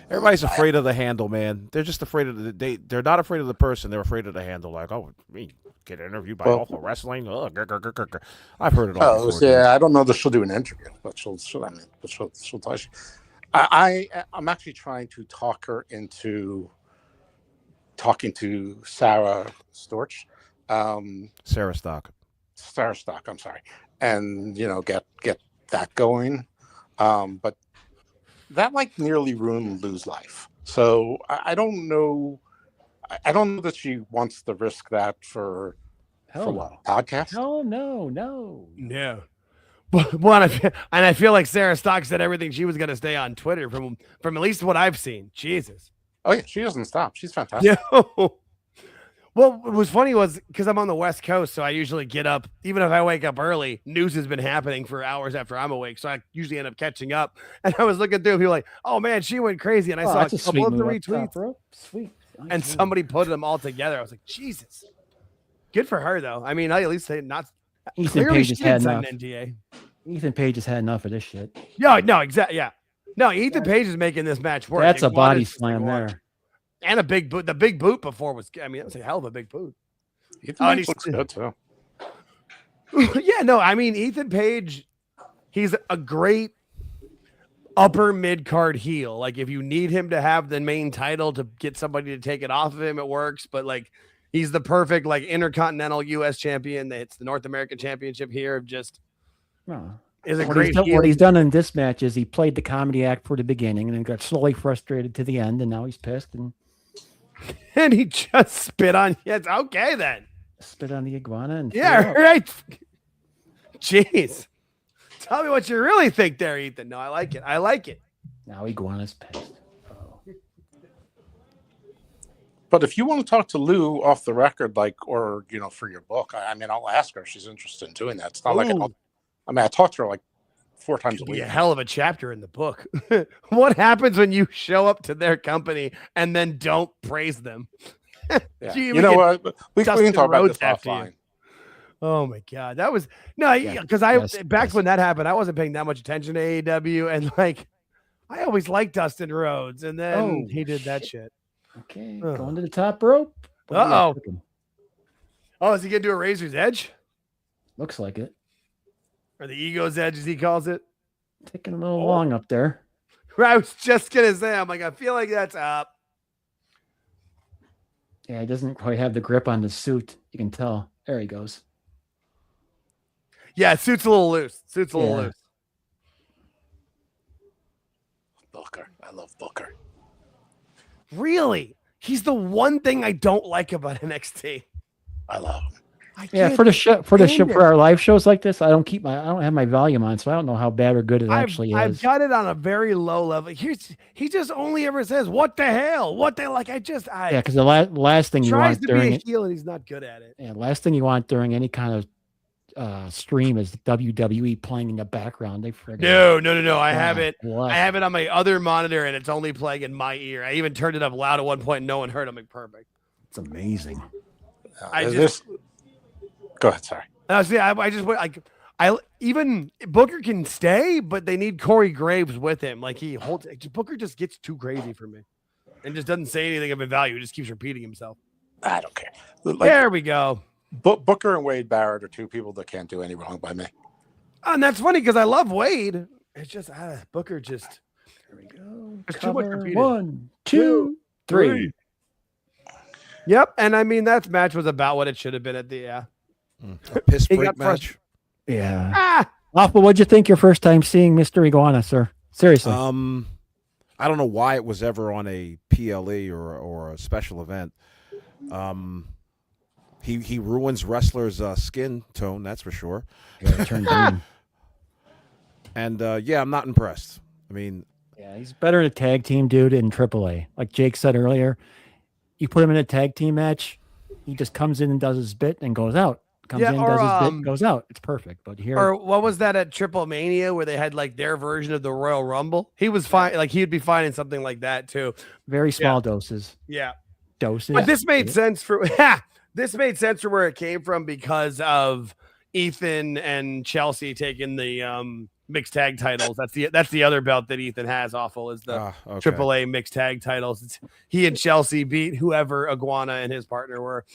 Everybody's afraid of the handle, man. They're just afraid of they're not afraid of the person. They're afraid of the handle. Like, oh, me get interviewed by Awful Wrestling. I've heard it all. Oh, before, yeah. I don't know that she'll do an interview, but she'll touch. I'm actually trying to talk her into talking to Sarah Storch. Sarah Stock. I'm sorry, and get that going. But that nearly ruined Lou's life. So I don't know. I don't know that she wants to risk that for what, podcast. No. Well, and I feel like Sarah Stock said everything she was going to stay on Twitter from at least what I've seen. Jesus. Oh yeah, she doesn't stop. She's fantastic. Yeah. Well, what was funny was because I'm on the West Coast, so I usually get up, even if I wake up early, news has been happening for hours after I'm awake. So I usually end up catching up. And I was looking through, people like, oh man, she went crazy. And I saw a couple of the retweets. Bro. Sweet. And somebody put them all together. I was like, Jesus. Good for her, though. I mean, I at least say not. Ethan Page has had enough. NDA. Ethan Page has had enough of this shit. No, exactly. Yeah. No, Ethan Page is making this match work. That's a body slam there. And a big boot. The big boot before was, that was a hell of a big boot. Ethan Page looks good too. Yeah, no, I mean, Ethan Page, he's a great upper mid card heel. Like, if you need him to have the main title to get somebody to take it off of him, it works. But he's the perfect intercontinental U.S. champion. It's the North American Championship here. Is a great heel. What he's done in this match is he played the comedy act for the beginning and then got slowly frustrated to the end, and now he's pissed and he just spit on. It's okay then. Spit on the iguana and right. Jeez, tell me what you really think there, Ethan. No, I like it. Now iguana's pissed. But if you want to talk to Lou off the record, or for your book, I mean, I'll ask her if she's interested in doing that. It's not I talked to her 4 times a week. A hell of a chapter in the book. What happens when you show up to their company and then don't praise them? Yeah. You know what? We can talk about this offline. Oh my God. That was because back when that happened, I wasn't paying that much attention to AEW, and I always liked Dustin Rhodes, and then he did that shit. Okay, going to the top rope. Oh, is he gonna do a Razor's Edge? Looks like it. Or the Ego's Edge, as he calls it. Taking a little long up there. I was just gonna say, I feel like that's up. Yeah, he doesn't quite have the grip on the suit. You can tell. There he goes. Yeah, suit's a little loose. Loose. Booker. I love Booker. Really? He's the one thing I don't like about NXT. I love him. Yeah, for the show, for our live shows like this, I don't have my volume on, so I don't know how bad or good it actually is. I've got it on a very low level. He just only ever says, "What the hell? What the like?" Yeah, because the last thing you want during tries to be a heel and he's not good at it. Yeah, last thing you want during any kind of stream is WWE playing in the background. They friggin' No. I have it. I have it on my other monitor, and it's only playing in my ear. I even turned it up loud at one point. No one heard. I'm like, perfect. It's amazing. Go ahead. Sorry. I just like even Booker can stay, but they need Corey Graves with him. Like Booker just gets too crazy for me, and just doesn't say anything of value. He just keeps repeating himself. I don't care. There we go. Booker and Wade Barrett are two people that can't do any wrong by me. And that's funny because I love Wade. It's just Booker just. There we go. There's too much repeating. 1, 2, 3. Yep, and I mean that match was about what it should have been at the a piss break match. Yeah. Awful. What'd you think your first time seeing Mr. Iguana, sir? Seriously. I don't know why it was ever on a PLE or a special event. He ruins wrestlers' skin tone, that's for sure. Yeah, and I'm not impressed. I mean, he's better in a tag team, dude, in AAA. Like Jake said earlier, you put him in a tag team match, he just comes in and does his bit and goes out. Does his bit, goes out. It's perfect. But here, or what was that at Triple Mania where they had like their version of the Royal Rumble? He was fine. Like he'd be fine in something like that too. Very small doses. Yeah, doses. But this made sense for this made sense for where it came from because of Ethan and Chelsea taking the mixed tag titles. That's the other belt that Ethan has. Awful is the AAA mixed tag titles. He and Chelsea beat whoever Iguana and his partner were.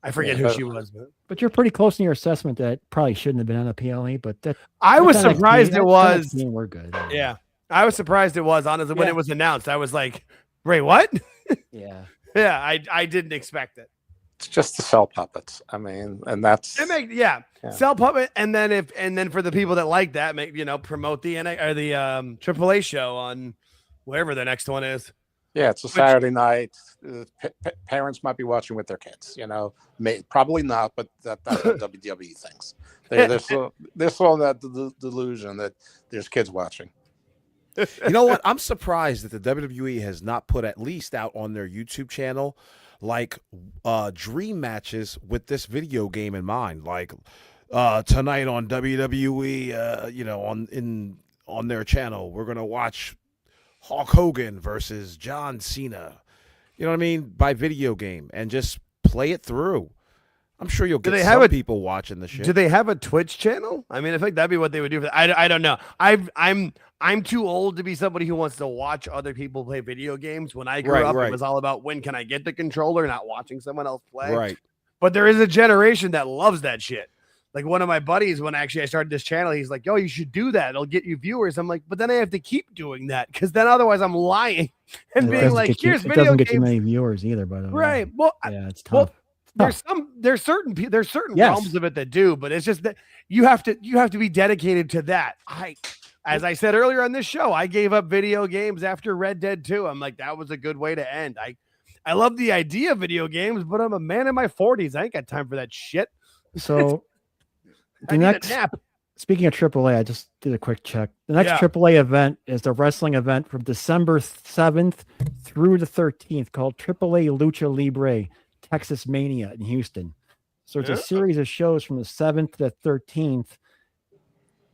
I forget who she was, but you're pretty close in your assessment that probably shouldn't have been on a PLE. But that I was surprised it was. We're good. Yeah, I was surprised it was. Honestly, when it was announced, I was like, "Wait, what?" Yeah, I didn't expect it. It's just to sell puppets. I mean, and that's sell puppet, and then for the people that like that, promote the AAA show on wherever the next one is. Yeah, it's a Saturday night. Parents might be watching with their kids. Probably not, but that's what WWE thinks. They're still in that delusion that there's kids watching. You know what? I'm surprised that the WWE has not put at least out on their YouTube channel like dream matches with this video game in mind. Like tonight on WWE, on their channel, we're gonna watch Hulk Hogan versus John Cena. You know what I mean? By video game, and just play it through. I'm sure you'll get some people watching the shit. Do they have a Twitch channel? I mean, I think that'd be what they would do. I don't know. I'm too old to be somebody who wants to watch other people play video games. When I grew up, it was all about when can I get the controller, not watching someone else play. Right. But there is a generation that loves that shit. Like one of my buddies, when I started this channel, he's like, "Yo, you should do that. It'll get you viewers." I'm like, but then I have to keep doing that because then otherwise I'm lying and being like, "Here's video games." It doesn't get you many viewers either, by the way. Right. Well, it's tough. There's certain realms of it that do, but it's just that you have to be dedicated to that. As I said earlier on this show, I gave up video games after Red Dead 2. I'm like, that was a good way to end. I love the idea of video games, but I'm a man in my 40s. I ain't got time for that shit. So the next nap. Speaking of AAA, I just did a quick check. The next AAA event is the wrestling event from December 7th through the 13th called AAA Lucha Libre Texas Mania in Houston. So it's a series of shows from the 7th to the 13th,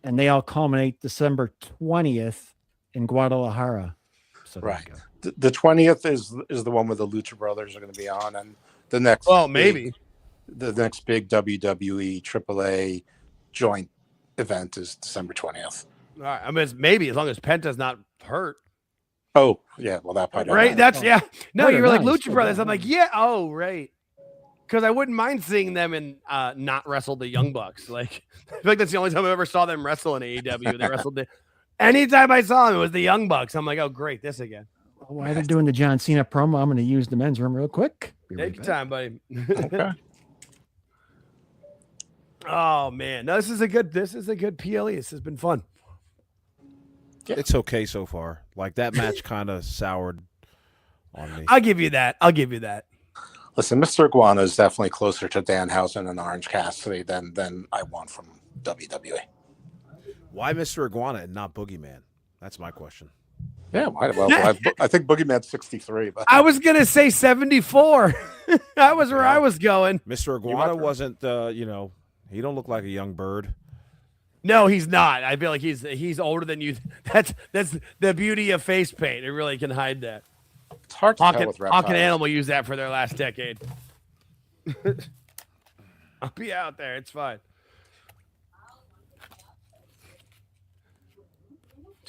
and they all culminate December 20th in Guadalajara. So right. The 20th is the one where the Lucha Brothers are going to be on, and the next the next big WWE AAA joint event is December 20th. All right. I mean, it's maybe as long as Penta's not hurt. Oh, yeah. Well, that part. Right. That's No, you were like Lucha Brothers. I'm like, yeah. Oh, right. Because I wouldn't mind seeing them in not wrestle the Young Bucks. Like, I feel like that's the only time I ever saw them wrestle in AEW. They wrestled anytime I saw them, it was the Young Bucks. I'm like, oh, great, this again. While they're doing the John Cena promo, I'm going to use the men's room real quick. Take your time, buddy. Okay. Oh man, no, this is a good PLE. This has been fun. It's okay so far. Like that match kind of soured on me. I'll give you that. Listen, Mr. Iguana is definitely closer to Danhausen and Orange Cassidy than I want from WWE. Why Mr. Iguana and not Boogeyman? That's my question. Yeah, well, I think Boogeyman's 63. But I was gonna say 74. That was where I was going. Mr. Iguana wasn't, he don't look like a young bird. No, he's not. I feel like he's older than you. That's the beauty of face paint. It really can hide that. It's hard to tell with reptiles. Hawk and Animal use that for their last decade. I'll be out there. It's fine.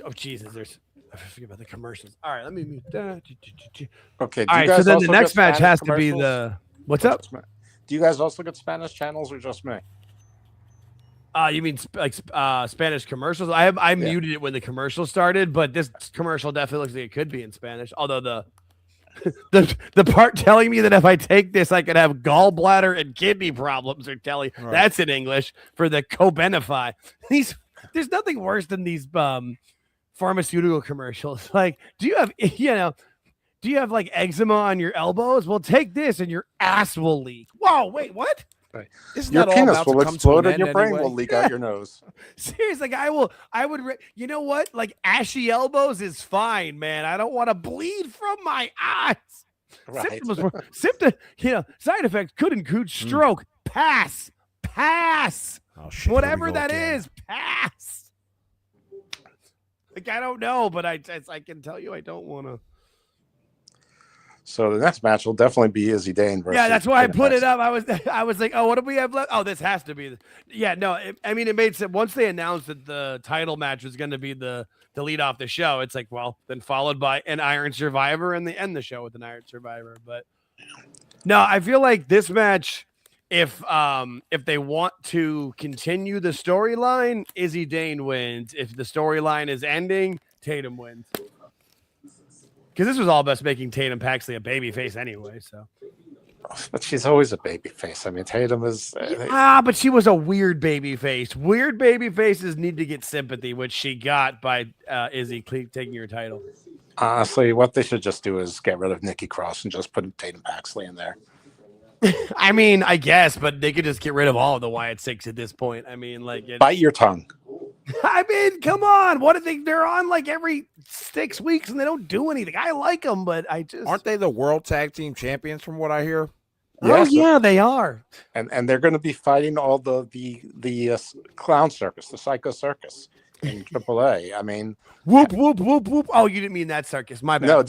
Oh Jesus! I forget about the commercials. All right, let me mute that. Okay. All right. So then the next match has to be the what's up? Do you guys also get Spanish channels or just me? You mean Spanish commercials? I muted it when the commercial started, but this commercial definitely looks like it could be in Spanish. Although the part telling me that if I take this, I could have gallbladder and kidney problems are telling that's in English for the Cobenify. There's nothing worse than these pharmaceutical commercials. Like, do you have like eczema on your elbows? Well, take this and your ass will leak. Whoa, wait, what? Right. Your penis will explode and your brain will leak out your nose. Seriously, I would, you know what? Like ashy elbows is fine, man. I don't want to bleed from my eyes. Right. Side effects could include stroke. Pass. Oh, shit, whatever that is, pass. Like, I don't know, but I can tell you I don't want to. So the next match will definitely be Izzi Dane versus. Yeah, that's why I put it up. I was like, oh, what do we have left? Oh, this has to be. Yeah, no, it made sense. Once they announced that the title match was going to be the lead off the show, it's like, well, then followed by an Iron Survivor and they end the show with an Iron Survivor. But no, I feel like this match, if they want to continue the storyline, Izzi Dane wins. If the storyline is ending, Tatum wins. Because this was all about making Tatum Paxley a babyface anyway, so. But she's always a babyface. I mean, Tatum is. But she was a weird babyface. Weird babyfaces need to get sympathy, which she got by Izzi taking her title. Honestly, what they should just do is get rid of Nikki Cross and just put Tatum Paxley in there. I mean, I guess, but they could just get rid of all of the Wyatt Six at this point. I mean, like, bite your tongue. I mean, come on. What do they're on like every 6 weeks and they don't do anything. I like them, but aren't they the World Tag Team Champions from what I hear? Oh yeah, they are. And they're going to be fighting all the clown circus, the Psycho Circus in AAA. I mean, whoop whoop whoop whoop. Oh, you didn't mean that circus. My bad. No,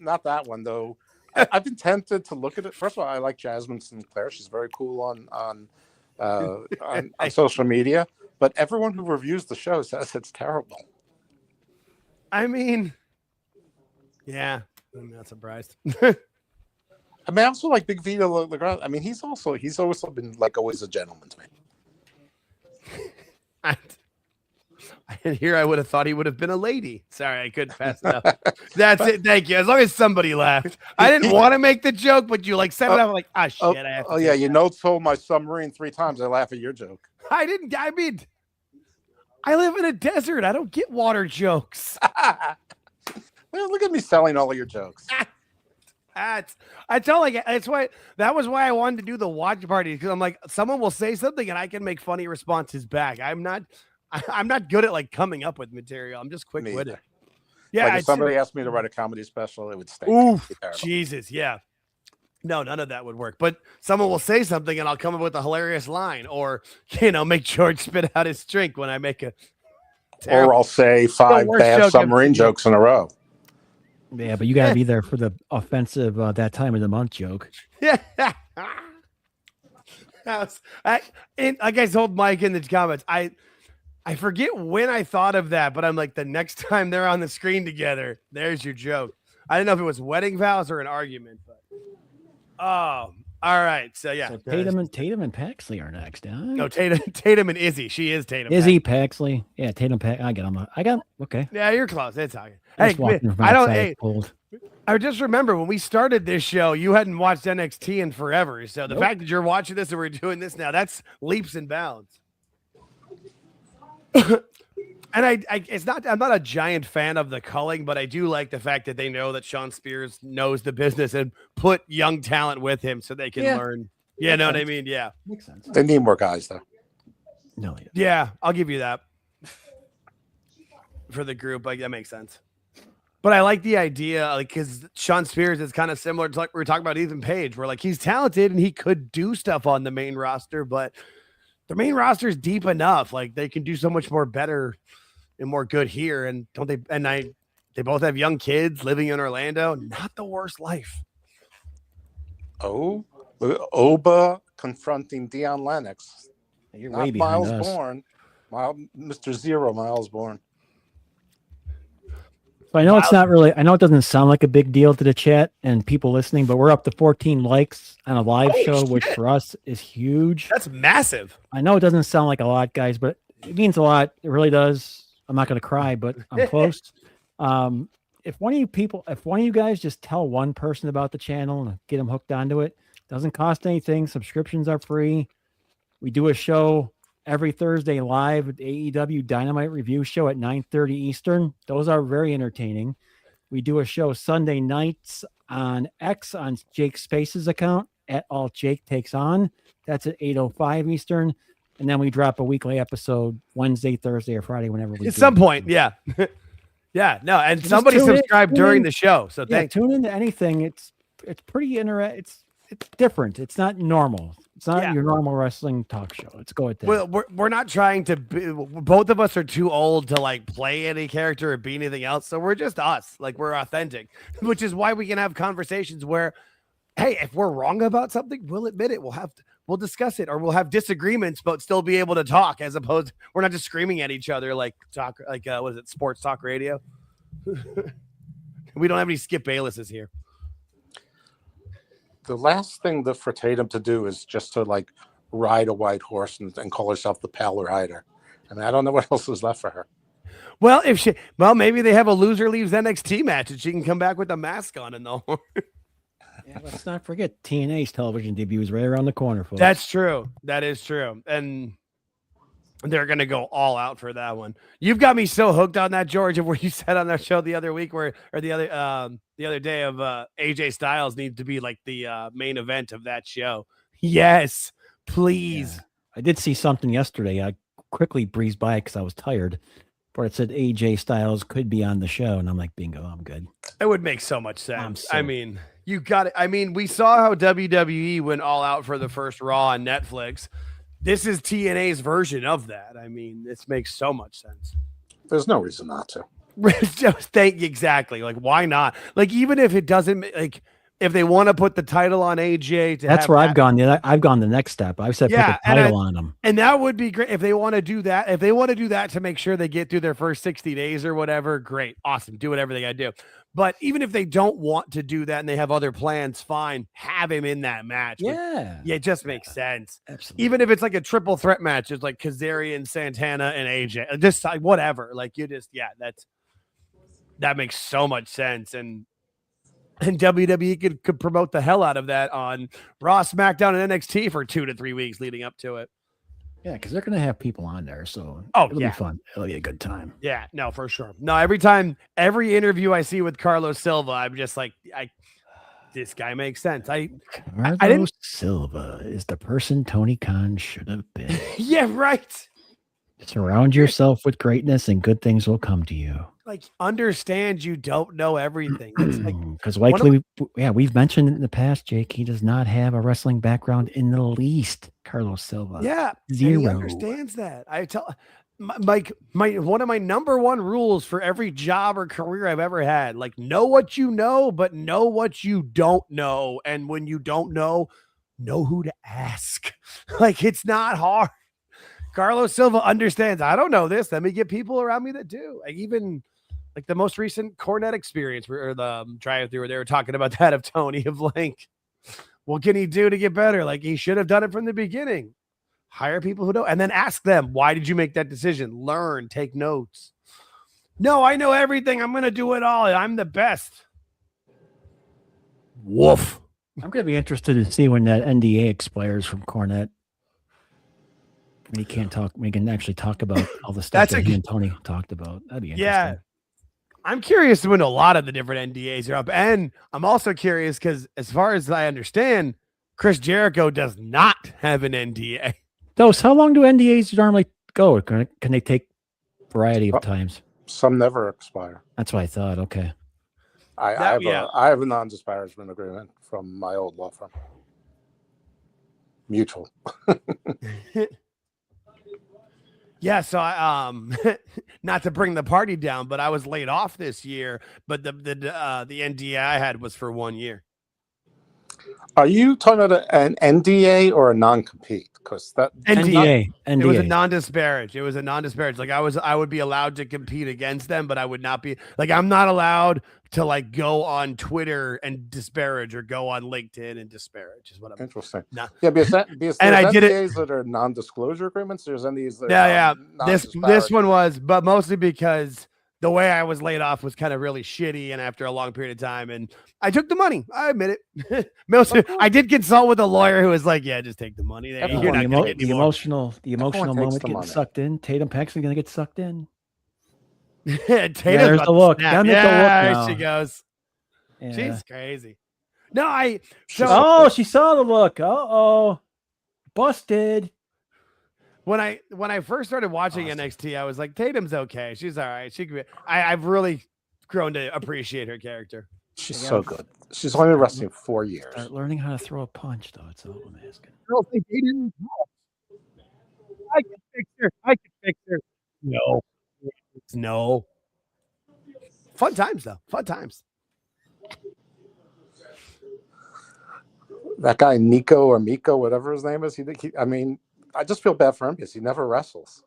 not that one though. I've been tempted to look at it. First of all, I like Jasmine Sinclair. She's very cool on social media. But everyone who reviews the show says it's terrible. I mean, yeah, I'm not surprised. I mean, I also like Big Vito LeGrand. I mean, he's also been like always a gentleman to me. And here I would have thought he would have been a lady. Sorry, I couldn't pass it up. That's it. Thank you. As long as somebody laughed. I didn't want to make the joke, but you like set it up. I'm like, shit. Yeah, you no-told my submarine 3 times. I laugh at your joke. I didn't. I mean, I live in a desert. I don't get water jokes. Well, look at me selling all of your jokes. That was why I wanted to do the watch party, because I'm like, someone will say something and I can make funny responses back. I'm not good at like coming up with material. I'm just quick-witted. Yeah. Like if somebody asked me to write a comedy special, it would stay. Oof, Jesus, yeah. No, none of that would work. But someone will say something and I'll come up with a hilarious line, or make George spit out his drink when I make a terrible, or I'll say 5 bad submarine jokes in a row. Yeah, but you gotta be there for the offensive that time of the month joke. Yeah. Like I told Mike in the comments, I forget when I thought of that, but I'm like, the next time they're on the screen together, there's your joke. I didn't know if it was wedding vows or an argument, but all right. So yeah, so Tatum and Paxley are next. Huh? No, Tatum and Izzi. She is Tatum. Izzi, Paxley. Yeah, Tatum. I got them. Okay. Yeah, you're close. It's okay. Hey, I don't. Hey, I just remember when we started this show, you hadn't watched NXT in forever. So the fact that you're watching this and we're doing this now, that's leaps and bounds. And I'm not a giant fan of the culling, but I do like the fact that they know that Sean Spears knows the business and put young talent with him so they can learn. Yeah, know what I mean? Yeah. Makes sense. They need more guys, though. No, Yeah, I'll give you that. For the group, like that makes sense. But I like the idea, like, because Sean Spears is kind of similar to like we were talking about Ethan Page, where like he's talented and he could do stuff on the main roster, but the main roster is deep enough. Like they can do so much more better and more good here. And don't they? And they both have young kids living in Orlando. Not the worst life. Oh, Oba confronting Dion Lennox. you're Not way behind Myles us. Borne. Mr. Zero, Myles Borne. So I know it's not really, I know it doesn't sound like a big deal to the chat and people listening, but we're up to 14 likes on a live show, which for us is huge. That's massive. I know it doesn't sound like a lot, guys, but it means a lot. It really does. I'm not going to cry, but I'm close. If one of you guys just tell one person about the channel and get them hooked onto it, doesn't cost anything. Subscriptions are free. We do a show every Thursday live at AEW Dynamite Review Show at 9:30 Eastern. Those are very entertaining. We do a show Sunday nights on X on Jake Space's account at AltJakeTakesOn. That's at 8:05 Eastern. And then we drop a weekly episode Wednesday, Thursday, or Friday, whenever we At some point, yeah. Yeah, no, and somebody subscribed during the show. So tune into anything. It's pretty it's different. It's not normal. It's not your normal wrestling talk show. Let's go with that. Well, we're not trying to both of us are too old to like play any character or be anything else. So we're just us. Like we're authentic, which is why we can have conversations where, hey, if we're wrong about something, we'll admit it. We'll discuss it, or we'll have disagreements, but still be able to talk, as opposed we're not just screaming at each other like what is it, sports talk radio? We don't have any Skip Baylesses here. The last thing for Tatum to do is just to like ride a white horse and call herself the Pale Rider. I mean, I don't know what else is left for her. Well, maybe they have a loser leaves NXT match and she can come back with a mask on and the horn. Yeah, let's not forget TNA's television debut is right around the corner, folks. That's true. That is true. And they're going to go all out for that one. You've got me so hooked on that, George, of where you said on that show the other week the other day of AJ Styles needs to be like the main event of that show. Yes, please. Yeah. I did see something yesterday. I quickly breezed by because I was tired, but it said AJ Styles could be on the show. And I'm like, bingo, I'm good. It would make so much sense. I mean, you got it. I mean, we saw how WWE went all out for the first Raw on Netflix. This is TNA's version of that. I mean, this makes so much sense. There's no reason not to. Exactly. Like, why not? Like, even if it doesn't, like, if they want to put the title on AJ, that's where I've gone. I've gone the next step. I've said put the title on them, and that would be great if they want to do that. If they want to do that to make sure they get through their first 60 days or whatever, great, awesome, do whatever they got to do. But even if they don't want to do that and they have other plans, fine, have him in that match. Yeah, it just makes sense. Absolutely. Even if it's like a triple threat match, it's like Kazarian, Santana, and AJ. Just like whatever. Like that makes so much sense. And WWE could promote the hell out of that on Raw, SmackDown, and NXT for 2 to 3 weeks leading up to it. Yeah, because they're going to have people on there, so it'll be fun. It'll be a good time. Yeah, no, for sure. No, every interview I see with Carlos Silva, I'm just like, this guy makes sense. Carlos Silva is the person Tony Khan should have been. Yeah, right. Surround yourself with greatness and good things will come to you. Like, understand you don't know everything. It's like, because likely, we've mentioned in the past, Jake, he does not have a wrestling background in the least. Carlos Silva. Yeah. Zero. He understands that. I tell my one of my number one rules for every job or career I've ever had, like, know what you know, but know what you don't know. And when you don't know who to ask. Like, it's not hard. Carlos Silva understands. I don't know this. Let me get people around me that do. Like, even like the most recent Cornette experience or the drive-thru where they were talking about that of Tony, of like, what can he do to get better? Like, he should have done it from the beginning. Hire people who know, and then ask them, why did you make that decision? Learn, take notes. No, I know everything. I'm going to do it all. I'm the best. Woof. I'm going to be interested to see when that NDA expires from Cornette. We can't talk. We can actually talk about all the stuff that he and Tony talked about. That'd be interesting. Yeah. I'm curious when a lot of the different NDAs are up. And I'm also curious because as far as I understand, Chris Jericho does not have an NDA. Those, how long do NDAs normally go? Can they take a variety of times? Some never expire. That's what I thought. Okay. I have a non-disparagement agreement from my old law firm. Mutual. Yeah, so I not to bring the party down, but I was laid off this year. But the NDA I had was for 1 year. Are you talking about an NDA or a non-compete? Because that NDA. It was a non-disparage. It was a non-disparage. Like I would be allowed to compete against them, but I would not be like I'm not allowed to like go on Twitter and disparage or go on LinkedIn and disparage. Is what I'm interesting. Nah. Yeah, because and I did NDAs that are non-disclosure agreements. There's NDAs that are This one was, but mostly because the way I was laid off was kind of really shitty, and after a long period of time, and I took the money. I admit it. I did consult with a lawyer who was like, "Yeah, just take the money." The emotional moment getting sucked in. Tatum Paxley gonna get sucked in. There's the look. There she goes. Yeah. She's crazy. No, she saw the look. Busted. When I first started watching NXT, I was like, Tatum's okay. She's all right. She could be. I've really grown to appreciate her character. She's so good. She's only been wrestling 4 years. Start learning how to throw a punch, though. It's all I'm asking. Girls think they didn't. I can fix her. No. Fun times, though. Fun times. That guy Nico or Miko, whatever his name is, I mean, I just feel bad for him because he never wrestles.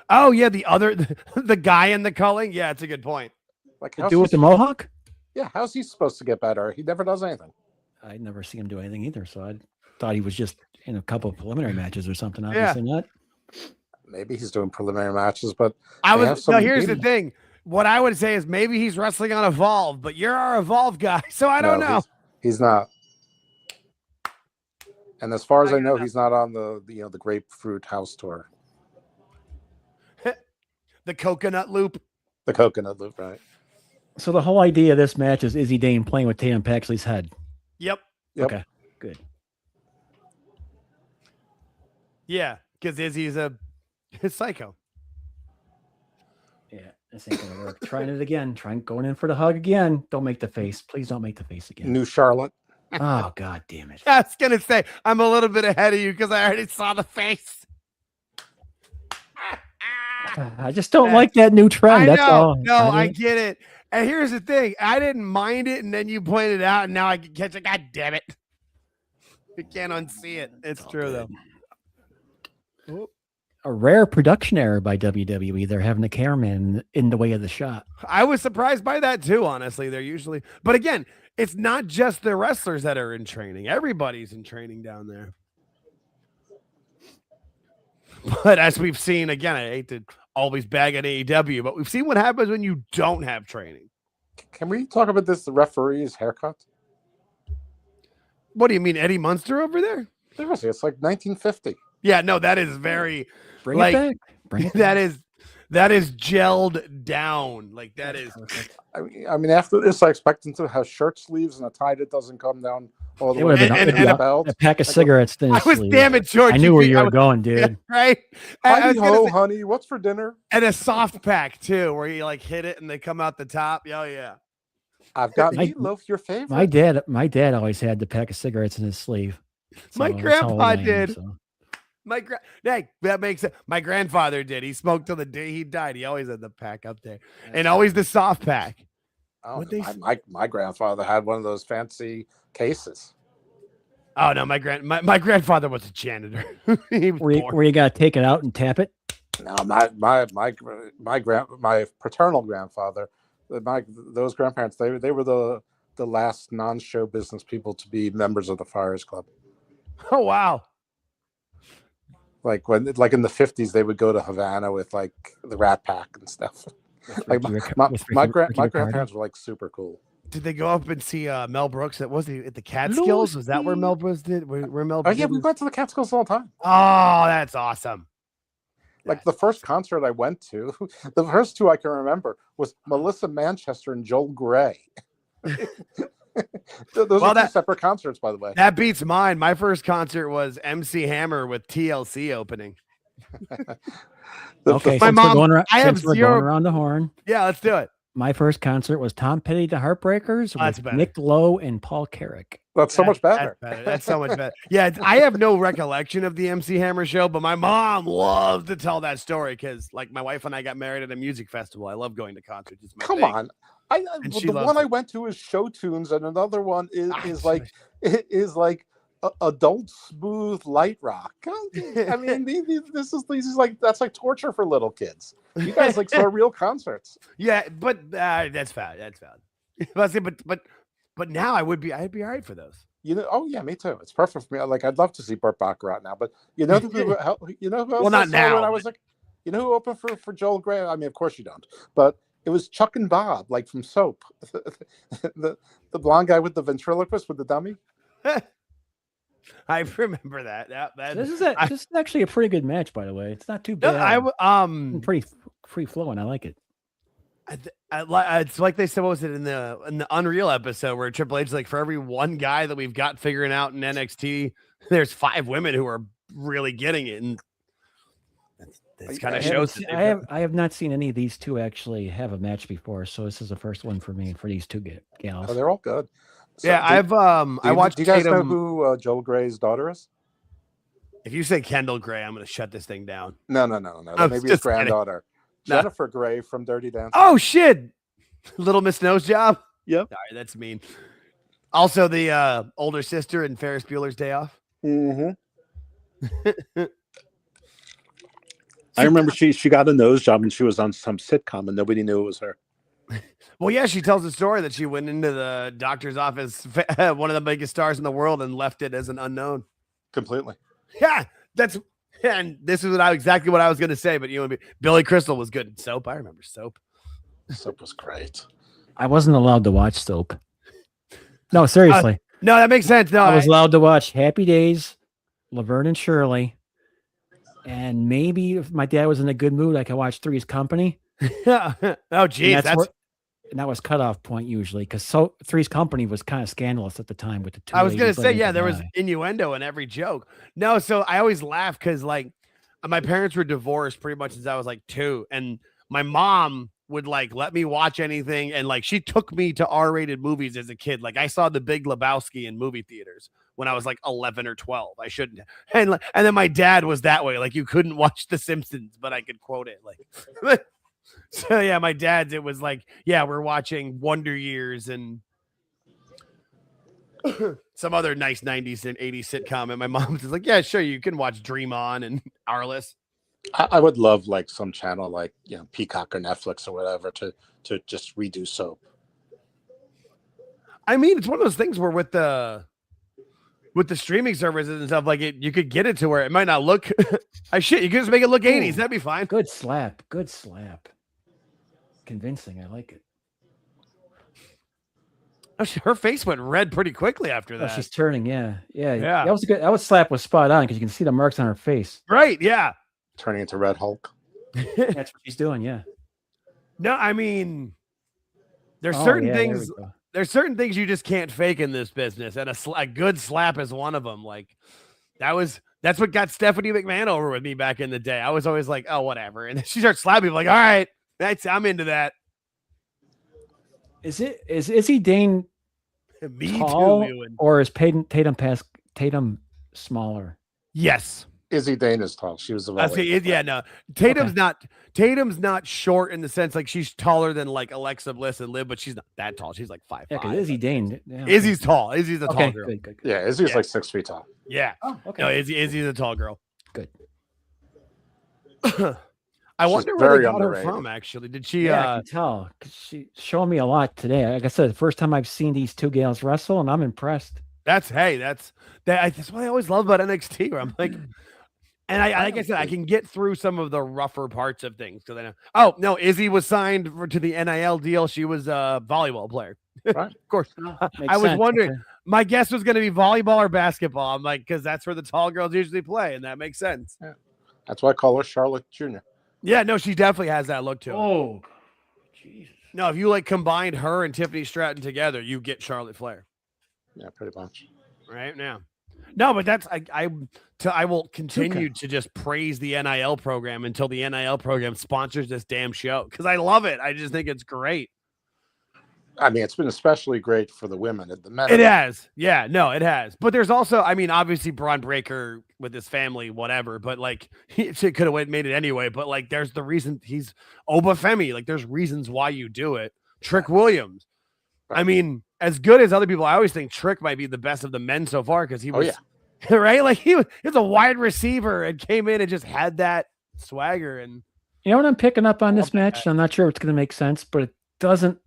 Oh yeah, the guy in the culling. Yeah, it's a good point. Like do with the mohawk. Yeah, how's he supposed to get better? He never does anything. I never see him do anything either, so I thought he was just in a couple of preliminary matches or something. Obviously not. Maybe he's doing preliminary matches, but here's the thing. What I would say is maybe he's wrestling on Evolve, but you're our Evolve guy, so I don't know. He's not. And as far as I know, he's not on the Grapefruit House tour. The coconut loop. The coconut loop, right? So the whole idea of this match is Izzi Dane playing with Tatum Paxley's head. Yep. Okay. Good. Yeah, because Izzy's a psycho. Yeah, this ain't gonna work. Trying it again. Going in for the hug again. Don't make the face. Please don't make the face again. New Charlotte. Oh, God damn it. I was going to say, I'm a little bit ahead of you because I already saw the face. I just don't like that new trend. That's all. No, I get it. And here's the thing. I didn't mind it, and then you pointed it out, and now I can catch it. God damn it. You can't unsee it. It's true, though. A rare production error by WWE. They're having a cameraman in the way of the shot. I was surprised by that, too, honestly. They're usually... But again... It's not just the wrestlers that are in training. Everybody's in training down there. But as we've seen, again, I hate to always bag on AEW, but we've seen what happens when you don't have training. Can we talk about the referee's haircut? What do you mean, Eddie Munster over there? Seriously, it's like 1950. Yeah, no, that is very... Bring it back. That is gelled down. Like that is. I mean, after this, I expect him to have shirt sleeves and a tie that doesn't come down all the way. And a belt. A pack of cigarettes. I was damn it, George. I knew where you were going, dude. Yeah, right? Hi-ho, honey. What's for dinner? And a soft pack too, where you like hit it and they come out the top. Oh yeah. I've got meatloaf, your favorite. My dad always had the pack of cigarettes in his sleeve. So my grandpa did. That makes it. My grandfather did. He smoked till the day he died. He always had the pack up there, and always the soft pack. Oh, my grandfather had one of those fancy cases. Oh no, my grandfather was a janitor. Where you got to take it out and tap it. No, my paternal grandfather, those grandparents, they were the last non-show business people to be members of the Friars Club. Oh wow. Like in the 50s, they would go to Havana with like the Rat Pack and stuff. Like my grandparents were like super cool. Did they go up and see Mel Brooks? That was at the Catskills. Was that where Mel Brooks did? Where Mel? Oh yeah, we went to the Catskills all the time. Oh, that's awesome. Like the first concert I went to, the first two I can remember was Melissa Manchester and Joel Grey. Those are two separate concerts, by the way. That beats mine. My first concert was MC Hammer with TLC opening. Okay, my mom. Going around the horn. Yeah, let's do it. My first concert was Tom Petty, the Heartbreakers, with Nick Lowe and Paul Carrick. That's so much better. That's so much better. Yeah, I have no recollection of the MC Hammer show, but my mom loved to tell that story because, like, my wife and I got married at a music festival. I love going to concerts. It's my Come thing. on. The one I went to is Show Tunes, and another one is like adult smooth light rock. I mean, this is like that's like torture for little kids. You guys like saw real concerts. Yeah, but that's valid. That's valid. But now I'd be all right for those. You know, oh yeah, me too. It's perfect for me. Like I'd love to see Burt Bacharach now, but you know who else well, not now. When I was like, you know who opened for Joel Grey? I mean, of course you don't, but it was Chuck and Bob, like from Soap, the blonde guy with the ventriloquist with the dummy. I remember that. This is actually a pretty good match, by the way. It's not too bad. Pretty free flowing. I like it. It's like they said. What was it in the Unreal episode where Triple H is like, for every one guy that we've got figuring out in NXT, there's 5 women who are really getting it, and that's kind of shows. I have not seen any of these two actually have a match before, so this is the first one for me for these two gals. Oh, they're all good. So yeah, I watched. Do you guys know who Joel Grey's daughter is? If you say Kendal Grey, I'm going to shut this thing down. No. Maybe his granddaughter, Jennifer Grey from Dirty Dancing. Oh shit, Little Miss Nose Job. Yep. Sorry, that's mean. Also, the older sister in Ferris Bueller's Day Off. Mm-hmm. I remember she got a nose job and she was on some sitcom and nobody knew it was her. Well, yeah, she tells a story that she went into the doctor's office, one of the biggest stars in the world, and left it as an unknown. Completely. Yeah, and this is exactly what I was going to say, but Billy Crystal was good in Soap. I remember Soap. Soap was great. I wasn't allowed to watch Soap. No, seriously. No, that makes sense. No, I was allowed to watch Happy Days, Laverne and Shirley, and maybe if my dad was in a good mood, I could watch Three's Company. Oh, geez, and that was cutoff point usually because Three's Company was kind of scandalous at the time with the two. I was gonna say, yeah, there was innuendo in every joke. No, so I always laugh because like my parents were divorced pretty much since I was like 2, and my mom would like let me watch anything, and like she took me to R-rated movies as a kid. Like I saw The Big Lebowski in movie theaters when I was like 11 or 12. I shouldn't, and then my dad was that way. Like you couldn't watch The Simpsons, but I could quote it. Like. So yeah, my dad's, it was like, yeah, we're watching Wonder Years and some other nice 90s and 80s sitcom, and my mom's just like, yeah, sure, you can watch Dream On and Arliss. I would love like some channel like Peacock or Netflix or whatever to just redo Soap. I mean, it's one of those things where with the streaming services and stuff, like you could get it to where it might not look you could just make it look 80s. That'd be fine. Good slap. Convincing. I like it. Oh, her face went red pretty quickly after that. Oh, she's turning. Yeah. That was good. That slap was spot on because you can see the marks on her face. Right. Yeah. Turning into Red Hulk. That's what she's doing. Yeah. No, I mean, there's certain things. There's certain things you just can't fake in this business, and a good slap is one of them. Like that's what got Stephanie McMahon over with me back in the day. I was always like, oh, whatever, and then she starts slapping me. Like, all right. I'm into that. Is Izzi Dane Me tall, too, or is Tatum smaller? Yes. Izzi Dane is tall. She was the no. Tatum's not short in the sense like she's taller than like Alexa Bliss and Liv, but she's not that tall. She's like 5'5". Yeah, because Izzi Dane. Yeah, Izzy's tall. Izzy's a tall girl. Good. Yeah, Izzy's like 6 feet tall. Yeah. Oh, okay. No, Izzy's a tall girl. Good. I wonder where they got her from, actually. Did she I can tell. She showed me a lot today. Like I said, the first time I've seen these two gals wrestle, and I'm impressed. That's what I always love about NXT, where I'm like, and like I said, I can get through some of the rougher parts of things because I know. Oh no, Izzy was signed to the NIL deal. She was a volleyball player. Right. Of course. Makes I was sense, wondering. okay. My guess was going to be volleyball or basketball. I'm like, because that's where the tall girls usually play, and that makes sense. Yeah. That's why I call her Charlotte Jr. Yeah, no, she definitely has that look to her. Oh, Jesus. No, if you like combined her and Tiffany Stratton together, you get Charlotte Flair. Yeah, pretty much. Right now. No, but that's I will continue to just praise the NIL program until the NIL program sponsors this damn show because I love it. I just think it's great. I mean, it's been especially great for the women. The men. It has. Yeah, no, it has. But there's also, I mean, obviously Braun Breaker with his family, whatever, but like he could have made it anyway. But like there's the reason he's Oba Femi. Like there's reasons why you do it. Trick Williams. I mean, as good as other people, I always think Trick might be the best of the men so far because he was right. Like he was a wide receiver and came in and just had that swagger. And you know what I'm picking up on this match? I'm not sure it's going to make sense, but it doesn't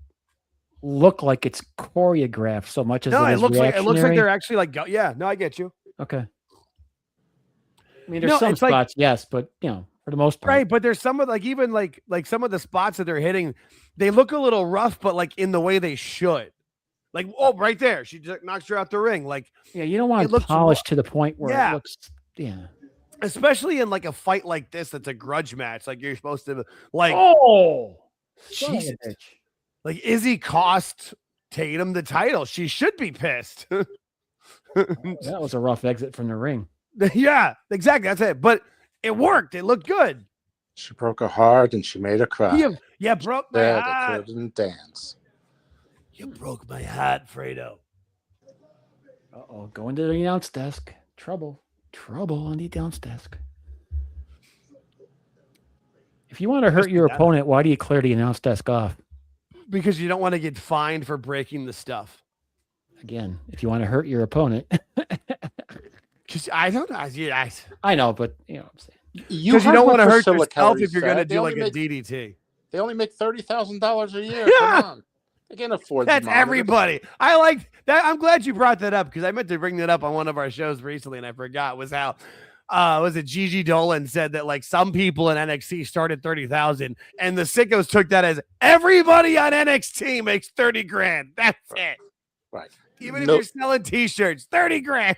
look like it's choreographed so much as it looks like they're actually like I get you. Okay. I mean, there's some spots, yes, but you know, for the most part, right. But there's some of even some of the spots that they're hitting, they look a little rough, but like in the way they should. Like, oh, right there, she just knocks her out the ring. Like, yeah, you don't want to polish to the point where it looks, especially in like a fight like this, that's a grudge match. Like you're supposed to like, Jesus. Like Izzi cost Tatum the title. She should be pissed. That was a rough exit from the ring. Yeah, exactly. That's it. But it worked. It looked good. She broke her heart and she made her cry. Yeah, broke my heart. Couldn't dance. You broke my heart, Fredo. Uh-oh, going to the announce desk. Trouble on the announce desk. If you want to hurt your opponent, why do you clear the announce desk off? Because you don't want to get fined for breaking the stuff. Again, if you want to hurt your opponent. Because I don't know. I know, but you know what I'm saying. Because you don't want to hurt yourself if you're going to do like a DDT. They only make $30,000 a year. Come on. They can't afford That's everybody. I like that. I'm glad you brought that up because I meant to bring that up on one of our shows recently and I forgot was how was it Gigi Dolan said that like some people in NXT started 30,000 and the sickos took that as everybody on NXT makes 30 grand. That's it. Right. Even if you're selling t-shirts, 30 grand.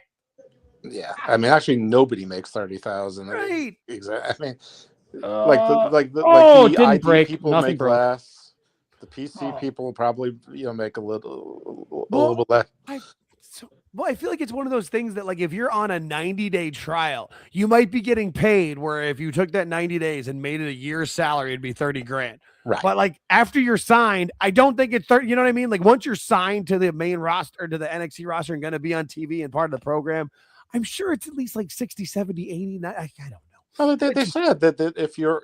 Yeah. I mean, actually nobody makes 30,000. Right. Exactly. I mean, the ID break. people Nothing make broke. less. The PC people probably, make a little bit less. I feel like it's one of those things that, like, if you're on a 90-day trial, you might be getting paid. Where if you took that 90 days and made it a year's salary, it'd be 30 grand. Right. But like after you're signed, I don't think it's 30. You know what I mean? Like once you're signed to the main roster, to the NXT roster, and going to be on TV and part of the program, I'm sure it's at least like 60, 70, 80. I don't know. Well, they said that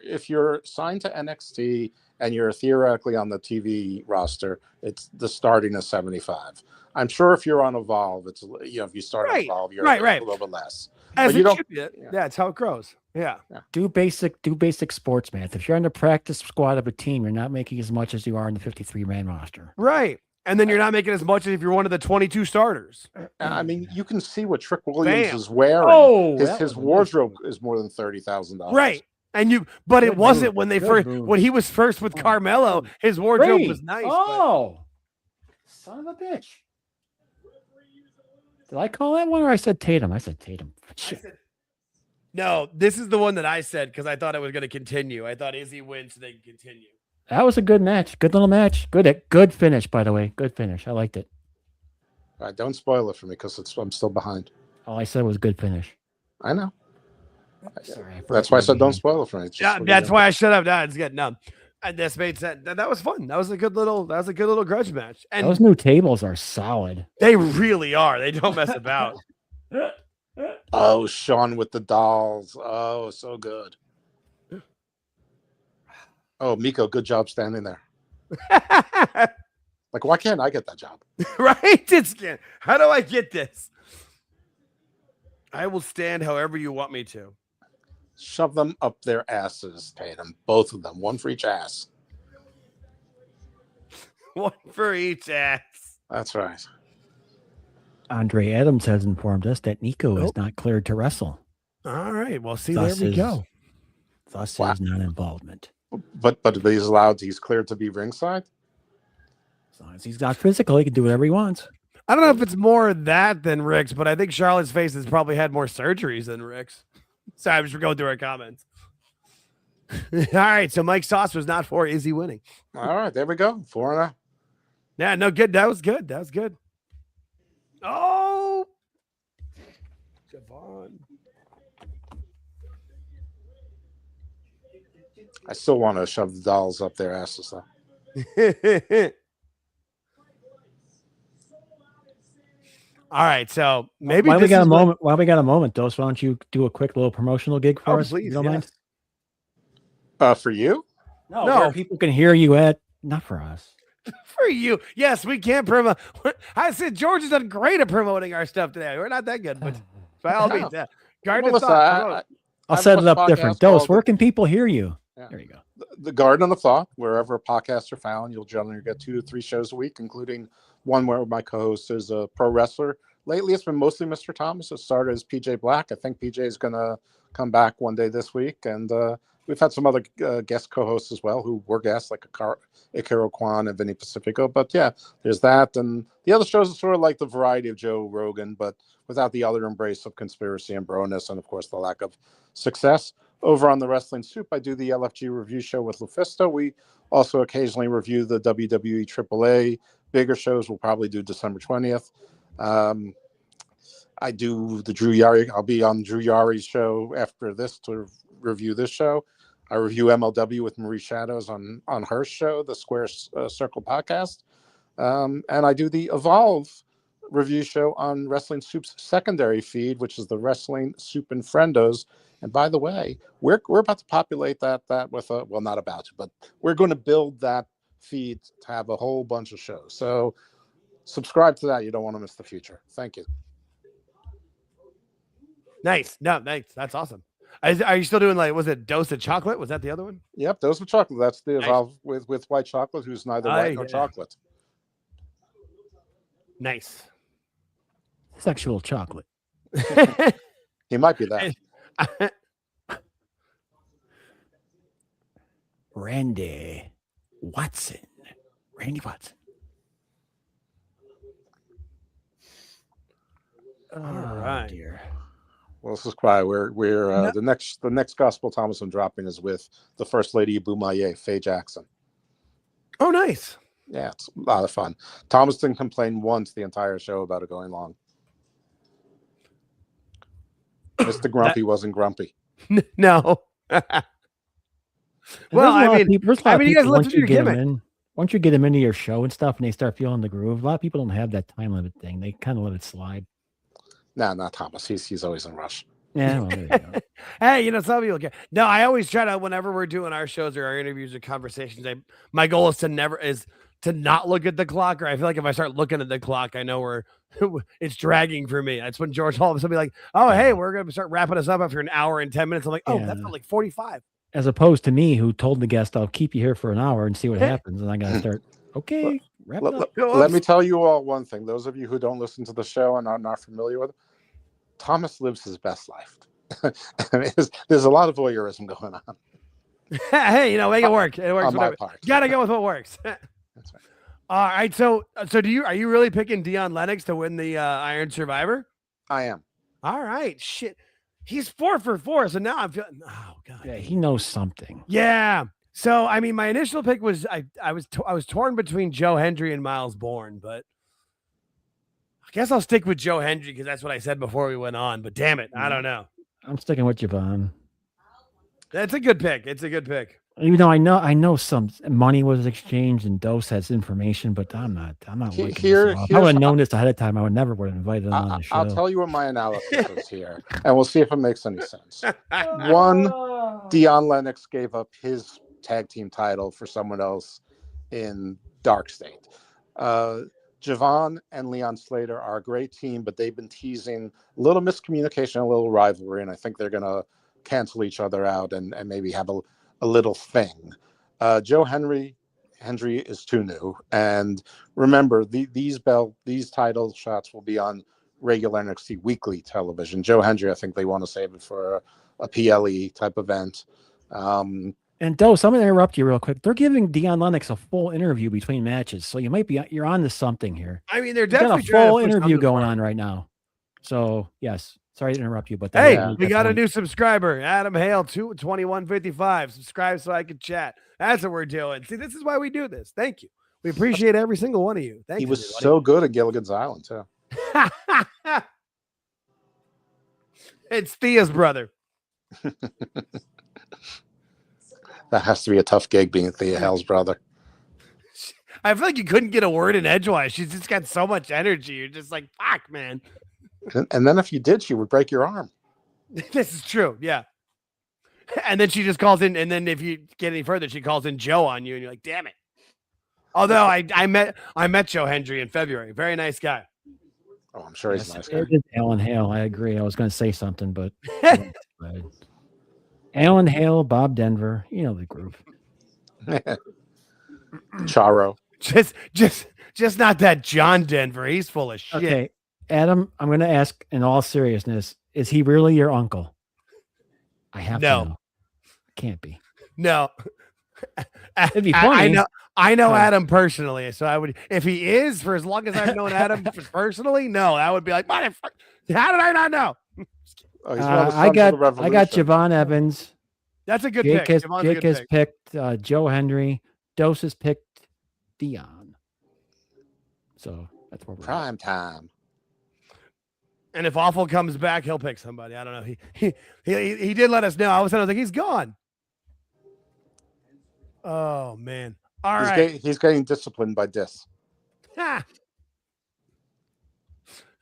if you're signed to NXT and you're theoretically on the TV roster, it's the starting is 75. I'm sure if you're on Evolve, it's if you start on Evolve, you're a little bit less. As but you don't. Yeah, it's how it grows. Yeah. Do basic sports math. If you're on the practice squad of a team, you're not making as much as you are in the 53-man roster. Right. And then you're not making as much as if you're one of the 22 starters. I mean, you can see what Trick Williams is wearing. His wardrobe is more than $30,000. Right. And but it wasn't when when he was first with Carmelo, his wardrobe was nice. Oh, son of a bitch. Did I call that one or I said Tatum? I said Tatum. No, this is the one that I said because I thought it was going to continue. I thought Izzy wins so they can continue. That was a good match. Good little match. Good finish, by the way. Good finish. I liked it. All right, don't spoil it for me because I'm still behind. All I said was good finish. I know. Sorry, that's why I said don't spoil it for me. Yeah, that's why I shut up. No, it's good. No, and this made sense. That was fun. That was a good little grudge match. And those new tables are solid. They really are. They don't mess about. Oh, Sean with the dolls. Oh, so good. Oh, Miko, good job standing there. Like, why can't I get that job? Right? How do I get this? I will stand however you want me to. Shove them up their asses, Tatum. Both of them. One for each ass. One for each ass. That's right. Andre Adams has informed us that Nico is not cleared to wrestle. All right. Well, see, there we go. Thus his non-involvement. But he's allowed. He's cleared to be ringside. As long as he's not physical, he can do whatever he wants. I don't know if it's more that than Rick's, but I think Charlotte's face has probably had more surgeries than Rick's. Sorry, I'm just going through our comments. All right, so Mike Sauce was not for Izzi winning. All right, there we go. 4-0. Yeah, no, good. That was good. That was good. Oh, Javon. I still want to shove the dolls up their asses, though. All right, so maybe while we this got a is moment, while we got a moment, Dose, why don't you do a quick little promotional gig for us? please, if you don't yes. mind? For you? No. Where people can hear you at, not for us. For you. Yes, we can't promote. I said George has done great at promoting our stuff today. We're not that good, but by all means, yeah. Garden Well, of Thought. listen, I'll I've set it watched up different. podcasts Dose, called where can people hear you? Yeah. There you go. The Garden of Thought, wherever podcasts are found, you'll generally get 2 to 3 shows a week, including one where my co-host is a pro wrestler. Lately, it's been mostly Mr. Thomas. It started as PJ Black. I think PJ is going to come back one day this week. And we've had some other guest co-hosts as well who were guests, like Akira Kwan and Vinny Pacifico. But yeah, there's that. And the other shows are sort of like the variety of Joe Rogan, but without the other embrace of conspiracy and broness and, of course, the lack of success. Over on the Wrestling Soup, I do the LFG review show with Lufisto. We also occasionally review the WWE AAA. Bigger shows we'll probably do December 20th. I do the Drew Yari. I'll be on Drew Yari's show after this to review this show. I review MLW with Marie Shadows on her show, the Square Circle podcast. And I do the Evolve review show on Wrestling Soup's secondary feed, which is the Wrestling Soup and Friendos. And by the way, we're about to populate that with not about to, but we're going to build that feed to have a whole bunch of shows. So subscribe to that. You don't want to miss the future. Thank you. Nice. No, thanks. That's awesome. Are you still doing was it Dose of Chocolate? Was that the other one? Yep, Dose of Chocolate. That's the Nice. Evolve with White Chocolate, who's neither white nor chocolate. Nice. Sexual chocolate. He might be that. Randy Watson. All right. Dear. Well, this is quiet. We're the next Gospel Thomas I'm dropping is with the First Lady of Boomaye, Faye Jackson. Oh, nice. Yeah, it's a lot of fun. Thomas didn't complain once the entire show about it going long. Mr. Grumpy wasn't grumpy. No. Well, I mean, you guys listen to your gimmick. Once you get them into your show and stuff, and they start feeling the groove, a lot of people don't have that time limit thing. They kind of let it slide. Nah, not Thomas. He's always in a rush. Yeah, well, there you go. Hey, some people get. No, I always try to, whenever we're doing our shows or our interviews or conversations, my goal is to not look at the clock. Or I feel like if I start looking at the clock, I know it's dragging for me. That's when George all of a sudden be like, "Oh, hey, we're gonna start wrapping us up after an hour and 10 minutes." I'm like, "Oh, that's not like 45." As opposed to me, who told the guest, "I'll keep you here for an hour and see what happens," and I got to start. Okay, wrap it up. Let me tell you all one thing. Those of you who don't listen to the show and are not familiar with it, Thomas lives his best life. There's a lot of voyeurism going on. Hey, make it work. It works. On my part. Gotta go with what works. That's right. All right. So are you really picking Dion Lennox to win the Iron Survivor? I am. All right. Shit. He's 4 for 4. So now I'm feeling. Oh God. Yeah, he knows something. Yeah. So I mean, my initial pick was I was torn between Joe Hendry and Myles Borne, but I guess I'll stick with Joe Hendry because that's what I said before we went on. But damn it, I don't know. I'm sticking with Javon. That's a good pick. It's a good pick. Even though I know some money was exchanged and Dose has information, but I'm not liking this. If I would have known this ahead of time, I would never would have invited him on the show. I'll tell you what my analysis is here, and we'll see if it makes any sense. One, Dion Lennox gave up his tag team title for someone else in Dark State. Javon and Leon Slater are a great team, but they've been teasing a little miscommunication, a little rivalry, and I think they're going to cancel each other out and maybe have a little thing. Joe Hendry is too new, and remember these title shots will be on regular NXT weekly television. Joe Hendry, I think they want to save it for a PLE type event. And Dose, I'm going to interrupt you real quick. They're giving Dion Lennox a full interview between matches, so you're on to something here. I mean, they're You've got definitely a trying to full push interview something going forward. on right now. So yes, sorry to interrupt you, but Hey, Yeah. we got a new subscriber, Adam Hale, 2155. Subscribe so I can chat. That's what we're doing. See, this is why we do this. Thank you. We appreciate every single one of you. Thank He you. was so good at Gilligan's Island too. It's Thea's brother. That has to be a tough gig being Thea Hale's brother. I feel like you couldn't get a word in edgewise. She's just got so much energy. You're just like, fuck, man. And then if you did, she would break your arm. This is true. Yeah. And then she just calls in. And then if you get any further, she calls in Joe on you. And you're like, damn it. Although I met Joe Hendry in February. Very nice guy. Oh, I'm sure he's a nice guy. It is Alan Hale. I agree. I was going to say something, but Alan Hale, Bob Denver, you know the group. Charo. Just not that John Denver. He's full of shit. Okay, Adam, I'm going to ask in all seriousness: is he really your uncle? I have to know. Can't be. No. It'd be funny. I know Adam personally, so I would, if he is, for as long as I've known Adam personally, no, I would be like, how did I not know? Oh, he's one of the I sons of the got revolution. Javon Evans. That's a good Jake pick. has picked Joe Hendry. Dose has picked Dion. So that's where we're Prime time. And if Awful comes back, he'll pick somebody. I don't know. He did let us know. All of a sudden, I was like, he's gone. Oh man! All right. He's getting disciplined by Dis.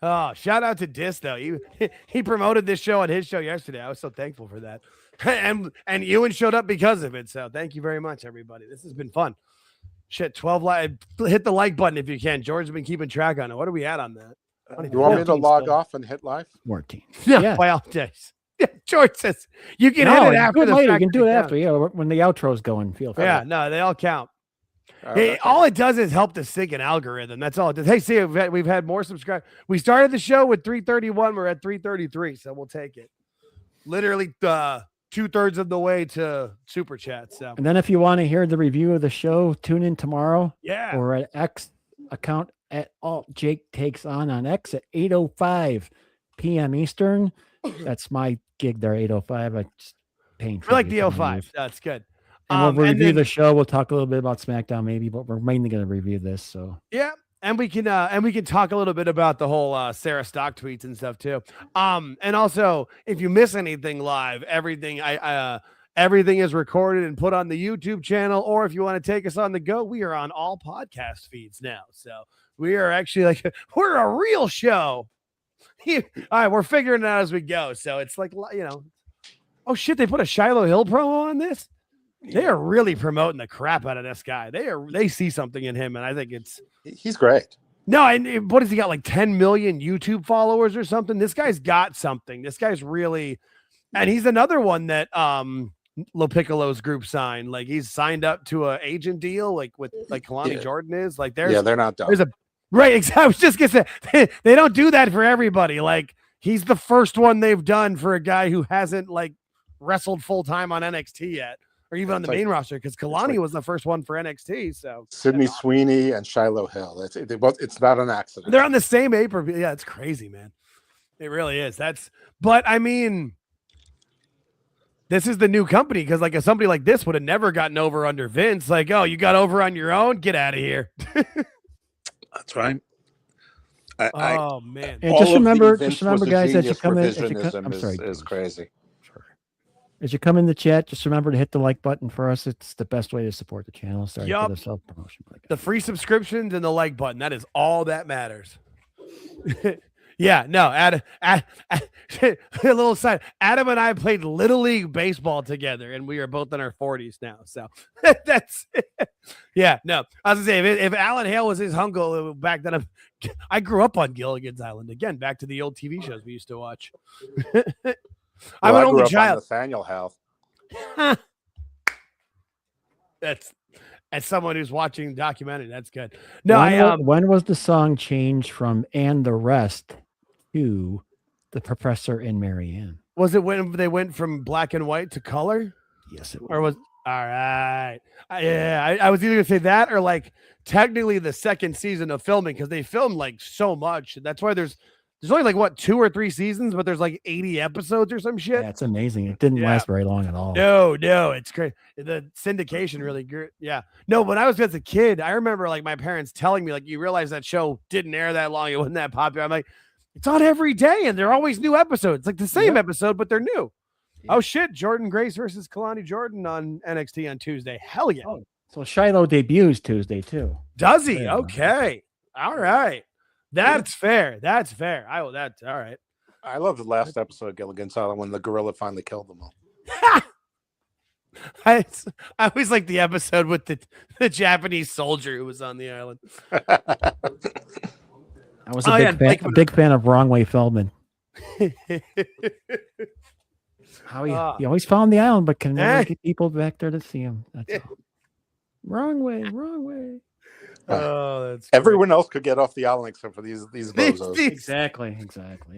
Oh, shout out to Dis though. He promoted this show on his show yesterday. I was so thankful for that. And Ewan showed up because of it. So thank you very much, everybody. This has been fun. Shit, 12 hit the like button if you can. George has been keeping track on it. What are we at on that? You want me to log off and hit live? 14. Yeah. Well, yes. Yeah, George says you can hit it after the later. fact. You can do it after. Yeah, when the outro's going. Feel free. Yeah, no, they all count. Right. All it does is help the sync an algorithm. That's all it does. Hey, see, we've had more subscribers. We started the show with 331. We're at 333, so we'll take it. Literally 2/3 of the way to Super Chat. So, and then if you want to hear the review of the show, tune in tomorrow. Yeah. Or at X account at AltJakeTakesOn on X at 8:05 p.m. Eastern. That's my gig there, 8:05. I just paying for we're like the 05. That's good. And we'll review the show. We'll talk a little bit about SmackDown, maybe, but we're mainly going to review this. So yeah, and we can talk a little bit about the whole Sarah Stock tweets and stuff too. And also, if you miss anything live, everything everything is recorded and put on the YouTube channel. Or if you want to take us on the go, we are on all podcast feeds now. So we are actually we're a real show. All right, we're figuring it out as we go. So it's like, oh shit, they put a Shiloh Hill promo on this. They are really promoting the crap out of this guy. They see something in him, and I think he's great. No, and what has he got? Like 10 million YouTube followers or something? This guy's got something. This guy's really, and he's another one that Lo Piccolo's group signed. Like he's signed up to an agent deal, like with Kelani Jordynne is. Like they're not done. Right, exactly. I was just gonna say they don't do that for everybody. Like he's the first one they've done for a guy who hasn't wrestled full time on NXT yet, or even on the main roster, because Kelani was the first one for NXT. So Sydney Sweeney and Shiloh Hill. It's not an accident. They're on the same pay-per-view. Yeah, it's crazy, man. It really is. But I mean, this is the new company, because somebody like this would have never gotten over under Vince. Like, oh, you got over on your own? Get out of here. That's right. Man. And just remember, guys, that you come in. I'm sorry, is crazy. As you come in the chat, just remember to hit the like button for us. It's the best way to support the channel. Sorry for the self-promotion. The free subscriptions and the like button. That is all that matters. Yeah, no, a little side. Adam and I played Little League baseball together, and we are both in our 40s now. So that's, yeah, no. I was going to say, if Alan Hale was his uncle back then, I grew up on Gilligan's Island. Again, back to the old TV shows we used to watch. I'm an only child. Nathaniel Hale. That's as someone who's watching documentary. That's good. No, when was the song changed from "And the Rest" to "The Professor and Marianne"? Was it when they went from black and white to color? Yes, it was. Or was All right. I was either gonna say that or like technically the second season of filming because they filmed like so much. That's why there's only like what 2 or 3 seasons, but there's like 80 episodes or some shit. Yeah, it's amazing. It didn't last very long at all. No, it's great. The syndication really good. Yeah. No, when I was as a kid, I remember like my parents telling me like you realize that show didn't air that long. It wasn't that popular. I'm like, it's on every day and they're always new episodes. Like the same episode, but they're new. Oh shit, Jordynne Grace versus Kelani Jordynne on NXT on Tuesday. Hell yeah. Oh, so Shiloh debuts Tuesday too. Does he? Okay. All right. That's fair. That's fair. That's all right. I love the last episode of Gilligan's Island when the gorilla finally killed them all. I always like the episode with the Japanese soldier who was on the island. I was a big fan of Wrong Way Feldman. How he always found the island, but can never get people back there to see him. That's all. Wrong way. Oh, that's everyone else could get off the island except for these bozos. Exactly. And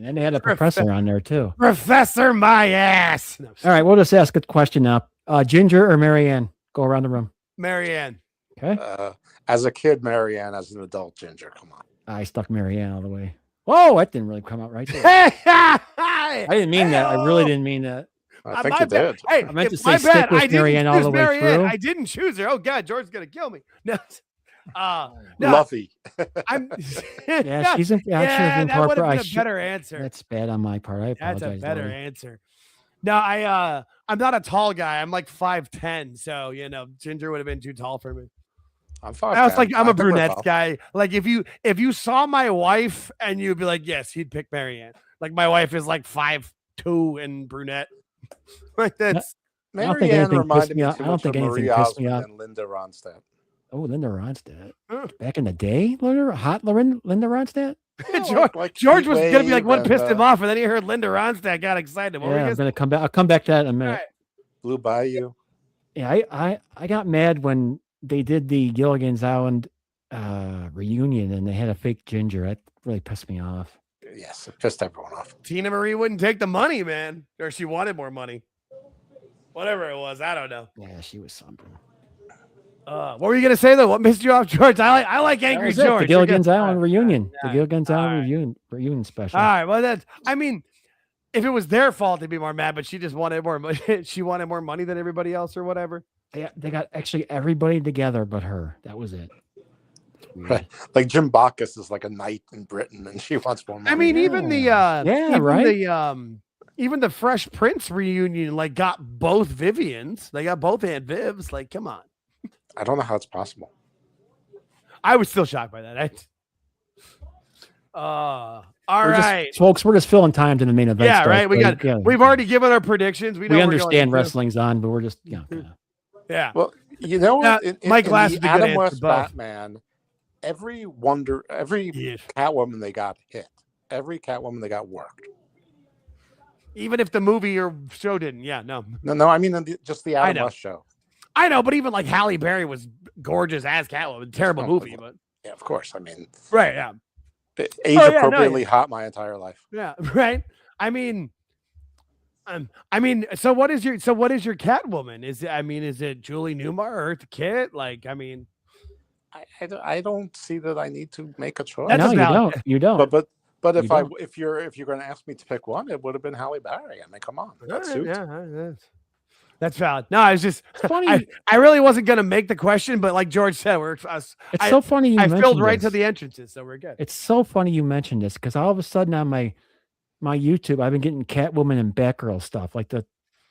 then they had a professor on there too. Professor my ass. No, all right, we'll just ask a question now. Ginger or Marianne? Go around the room. Marianne. Okay. As a kid, Marianne. As an adult, Ginger. Come on. I stuck Marianne all the way. Whoa, that didn't really come out right there. I didn't mean that. I really didn't mean that. I think you did. Hey, I meant to say stick with Marianne all the way through. I didn't choose her. Oh God, George's gonna kill me. No. Luffy. She's in. That would have been a better answer. That's bad on my part. I apologize. That's a better answer. No, I'm not a tall guy. I'm like 5'10", so Ginger would have been too tall for me. I'm 5'10". I was like, I'm a brunette guy. Like if you saw my wife and you'd be like, yes, he'd pick Marianne. Like my wife is like 5'2" and brunette. Like that's Marianne reminded me too I don't much think of anything Marie pissed me Osmond off. and Linda Ronstadt. Oh, Linda Ronstadt. Back in the day, Linda Ronstadt? George was gonna be like what pissed him off, and then he heard Linda Ronstadt, got excited. I'm gonna come back. I'll come back to that in a minute. Right. Blue Bayou. Yeah, I got mad when they did the Gilligan's Island reunion and they had a fake Ginger. That really pissed me off. Yes, it pissed everyone off. Tina Marie wouldn't take the money, man, or she wanted more money. Whatever it was, I don't know. Yeah, she was something. What were you gonna say though? What missed you off, George? I like Angry George. The Gilligan's Island reunion. The Gilligan's Island reunion special. All right. Well, if it was their fault, they'd be more mad. But she just wanted more money. She wanted more money than everybody else, or whatever. They got actually everybody together but her. That was it. Right. Like Jim Bacchus is like a knight in Britain, and she wants more money. I mean, even the even the Fresh Prince reunion, like, got both Vivians. They got both Aunt Vivs. Like, come on. I don't know how it's possible. I was still shocked by that. All right, folks. We're just filling time to the main event. Yeah, right. We've already given our predictions. We understand wrestling's on, but we're just yeah. Well, Mike Glass in the Adam West Batman, every Catwoman they got hit. Every Catwoman they got worked. Even if the movie or show didn't. Yeah, no. I mean just the Adam West show. I know, but even like Halle Berry was gorgeous as Catwoman. Terrible movie, but yeah, of course. I mean, right? Yeah, age appropriately hot my entire life. Yeah, right. I mean, so what is your Catwoman? Is it Julie Newmar or Eartha Kitt? Like, I mean, I don't see that I need to make a choice. No, you don't. But if you're going to ask me to pick one, it would have been Halle Berry. I mean, come on, that's valid. No, I was just funny. I really wasn't going to make the question, but like George said, it's so funny. I filled right to the entrances, so we're good. It's so funny you mentioned this because all of a sudden on my YouTube, I've been getting Catwoman and Batgirl stuff, like the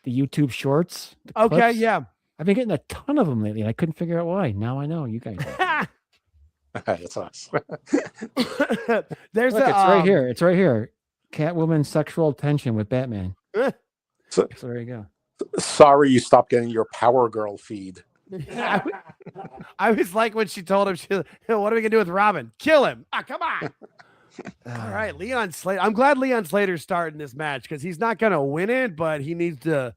YouTube shorts. Okay, clips. Yeah. I've been getting a ton of them lately. And I couldn't figure out why. Now I know you guys. That's us. It's right here. It's right here. Catwoman sexual tension with Batman. So there you go. Sorry, you stopped getting your Power Girl feed. I was like when she told him, "What are we gonna do with Robin? Kill him? Come on!" All right, Leon Slater. I'm glad Leon Slater's starting this match because he's not gonna win it, but he but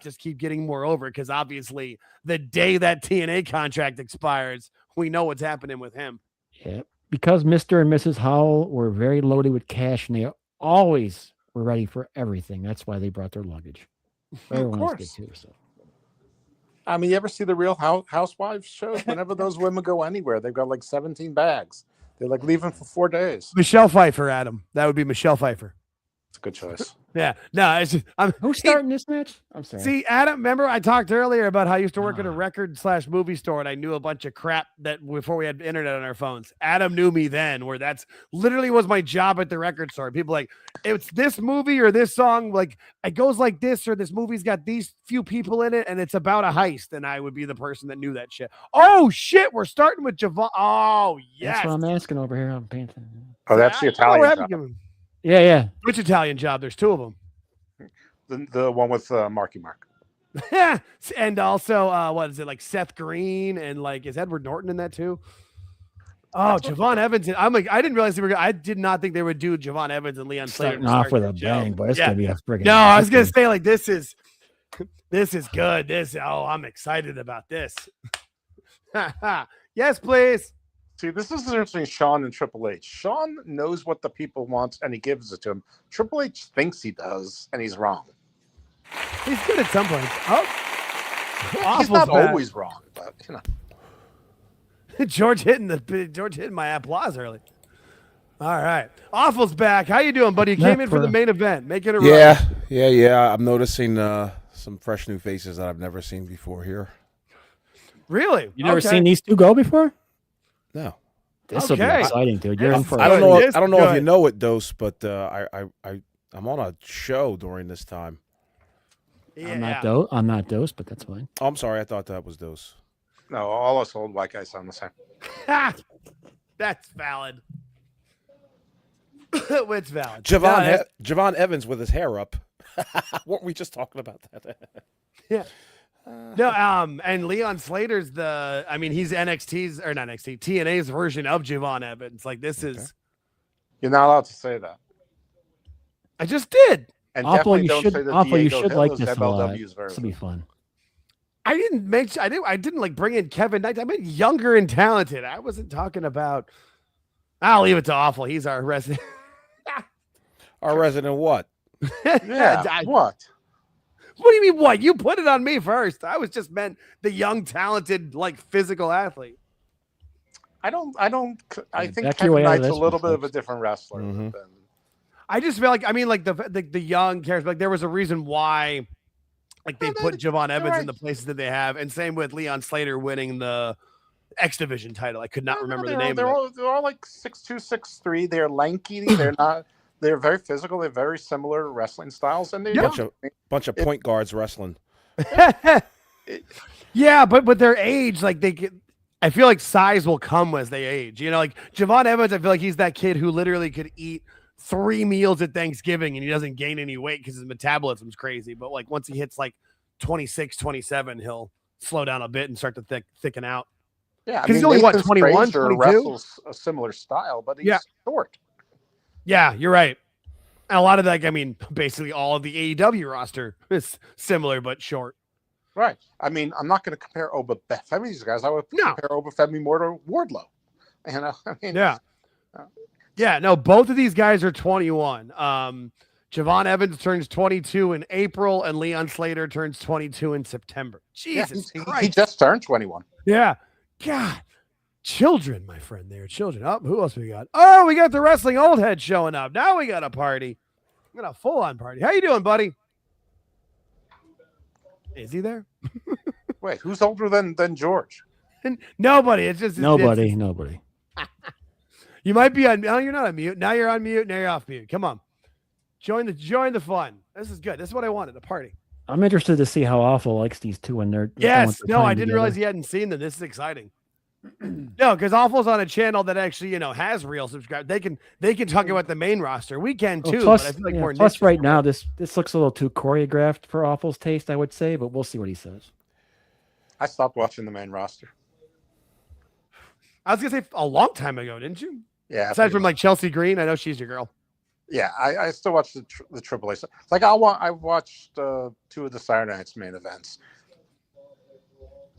just keep getting more over because obviously the day that TNA contract expires, we know what's happening with him. Yeah, because Mr. and Mrs. Howell were very loaded with cash and they always were ready for everything. That's why they brought their luggage. Of course. Too, so. I mean, you ever see the Real Housewives shows? Whenever those women go anywhere, they've got like 17 bags. They're like leaving for 4 days. Michelle Pfeiffer, Adam. That would be Michelle Pfeiffer. It's a good choice. Yeah. No, it's just, Who's starting this match? I'm sorry. See, Adam, remember I talked earlier about how I used to work at a record/movie store and I knew a bunch of crap that before we had internet on our phones. Adam knew me then, where that's literally was my job at the record store. People like, it's this movie or this song, like it goes like this, or this movie's got these few people in it and it's about a heist. And I would be the person that knew that shit. Oh shit, we're starting with Javon. Oh, yes. That's what I'm asking over here. I'm paying attention. Oh, that's the Italian job. Yeah. Which Italian job? There's two of them. The one with Marky Mark. And also, what is it, like Seth Green and like is Edward Norton in that too? Oh, Javon Evans. I'm like, I didn't realize I did not think they would do Javon Evans and Leon Slater. Starting off with a bang, but it's gonna be a friggin' No, I was gonna say like this is good. I'm excited about this. Yes, please. See, this is interesting. Sean and Triple H. Sean knows what the people want and he gives it to him. Triple H thinks he does, and he's wrong. He's good at some point. Oh, he's not always wrong, but you know. George hitting my applause early. All right, Awful's back. How you doing, buddy? You came in for the main event, making it right. Yeah. I'm noticing some fresh new faces that I've never seen before here. Really? You never seen these two go before? No. This will be exciting, dude. You're in for. I don't know if you know it, Dose, but I'm on a show during this time. Yeah. I'm not Dose, but that's fine. Oh, I'm sorry. I thought that was Dose. No, all us old white guys sound the same. That's valid. It's valid. Javon Evans with his hair up. Weren't we just talking about that? Yeah. No, and Leon Slater's he's NXT's or not NXT, TNA's version of Javon Evans. Like this is. You're not allowed to say that. I just did. And Awful, definitely don't say that you should like this a lot. MLW's version. This will be fun. I didn't like bring in Kevin Knight. I meant younger and talented. I wasn't talking about. I'll leave it to Awful. He's our resident. Our resident what? Yeah. What? What do you mean? What? You put it on me first. I was just meant the young, talented, like physical athlete. I think Kevin Knight's a little bit of a different wrestler. Mm-hmm. Than... I just feel like the young characters. Like there was a reason why, like they put Javon Evans in the places that they have, and same with Leon Slater winning the X Division title. I could not remember the name. They're all like 6'2", 6'3". They're lanky. They're not. They're very physical. They're very similar wrestling styles, and they're bunch of point guards wrestling. Yeah, but their age, like I feel like size will come as they age. You know, like Javon Evans, I feel like he's that kid who literally could eat 3 meals at Thanksgiving and he doesn't gain any weight because his metabolism's crazy. But like once he hits like 26, 27, he'll slow down a bit and start to thicken out. Yeah, because he's only 21, 22? Wrestles a similar style, but he's short. Yeah, you're right. And a lot of that, basically all of the AEW roster is similar but short. Right. I mean, I'm not going to compare Oba Femi to these guys. I would compare Oba Femi more to Wardlow. You know, I mean, yeah. No, both of these guys are 21. Javon Evans turns 22 in April, and Leon Slater turns 22 in September. Jesus Christ. He just turned 21. Yeah. God. Children, my friend. They're children. Oh, who else we got? Oh, we got the wrestling old head showing up. Now we got a party. We got a full-on party. How you doing, buddy? Is he there? Wait, who's older than George? Nobody. It's just nobody. You might be on. No, you're not on mute. Now you're on mute. Now you're off mute. Come on. Join the fun. This is good. This is what I wanted, a party. I'm interested to see how Awful likes these two when they're. Yes. No, I didn't realize he hadn't seen them. This is exciting. No, because Awful's on a channel that actually, has real subscribers. They can talk about the main roster. We can too. Plus, but I feel like more plus right now, this looks a little too choreographed for Awful's taste, I would say, but we'll see what he says. I stopped watching the main roster. I was gonna say a long time ago, didn't you? Yeah. Aside from like Chelsea Green, I know she's your girl. Yeah, I still watch the AAA. Like I watched 2 of the Saturday Night's main events.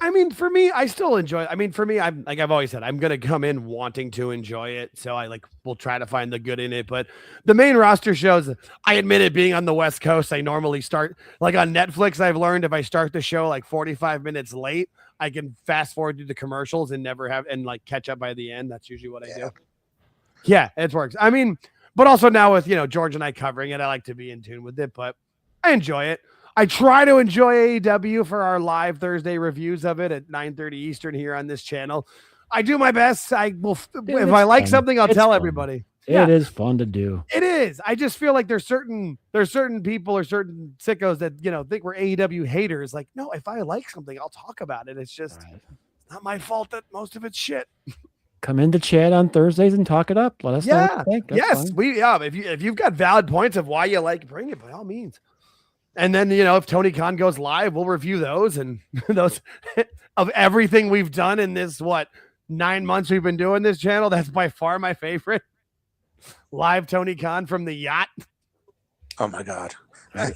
I mean, for me, I still enjoy it. I mean, for me, I'm like I've always said, I'm gonna come in wanting to enjoy it. So I will try to find the good in it. But the main roster shows, I admit it, being on the West Coast, I normally start like on Netflix. I've learned if I start the show like 45 minutes late, I can fast forward through the commercials and never have and like catch up by the end. That's usually what I do. Yeah, it works. I mean, but also now with George and I covering it, I like to be in tune with it, but I enjoy it. I try to enjoy AEW for our live Thursday reviews of it at 9:30 Eastern here on this channel. I do my best. I will if I like something, I'll tell everybody. It is fun to do. It is. I just feel like there's certain people or certain sickos that think we're AEW haters. Like, no, if I like something, I'll talk about it. It's just not my fault that most of it's shit. Come into chat on Thursdays and talk it up. Let us know what you think. That's fine. If you've got valid points of why you like, bring it by all means. And then, if Tony Khan goes live, we'll review those and those of everything we've done in this, 9 months we've been doing this channel. That's by far my favorite. Live Tony Khan from the yacht. Oh my God.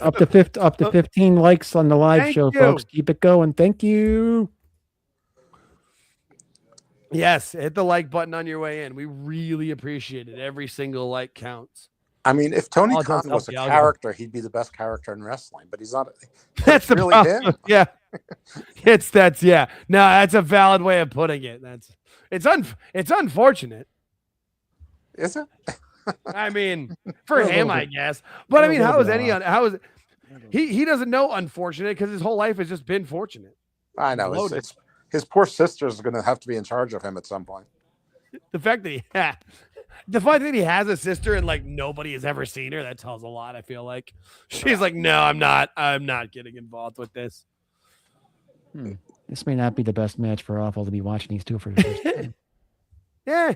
up to 15 likes on the live show, folks. Keep it going. Thank you. Yes. Hit the like button on your way in. We really appreciate it. Every single like counts. I mean, if Tony Khan was a character, he'd be the best character in wrestling, but he's not. That's the really problem. him. Yeah. No, that's a valid way of putting it. It's unfortunate. Is it? I mean, for him, I guess. But I mean, how is he doesn't know unfortunate because his whole life has just been fortunate. I know. His poor sister's going to have to be in charge of him at some point. The fact that he has a sister and like nobody has ever seen her, that tells a lot. I feel like she's like, no, I'm not getting involved with this. This may not be the best match for Awful to be watching these two for the first time. Yeah,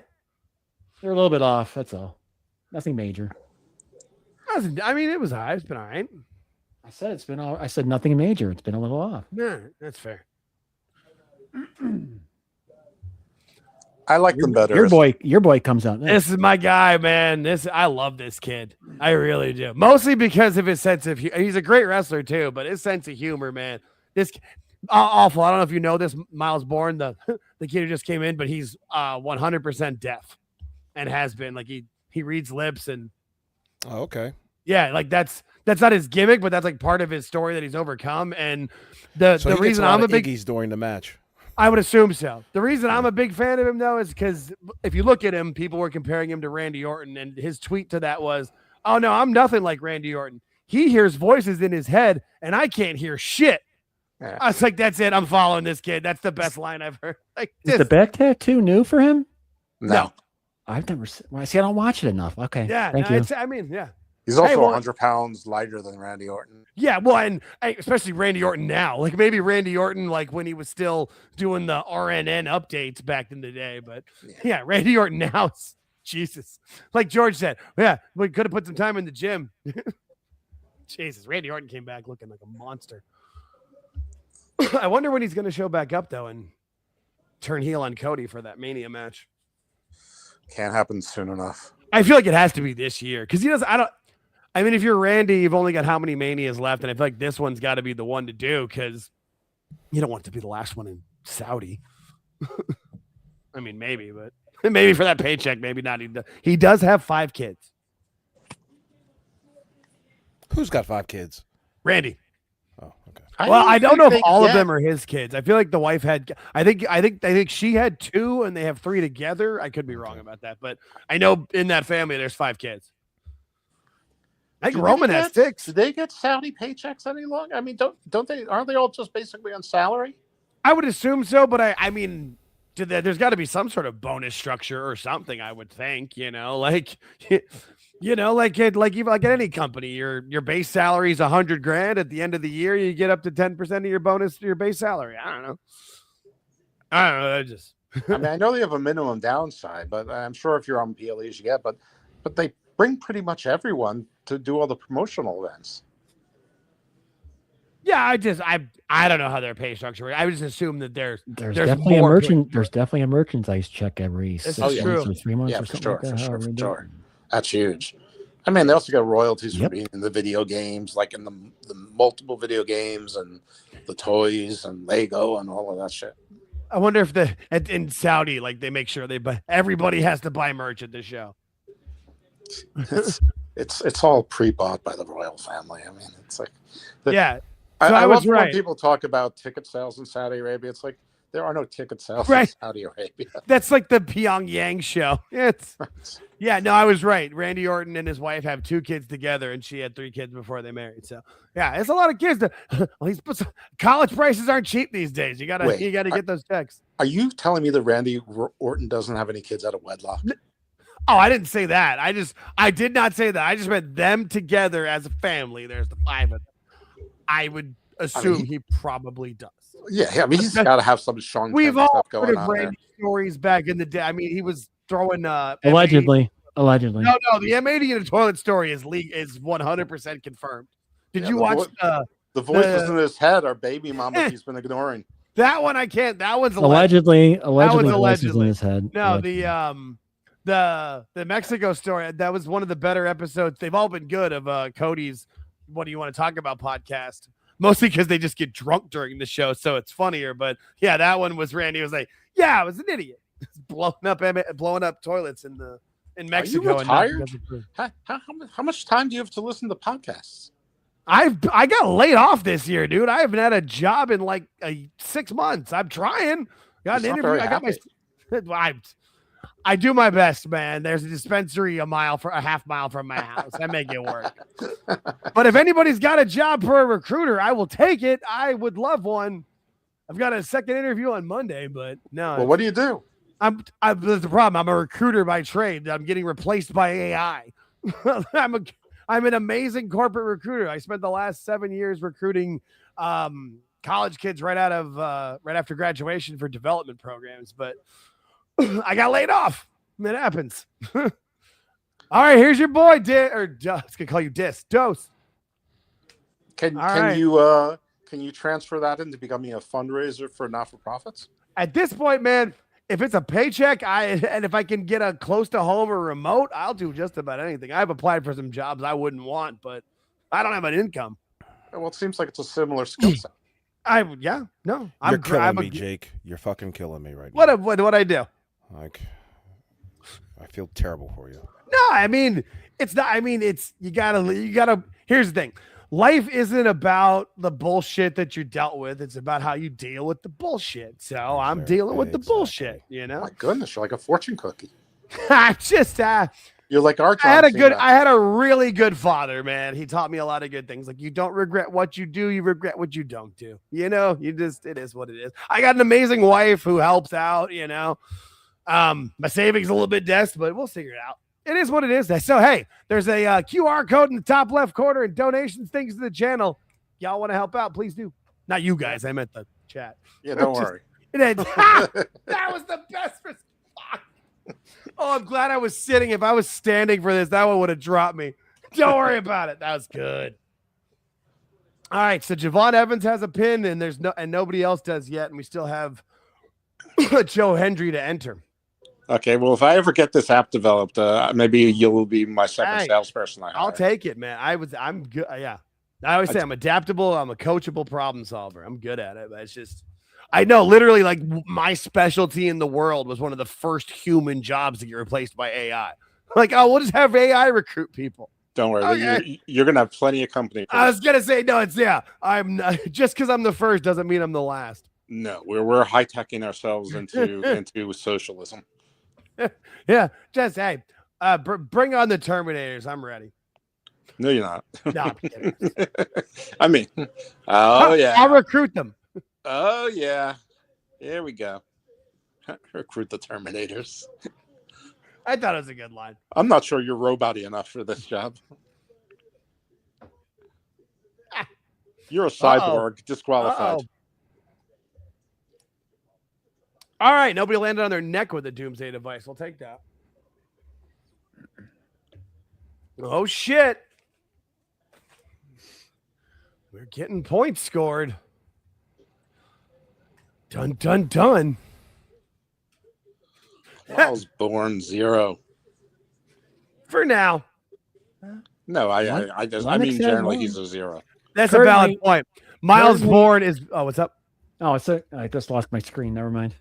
they're a little bit off. That's all. Nothing major. I mean, it was high. It's been all right. I said nothing major. It's been a little off. Yeah, that's fair. I like them better. Your boy comes out. This is my guy, man. I love this kid. I really do. Mostly because of his sense of humor. He's a great wrestler too, but his sense of humor, man. This awful. I don't know if you know this. Myles Borne, the kid who just came in, but he's 100% deaf and has been. Like he reads lips and. Oh, okay. Yeah, like that's not his gimmick, but that's like part of his story that he's overcome. And the reason I'm a big Iggy's during the match. I would assume so. The reason I'm a big fan of him, though, is because if you look at him, people were comparing him to Randy Orton, and his tweet to that was, "Oh no, I'm nothing like Randy Orton. He hears voices in his head, and I can't hear shit." Yeah. I was like, "That's it. I'm following this kid. That's the best line I've heard." Like, is the back tattoo new for him? No. I've never seen. I don't watch it enough. Okay, yeah, thank you. Yeah. He's also 100 pounds lighter than Randy Orton. Yeah, well, and especially Randy Orton now. Like maybe Randy Orton, like when he was still doing the RNN updates back in the day. But yeah, Randy Orton now, Jesus. Like George said, yeah, we could have put some time in the gym. Jesus, Randy Orton came back looking like a monster. I wonder when he's going to show back up, though, and turn heel on Cody for that Mania match. Can't happen soon enough. I feel like it has to be this year because he does. I mean, if you're Randy, you've only got how many Manias left, and I feel like this one's got to be the one to do because you don't want to be the last one in Saudi. I mean, maybe, but maybe for that paycheck, maybe not. He does have 5 kids. Who's got 5 kids? Randy. Oh, okay. I don't know if all of them are his kids. I feel like the wife had. I think she had 2, and they have 3 together. I could be wrong about that, but I know in that family there's 5 kids. I think Roman has 6. Do they get Saudi paychecks any longer? I mean, don't they? Aren't they all just basically on salary? I would assume so, but I mean, there's got to be some sort of bonus structure or something. I would think, like even like at any company, your base salary is $100,000. At the end of the year, you get up to 10% of your bonus to your base salary. I don't know. I mean, I know they have a minimum downside, but I'm sure if you're on PLEs, you get. But they bring pretty much everyone to do all the promotional events. Yeah, I don't know how their pay structure works. I would just assume that there's definitely there's definitely a merchandise check every 6 months or 3 months or something sure, like that. For sure. That's huge. I mean, they also get royalties Yep. for being in the video games, like in the multiple video games and the toys and Lego and all of that shit. I wonder if in Saudi, like they make sure everybody has to buy merch at the show. It's all pre-bought by the royal family. I mean, it's like Yeah. I, So I I was love when right. people talk about ticket sales in Saudi Arabia. It's like there are no ticket sales Right. in Saudi Arabia. That's like the Pyongyang show. Yeah, no, I was right. Randy Orton and his wife have 2 kids together, and she had 3 kids before they married. So yeah, it's a lot of kids. College prices aren't cheap these days. You gotta get those checks. Are you telling me that Randy Orton doesn't have any kids out of wedlock? Oh, I didn't say that. I did not say that. I just meant them together as a family. There's the 5 of them. I would assume he probably does. Yeah. I mean, he's got to have some Sean. We've Penn all stuff heard going of on there. Randy stories back in the day. I mean, he was throwing Allegedly. No, the M80 in a toilet story is 100% confirmed. Did you watch the voices in his head are baby mama he's been ignoring? that one? I can't. That one's Allegedly voices allegedly. in his head. No, Allegedly. the Mexico story, that was one of the better episodes. They've all been good of Cody's What Do You Want to Talk About podcast. Mostly because they just get drunk during the show, so it's funnier. But yeah, that one was Randy was like, "Yeah, I was an idiot, blowing up toilets in Mexico." Are you retired? How much time do you have to listen to podcasts? I got laid off this year, dude. I haven't had a job in like 6 months. I'm trying. Got an interview. I do my best, man. There's a dispensary a half mile from my house. I make it work. But if anybody's got a job for a recruiter, I will take it. I would love one. I've got a second interview on Monday, but no. Well, what do you do? That's the problem. I'm a recruiter by trade. I'm getting replaced by AI. I'm an amazing corporate recruiter. I spent the last 7 years recruiting college kids right after graduation for development programs, but I got laid off. It happens. All right, here's your boy, I was gonna call you Dose. Can you transfer that into becoming a fundraiser for not-for-profits? At this point, man, if it's a paycheck, and if I can get a close to home or remote, I'll do just about anything. I've applied for some jobs I wouldn't want, but I don't have an income. Well, it seems like it's a similar skill set. You're killing me, Jake. You're fucking killing me right now. What I do? Like, I feel terrible for you. No, I mean, it's not. I mean, it's you gotta. Here's the thing: life isn't about the bullshit that you dealt with. It's about how you deal with the bullshit. So I'm dealing with the bullshit. You know. My goodness, you're like a fortune cookie. I just you're like our. I had a really good father, man. He taught me a lot of good things. Like you don't regret what you do, you regret what you don't do. You know, it is what it is. I got an amazing wife who helps out. You know. My savings a little bit dest, but we'll figure it out. It is what it is. So, hey, there's a QR code in the top left corner and donations, things to the channel. Y'all want to help out, please do. Not you guys. I meant the chat. Yeah, don't worry. That was the best response. Oh, I'm glad I was sitting. If I was standing for this, that one would have dropped me. Don't worry about it. That was good. All right, so Javon Evans has a pin, and nobody else does yet, and we still have Joe Hendry to enter. Okay, well, if I ever get this app developed, maybe you'll be my second salesperson. I'll take it, man. I'm good. Yeah, I always say I'm adaptable. I'm a coachable problem solver. I'm good at it, but it's just I know literally like my specialty in the world was one of the first human jobs to get replaced by AI. Like, oh, we'll just have AI recruit people. Don't worry, okay. You're gonna have plenty of company. I was gonna say no. I'm not, just because I'm the first doesn't mean I'm the last. No, we're high-teching ourselves into socialism. Yeah, just hey, bring on the Terminators. I'm ready. No, you're not. No, I'm kidding. I mean, yeah, I'll recruit them. Oh yeah, here we go. Recruit the Terminators. I thought it was a good line. I'm not sure you're robot-y enough for this job. You're a cyborg, disqualified. All right, nobody landed on their neck with a doomsday device. We'll take that. Oh, shit. We're getting points scored. Dun, dun, dun. Myles Borne 0. For now. No, I Lennox has generally one. he's a 0. That's Currently- a valid point. Myles currently- Borne is. Oh, what's up? Oh, I just lost my screen. Never mind.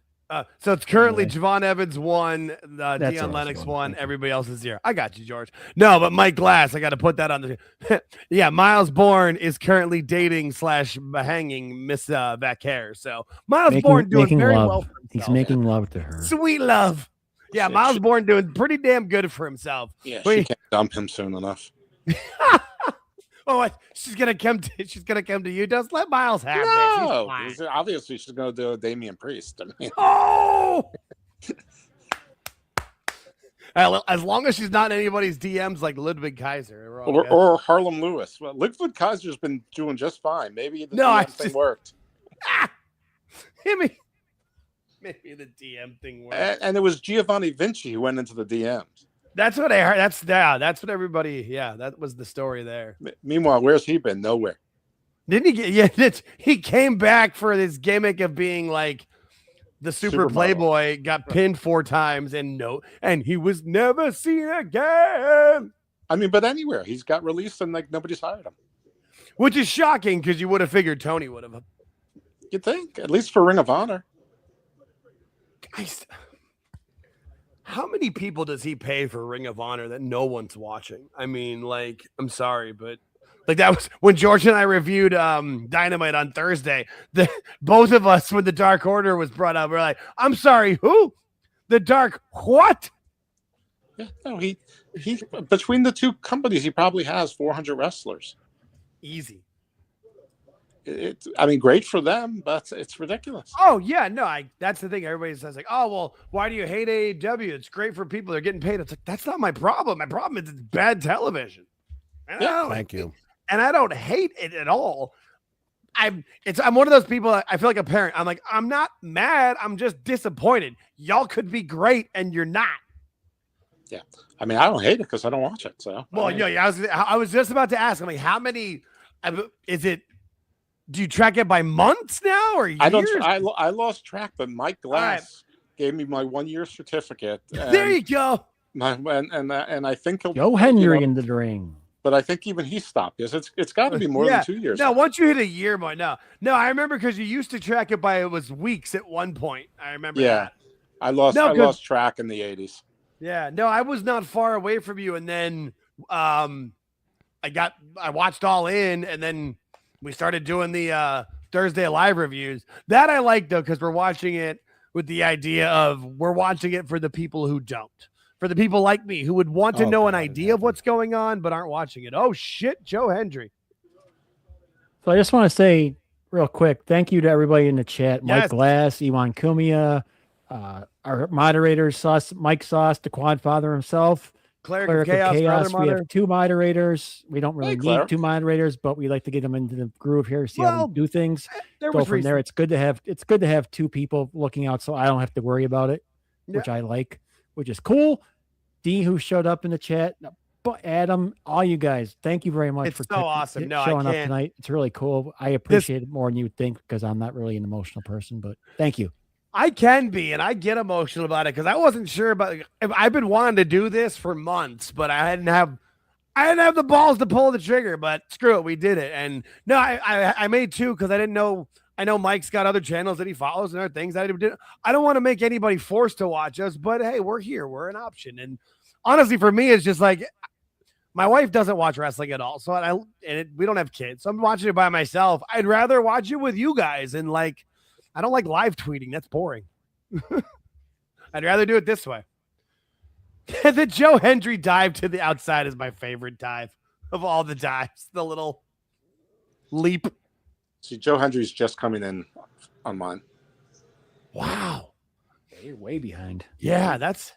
So it's currently Anyway. Javon Evans 1, That's Dion it. Lennox That's 1, it. everybody else is 0. I got you, George. No, but Mike Glass, I got to put that on the. Yeah, Myles Borne is currently dating / hanging Miss Vaquer. So Myles Borne doing making very love. well for himself. He's making love to her. Sweet love. Yeah, Myles Borne doing pretty damn good for himself. Yeah, Wait. she can't dump him soon enough. Oh, what? She's gonna come to you. Just let Myles have this. No, He's fine. obviously she's going to do a Damian Priest. I mean, Oh. As long as she's not in anybody's DMs like Ludwig Kaiser. we're all good. or Harlem Lewis. Well, Ludwig Kaiser's been doing just fine. Maybe the No, DM I thing just- worked. Maybe the DM thing works. And it was Giovanni Vinci who went into the DMs. That's what I heard. That's what everybody. Yeah, that was the story there. Meanwhile, where's he been? Nowhere. Didn't he get? Yeah, he came back for this gimmick of being like the super Supermodel. playboy. Got pinned 4 times and he was never seen again. I mean, but anywhere. He's got released and like nobody's hired him. Which is shocking because you would have figured Tony would have. You'd think, at least for Ring of Honor. How many people does he pay for Ring of Honor that no one's watching? I mean, like, I'm sorry, but like that was when George and I reviewed Dynamite on Thursday. Both of us, when the Dark Order was brought up, we're like, I'm sorry, who? The Dark what? Yeah, no, he between the two companies, he probably has 400 wrestlers. Easy. I mean, great for them, but it's ridiculous. Oh yeah, no, that's the thing. Everybody says like, oh well, why do you hate AEW? It's great for people; they're getting paid. It's like that's not my problem. My problem is it's bad television. And Yeah, Thank you. And I don't hate it at all. I'm one of those people. I feel like a parent. I'm like, I'm not mad. I'm just disappointed. Y'all could be great, and you're not. Yeah, I mean, I don't hate it because I don't watch it. So Well, I mean, yeah. I was just about to ask. I'm like, how many? Is it? Do you track it by months now or years? I don't. I lost track, but Mike Glass gave me my 1-year certificate. There you go. And I think he'll, Joe Hendry in the ring. But I think even he stopped because it's got to be more than 2 years. No, once you hit a year, boy. No. I remember because you used to track it by it was weeks at one point. I remember. Yeah, that. I lost track in the 80s. Yeah, no, I was not far away from you, and then I watched All In, and then we started doing the Thursday live reviews. That I like though, because we're watching it with the idea of we're watching it for the people who don't. For the people like me who would want to know an idea of what's going on, but aren't watching it. Oh shit, Joe Hendry. So I just want to say real quick, thank you to everybody in the chat. Yes. Mike Glass, Iwan Kumia, our moderators, Mike Sauce, the Quad Father himself, Cleric Cleric of of Chaos. Brother We Mother. have 2 moderators. We don't really Hey, need Cleric. 2 moderators, but we like to get them into the groove here, see how Well, we do things. There Go was from there. It's good to have 2 people looking out, so I don't have to worry about it, which I like, which is cool. D, who showed up in the chat, but Adam, all you guys, thank you very much It's for so awesome. No, I showing up can't. tonight. It's really cool. I appreciate it more than you think because I'm not really an emotional person, but thank you. I can be, and I get emotional about it because I wasn't sure about. I've been wanting to do this for months, but I didn't have the balls to pull the trigger. But screw it, we did it. And no, I made 2 because I didn't know. I know Mike's got other channels that he follows and other things. I don't want to make anybody forced to watch us, but hey, we're here. We're an option. And honestly, for me, it's just like my wife doesn't watch wrestling at all, so we don't have kids, so I'm watching it by myself. I'd rather watch it with you guys, and like. I don't like live tweeting. That's boring. I'd rather do it this way. The Joe Hendry dive to the outside is my favorite dive of all the dives. The little leap. See, Joe Hendry's just coming in on mine. Wow. Yeah, you're way behind. Yeah, that's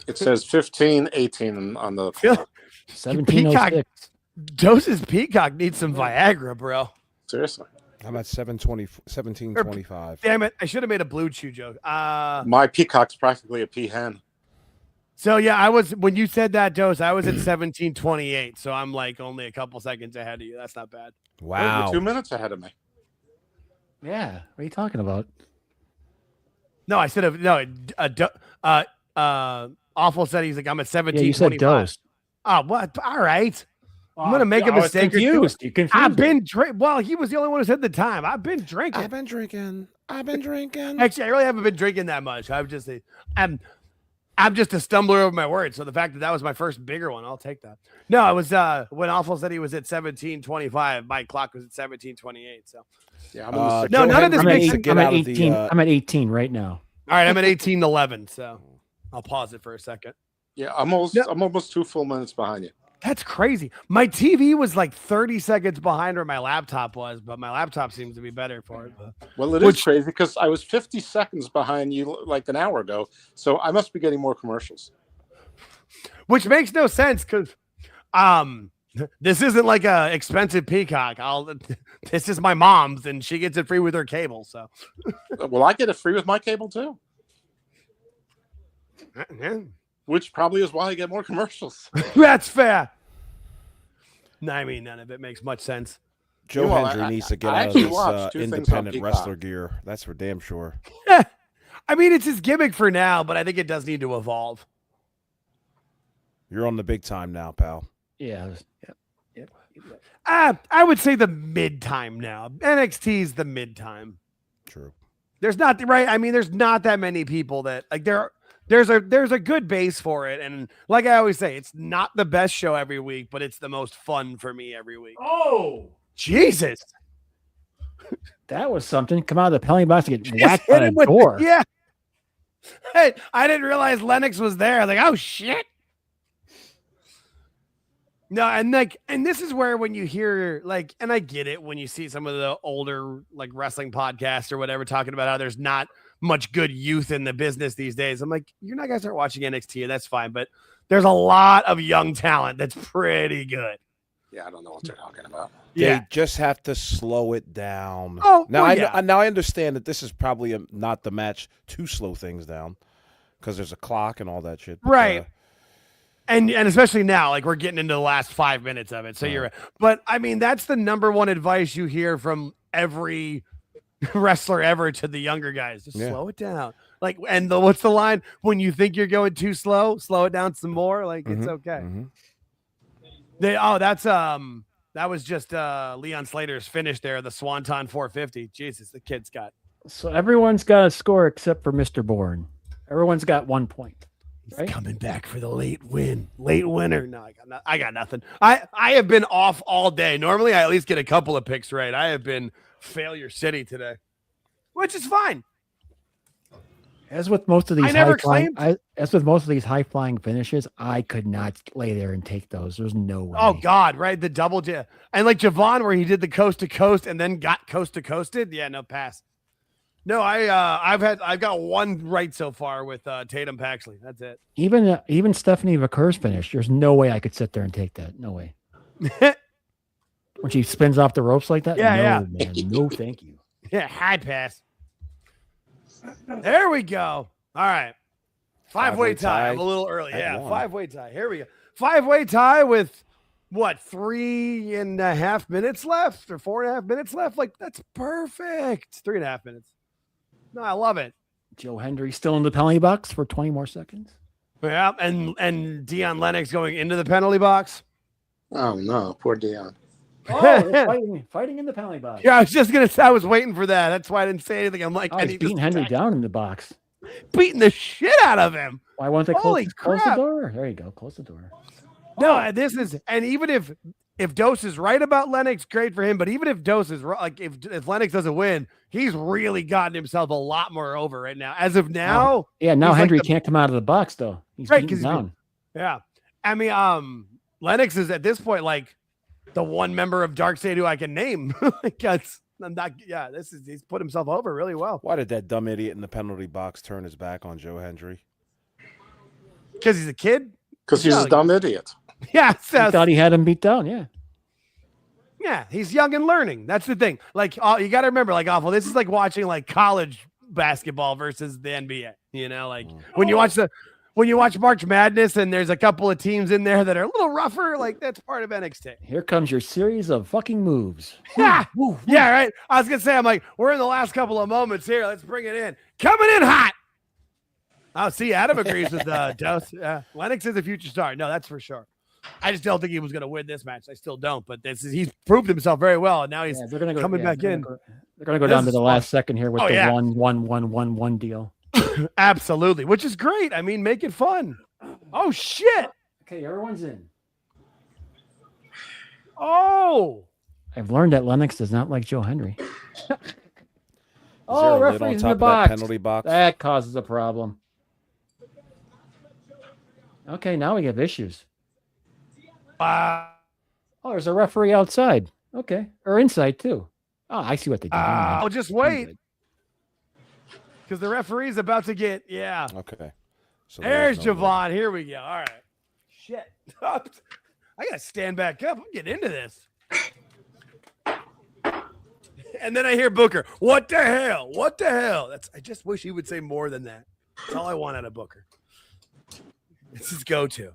It says 15-18 on the. 1706. Joseph's Peacock needs some Viagra, bro. Seriously, How about 1725? Damn it. I should have made a Blue Chew joke. my peacock's practically a peahen. So yeah, when you said that, Dose, I was at 1728. So I'm like only a couple seconds ahead of you. That's not bad. Wow. You're 2 minutes ahead of me. Yeah. What are you talking about? No, I said Awful said he's like, I'm at 1725. Yeah, you said dose. Oh, what? All right. I'm gonna make a I was mistake. confused. You confused. I've been drinking. Well, he was the only one who said the time. I've been drinking. I've been drinking. Actually, I really haven't been drinking that much. I'm just a stumbler over my words. So the fact that was my first bigger one, I'll take that. No, it was when Awful said he was at 17:25. My clock was at 17:28. So Yeah, no, none of this makes sense. I'm at 18. I'm at 18 right now. All right, I'm at 18:11. So I'll pause it for a second. Yeah, I'm almost 2 full minutes behind you. That's crazy. My TV was like 30 seconds behind where my laptop was, but my laptop seems to be better for it. Well, it is crazy because I was 50 seconds behind you like an hour ago, so I must be getting more commercials. Which makes no sense because this isn't like a expensive Peacock. This is my mom's, and she gets it free with her cable. So, well, I get it free with my cable too. Which probably is why I get more commercials. That's fair. No, I mean, none of it makes much sense. Joe Hendry needs to get out of this independent wrestler gear. That's for damn sure. I mean, it's his gimmick for now, but I think it does need to evolve. You're on the big time now, pal. Yeah. I would say the mid time now. NXT's the mid time. True. There's not there's not that many people that like there's a good base for it, and like I always say, it's not the best show every week, but it's the most fun for me every week. Oh, Jesus, that was something. Come out of the penalty box to get whacked by a door. Yeah, hey, I didn't realize Lennox was there. Like, oh shit. No, and this is where when you hear and I get it when you see some of the older wrestling podcasts or whatever talking about how there's not much good youth in the business these days. I'm like, you're not guys aren't watching NXT, and that's fine, but there's a lot of young talent that's pretty good. Yeah, I don't know what they're talking about. They just have to slow it down. Oh, now I understand that this is probably not the match to slow things down because there's a clock and all that shit. Right. And especially now, we're getting into the last 5 minutes of it. So you're, but I mean, that's the number one advice you hear from every wrestler ever to the younger guys. Just slow it down. What's the line? When you think you're going too slow it down some more. It's okay. Mm-hmm. That was just Leon Slater's finish there. The Swanton 450. Jesus, the kid's got. So everyone's got a score except for Mr. Borne. Everyone's got 1 point. Right? He's coming back for the late winner. No, I got nothing. I have been off all day. Normally I at least get a couple of picks right. I have been failure city today, which is fine. As with most of these high flying finishes, I could not lay there and take those. There's no way. Oh God, right? The double and Javon where he did the coast to coast and then got coast to coasted. Yeah, no pass. No, I've got one right so far with Tatum Paxley. That's it. Even Stephanie McCur's finish. There's no way I could sit there and take that. No way. When she spins off the ropes like that. Yeah, man, no, thank you. Yeah, high pass. There we go. All right, five-way tie. I'm a little early. Yeah, 5-way tie. Here we go. 5-way tie with what 3.5 minutes left or 4.5 minutes left. That's perfect. 3.5 minutes. No, I love it. Joe Hendry still in the penalty box for 20 more seconds. Yeah, and Dion Lennox going into the penalty box. Oh no, poor Dion. Oh, fighting in the penalty box. Yeah, I was just gonna say I was waiting for that. That's why I didn't say anything. I'm like, he's beating Hendry down in the box. Beating the shit out of him. Why won't they close the door? There you go. Close the door. No, this is, and even if Dose is right about Lennox, great for him. But even if Dose is right, if Lennox doesn't win, he's really gotten himself a lot more over right now. As of now, now Hendry can't come out of the box though. He's beaten down. Yeah, I mean, Lennox is at this point the one member of Dark State who I can name. He's put himself over really well. Why did that dumb idiot in the penalty box turn his back on Joe Hendry? Because he's a kid. Because he's a dumb idiot. Yeah, he thought he had him beat down. Yeah, he's young and learning. That's the thing. You got to remember, Awful. This is like watching college basketball versus the NBA. When you watch March Madness and there's a couple of teams in there that are a little rougher, that's part of NXT. Here comes your series of fucking moves. Yeah, yeah, right. I was gonna say, I'm like, we're in the last couple of moments here. Let's bring it in. Coming in hot. Oh, see, Adam agrees with Dose. Yeah, Lennox is a future star. No, that's for sure. I just don't think he was going to win this match. I still don't, but he's proved himself very well, and now he's they're gonna go, coming back in. They're going to go down to the last second here with the yeah. 1-1-1-1-1 deal. Absolutely, which is great. I mean, make it fun. Oh shit! Okay, everyone's in. Oh, I've learned that Lennox does not like Joe Hendry. Oh, referee's in the box. Penalty box. That causes a problem. Okay, now we have issues. wow. Oh, there's a referee outside. Okay, or inside too. Oh, I see what they did. I'll just wait because the referee's about to get Okay. So There's Javon. Here we go. All right. Shit. I gotta stand back up. I'm getting into this. And then I hear Booker. What the hell? What the hell? I just wish he would say more than that. That's all I want out of Booker. It's his go-to.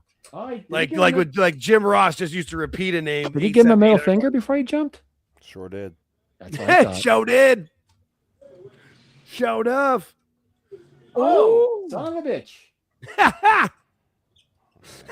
Like Jim Ross just used to repeat a name. Did he give him a middle finger before he jumped? Sure did. That's what I thought. Show did. Showed up. Oh, son of a bitch.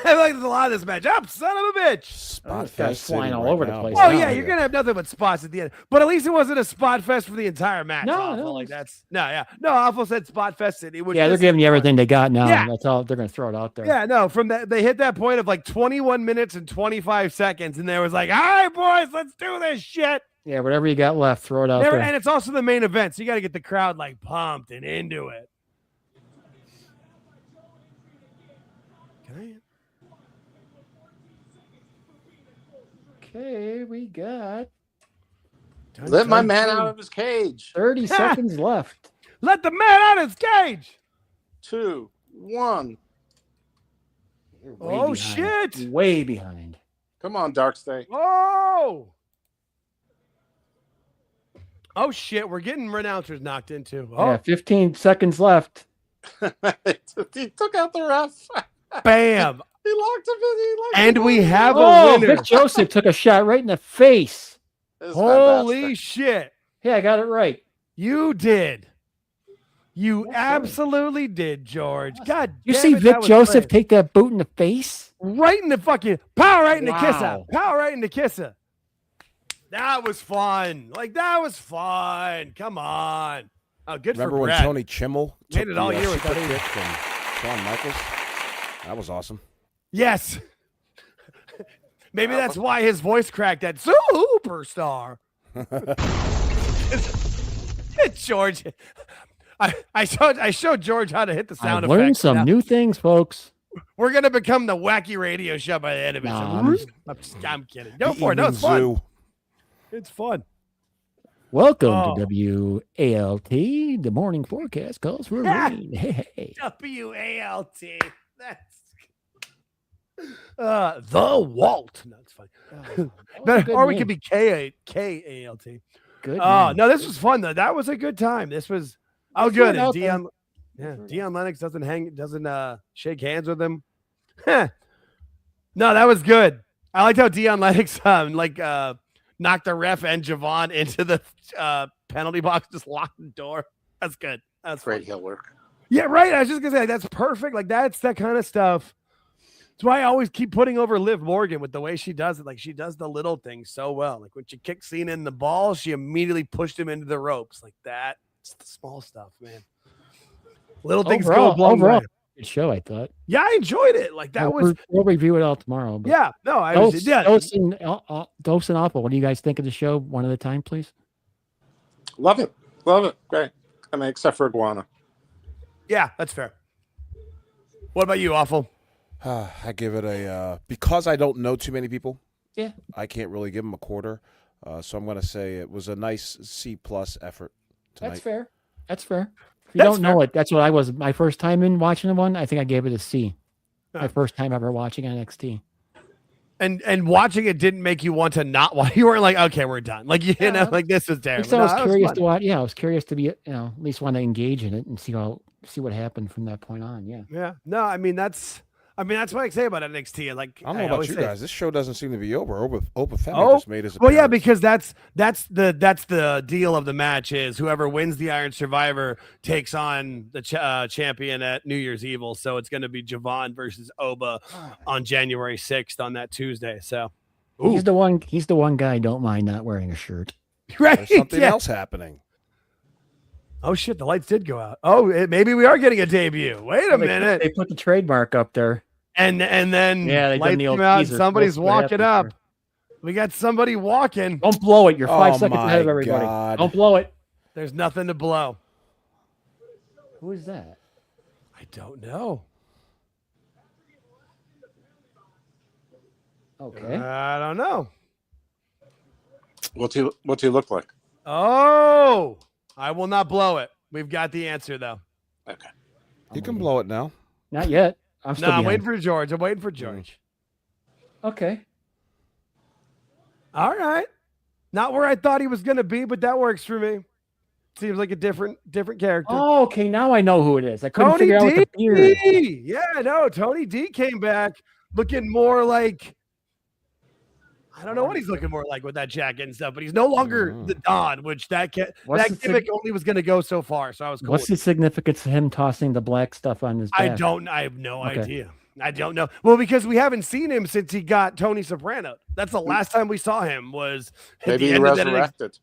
I like a lot of this match. Up, son of a bitch. Spot This guy's fest flying city all right over the now. place. Oh now. yeah, you're gonna have nothing but spots at the end. But at least it wasn't a spot fest for the entire match. No, Awful. no. Like that's no. Awful said spot fest. It was They're giving you everything they got now. Yeah. That's all they're going to throw it out there. Yeah, no. From that, they hit that point of like 21 minutes and 25 seconds, and there was like, "All right, boys, let's do this shit." Yeah, whatever you got left, throw it out there. And it's also the main event, so you got to get the crowd like pumped and into it. Okay, we got Let my man out of his cage. 30 seconds left. Let the man out of his cage. 2, 1. Oh, behind. shit. Way behind. Come on, Dark State. Oh. Oh, shit. We're getting renouncers knocked into. Oh, Yeah, 15 seconds left. He took out the ref. bam. He locked him in. And we have a Oh, winner. Vic Joseph took a shot right in the face. Holy shit. Hey, I got it right. You did. You Yes, absolutely did, George. God You damn see it, Vic that was Joseph great. take that boot in the face? Right in the fucking power, right in the kisser. Wow. Power right in the kisser. That was fun. Like, that was fun. Come on. Oh, good Remember for when Brad. Tony Chimmel Made took it all the year with super that. kick from Shawn Michaels? That was awesome. Yes. Maybe that's why his voice cracked at superstar. George. I showed George how to hit the sound I effects. learned some Now, new things, folks. we're gonna become the wacky radio show by the end of it. No, I'm kidding. Go The for it. No, Evening it's fun. Zoo. It's fun. Welcome Oh. to WALT. The morning forecast calls for rain. Hey. WALT. That's the Walt. No, it's fine. Or we could be KALT. Good. Oh name. no, this was fun though. That was a good time. This was Let's good. throw it And out Dion, Dion Lennox doesn't shake hands with him. No, that was good. I liked how Dion Lennox knocked the ref and Javon into the penalty box, just locked the door. That's good. That's Great fun. heel work. Yeah, right. I was just gonna say that's perfect. Like that's that kind of stuff. That's why I always keep putting over Liv Morgan with the way she does it. Like she does the little things so well. Like when she kicked Cena in the ball, she immediately pushed him into the ropes. Like that. It's the small stuff, man. Little things go a long way. Good show, I thought. Yeah, I enjoyed it. Like that was. We'll review it all tomorrow. But Yeah. No, I was. Yeah. Dose and Awful. What do you guys think of the show? One at a time, please. Love it. Love it. Great. I mean, except for Iguana. Yeah, that's fair. What about you, Awful? I give it a because I don't know too many people. Yeah. I can't really give them a quarter. So I'm going to say it was a nice C+ effort tonight. That's fair. That's fair. If you don't know it, that's what I was. My first time in watching the one, I think I gave it a C. My first time ever watching NXT. And watching it didn't make you want to not watch. You weren't like, okay, we're done. Like you know, like this is terrible. So I was No, that curious fun. to watch. Yeah, I was curious to be, at least want to engage in it and see what happened from that point on. Yeah. Yeah. No, I mean that's I mean, that's what I say about NXT. Like, I don't know about always you say, guys. This show doesn't seem to be over. Oba Femi Oh, just made his well, yeah, appearance. because that's the deal of the match is whoever wins the Iron Survivor takes on the champion at New Year's Evil. So it's going to be Javon versus Oba on January 6th on that Tuesday. So He's the one. He's the one guy I don't mind not wearing a shirt. right, There's something else happening. Oh shit, the lights did go out. Oh, maybe we are getting a debut. Wait a minute. They put the trademark up there. And then they lights done the old come out. teaser. Somebody's What walking happened up. here? We got somebody walking. Don't blow it. You're 5 seconds my ahead of everybody. God. Don't blow it. There's nothing to blow. Who is that? I don't know. Okay. I don't know. What's he look like? Oh, I will not blow it. We've got the answer though. Okay. You can blow it now. Not yet. I'm still No, I'm behind. waiting for George. I'm waiting for George. Okay. All right. Not where I thought he was going to be, but that works for me. Seems like a different character. Oh, okay. Now I know who it is. I couldn't Tony figure out with the beard. D. Yeah, no, Tony D came back looking more like, I don't know what he's looking more like with that jacket and stuff, but he's no longer the Don, which that gimmick only was going to go so far. So I was cool. What's the significance of him tossing the black stuff on his back? I have no idea. I don't know. Well, because we haven't seen him since he got Tony Soprano. That's the last time we saw him was at Maybe the he end of that resurrected.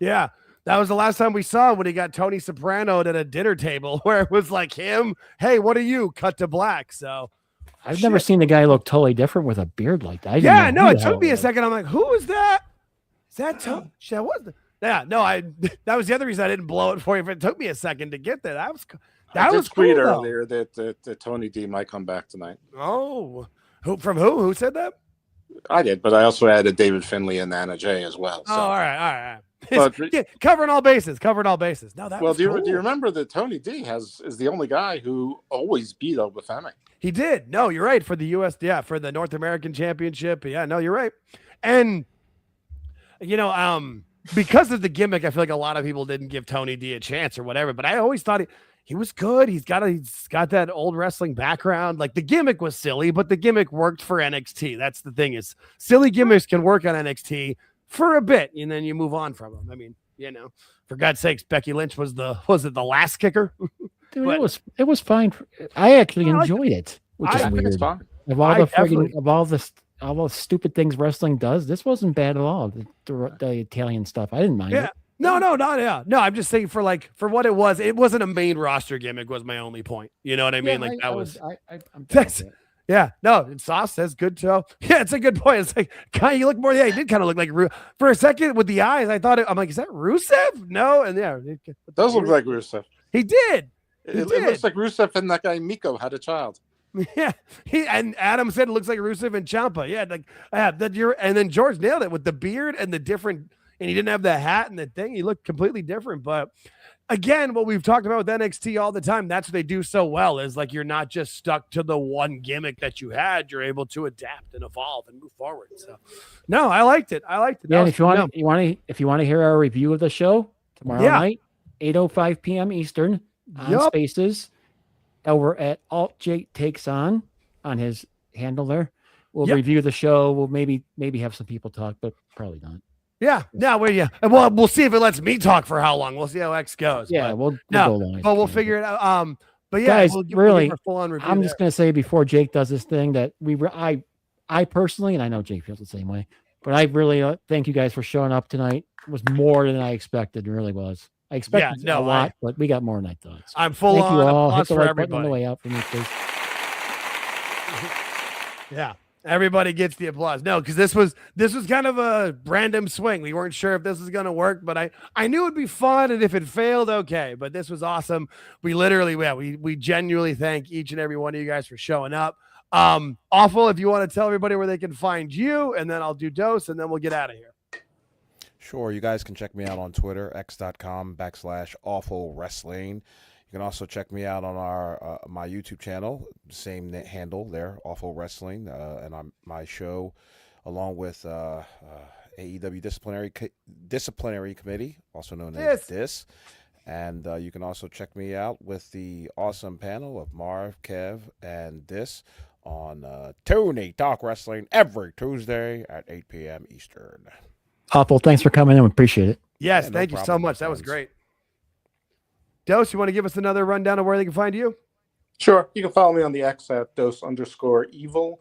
Yeah. That was the last time we saw him when he got Tony Soprano at a dinner table where it was like him. Hey, what are you? Cut to black. So I've never seen the guy look totally different with a beard like that. Yeah, no, it took me a second. I'm like, who is that? Is that Tony? Yeah, no, that was the other reason I didn't blow it for you. But it took me a second to get there. That was tweet cool, earlier that Tony D might come back tonight. Oh, who said that? I did, but I also added David Finley and Anna Jay as well. So. Oh, all right. But, covering all bases. No, that. Well, do you remember that Tony D is the only guy who always beat Oba Femi? He did. No, you're right for the U.S. Yeah, for the North American Championship. Yeah, no, you're right. And because of the gimmick, I feel like a lot of people didn't give Tony D a chance or whatever. But I always thought he was good. He's got that old wrestling background. Like the gimmick was silly, but the gimmick worked for NXT. That's the thing is silly gimmicks can work on NXT for a bit, and then you move on from them. I mean, for God's sakes, Becky Lynch was it the last kicker? Dude, it was fine. I actually enjoyed it, which is weird. It's fine. Of all the stupid things wrestling does, this wasn't bad at all. The Italian stuff, I didn't mind it. No, I'm just saying for what it was. It wasn't a main roster gimmick. Was my only point. You know what I mean? Yeah, no, it's sauce. That's good too. Yeah, it's a good point. It's like, kind of, you look more. Yeah, he did kind of look like for a second with the eyes. I thought I'm like, is that Rusev? No, and it does look like Rusev. He did. It looks like Rusev and that guy Miko had a child. Yeah, and Adam said it looks like Rusev and Ciampa. Yeah, and then George nailed it with the beard and the different. And he didn't have the hat and the thing. He looked completely different. But again, what we've talked about with NXT all the time, that's what they do so well is like you're not just stuck to the one gimmick that you had. You're able to adapt and evolve and move forward. So, no, I liked it. Yeah, and if you want to hear our review of the show tomorrow night, 8:05 p.m. Eastern on Spaces, over at AltJakeTakesOn on his handle there. We'll review the show. We'll maybe have some people talk, but probably not. Yeah, no, we'll see if it lets me talk for how long. We'll see how X goes. Yeah, we'll go long. But we'll figure it out. But yeah, guys, we'll give a full-on review. I'm just gonna say before Jake does this thing that I personally, and I know Jake feels the same way, but I really thank you guys for showing up tonight. It was more than I expected. It really was. I expected a lot, but we got more than I thought. So I'm full thank on. You all. Hit the for like everybody. button on the way out for me, please. Yeah. Everybody gets the applause. No, because this was kind of a random swing. We weren't sure if this was going to work, but I knew it'd be fun, and if it failed, okay. But this was awesome. We literally, we genuinely thank each and every one of you guys for showing up. Awful, if you want to tell everybody where they can find you, and then I'll do Dose, and then we'll get out of here. Sure, you guys can check me out on Twitter, x.com/awfulwrestling. You can also check me out on our my YouTube channel, same handle there, Awful Wrestling, and my show, along with AEW Disciplinary Committee, also known as DIS. And you can also check me out with the awesome panel of Marv, Kev, and DIS on Tony Talk Wrestling every Tuesday at 8 p.m. Eastern. Awful. Thanks for coming in. We appreciate it. Yes, Yeah, no thank you so problem, much. That was friends. great. Dose, you want to give us another rundown of where they can find you? Sure. You can follow me on the X at dose_evil.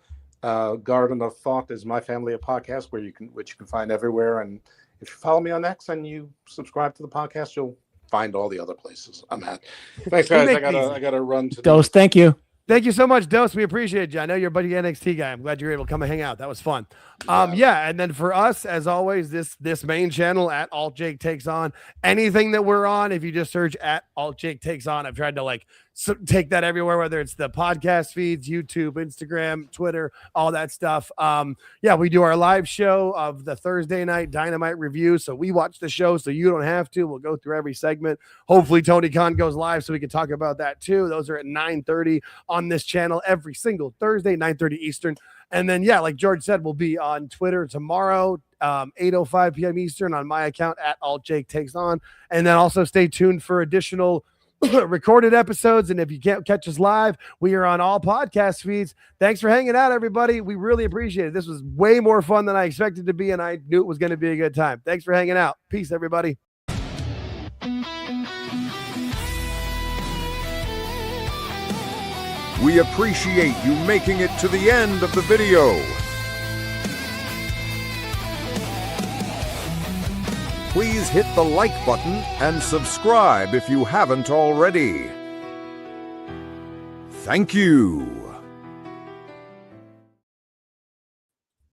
Garden of Thought is my family of podcasts which you can find everywhere. And if you follow me on X and you subscribe to the podcast, you'll find all the other places I'm at. Thanks, guys. I gotta run to Dose, thank you. Thank you so much, Dose. We appreciate you. I know you're a buddy NXT guy. I'm glad you were able to come and hang out. That was fun. Yeah, and then for us, as always, this main channel at AltJakeTakesOn. Anything that we're on, if you just search at AltJakeTakesOn, I've tried to take that everywhere, whether it's the podcast feeds, YouTube, Instagram, Twitter, all that stuff. Yeah, we do our live show of the Thursday night Dynamite review. So we watch the show so you don't have to. We'll go through every segment. Hopefully Tony Khan goes live so we can talk about that too. Those are at 9:30 on this channel every single Thursday, 9:30 Eastern. And then, yeah, like George said, we'll be on Twitter tomorrow, 8:05 p.m. Eastern on my account at AltJakeTakesOn. And then also stay tuned for additional recorded episodes. And if you can't catch us live, we are on all podcast feeds. Thanks for hanging out, everybody. We really appreciate it. This was way more fun than I expected to be, and I knew it was going to be a good time. Thanks for hanging out. Peace, everybody. We appreciate you making it to the end of the video. Please hit the like button and subscribe if you haven't already. Thank you.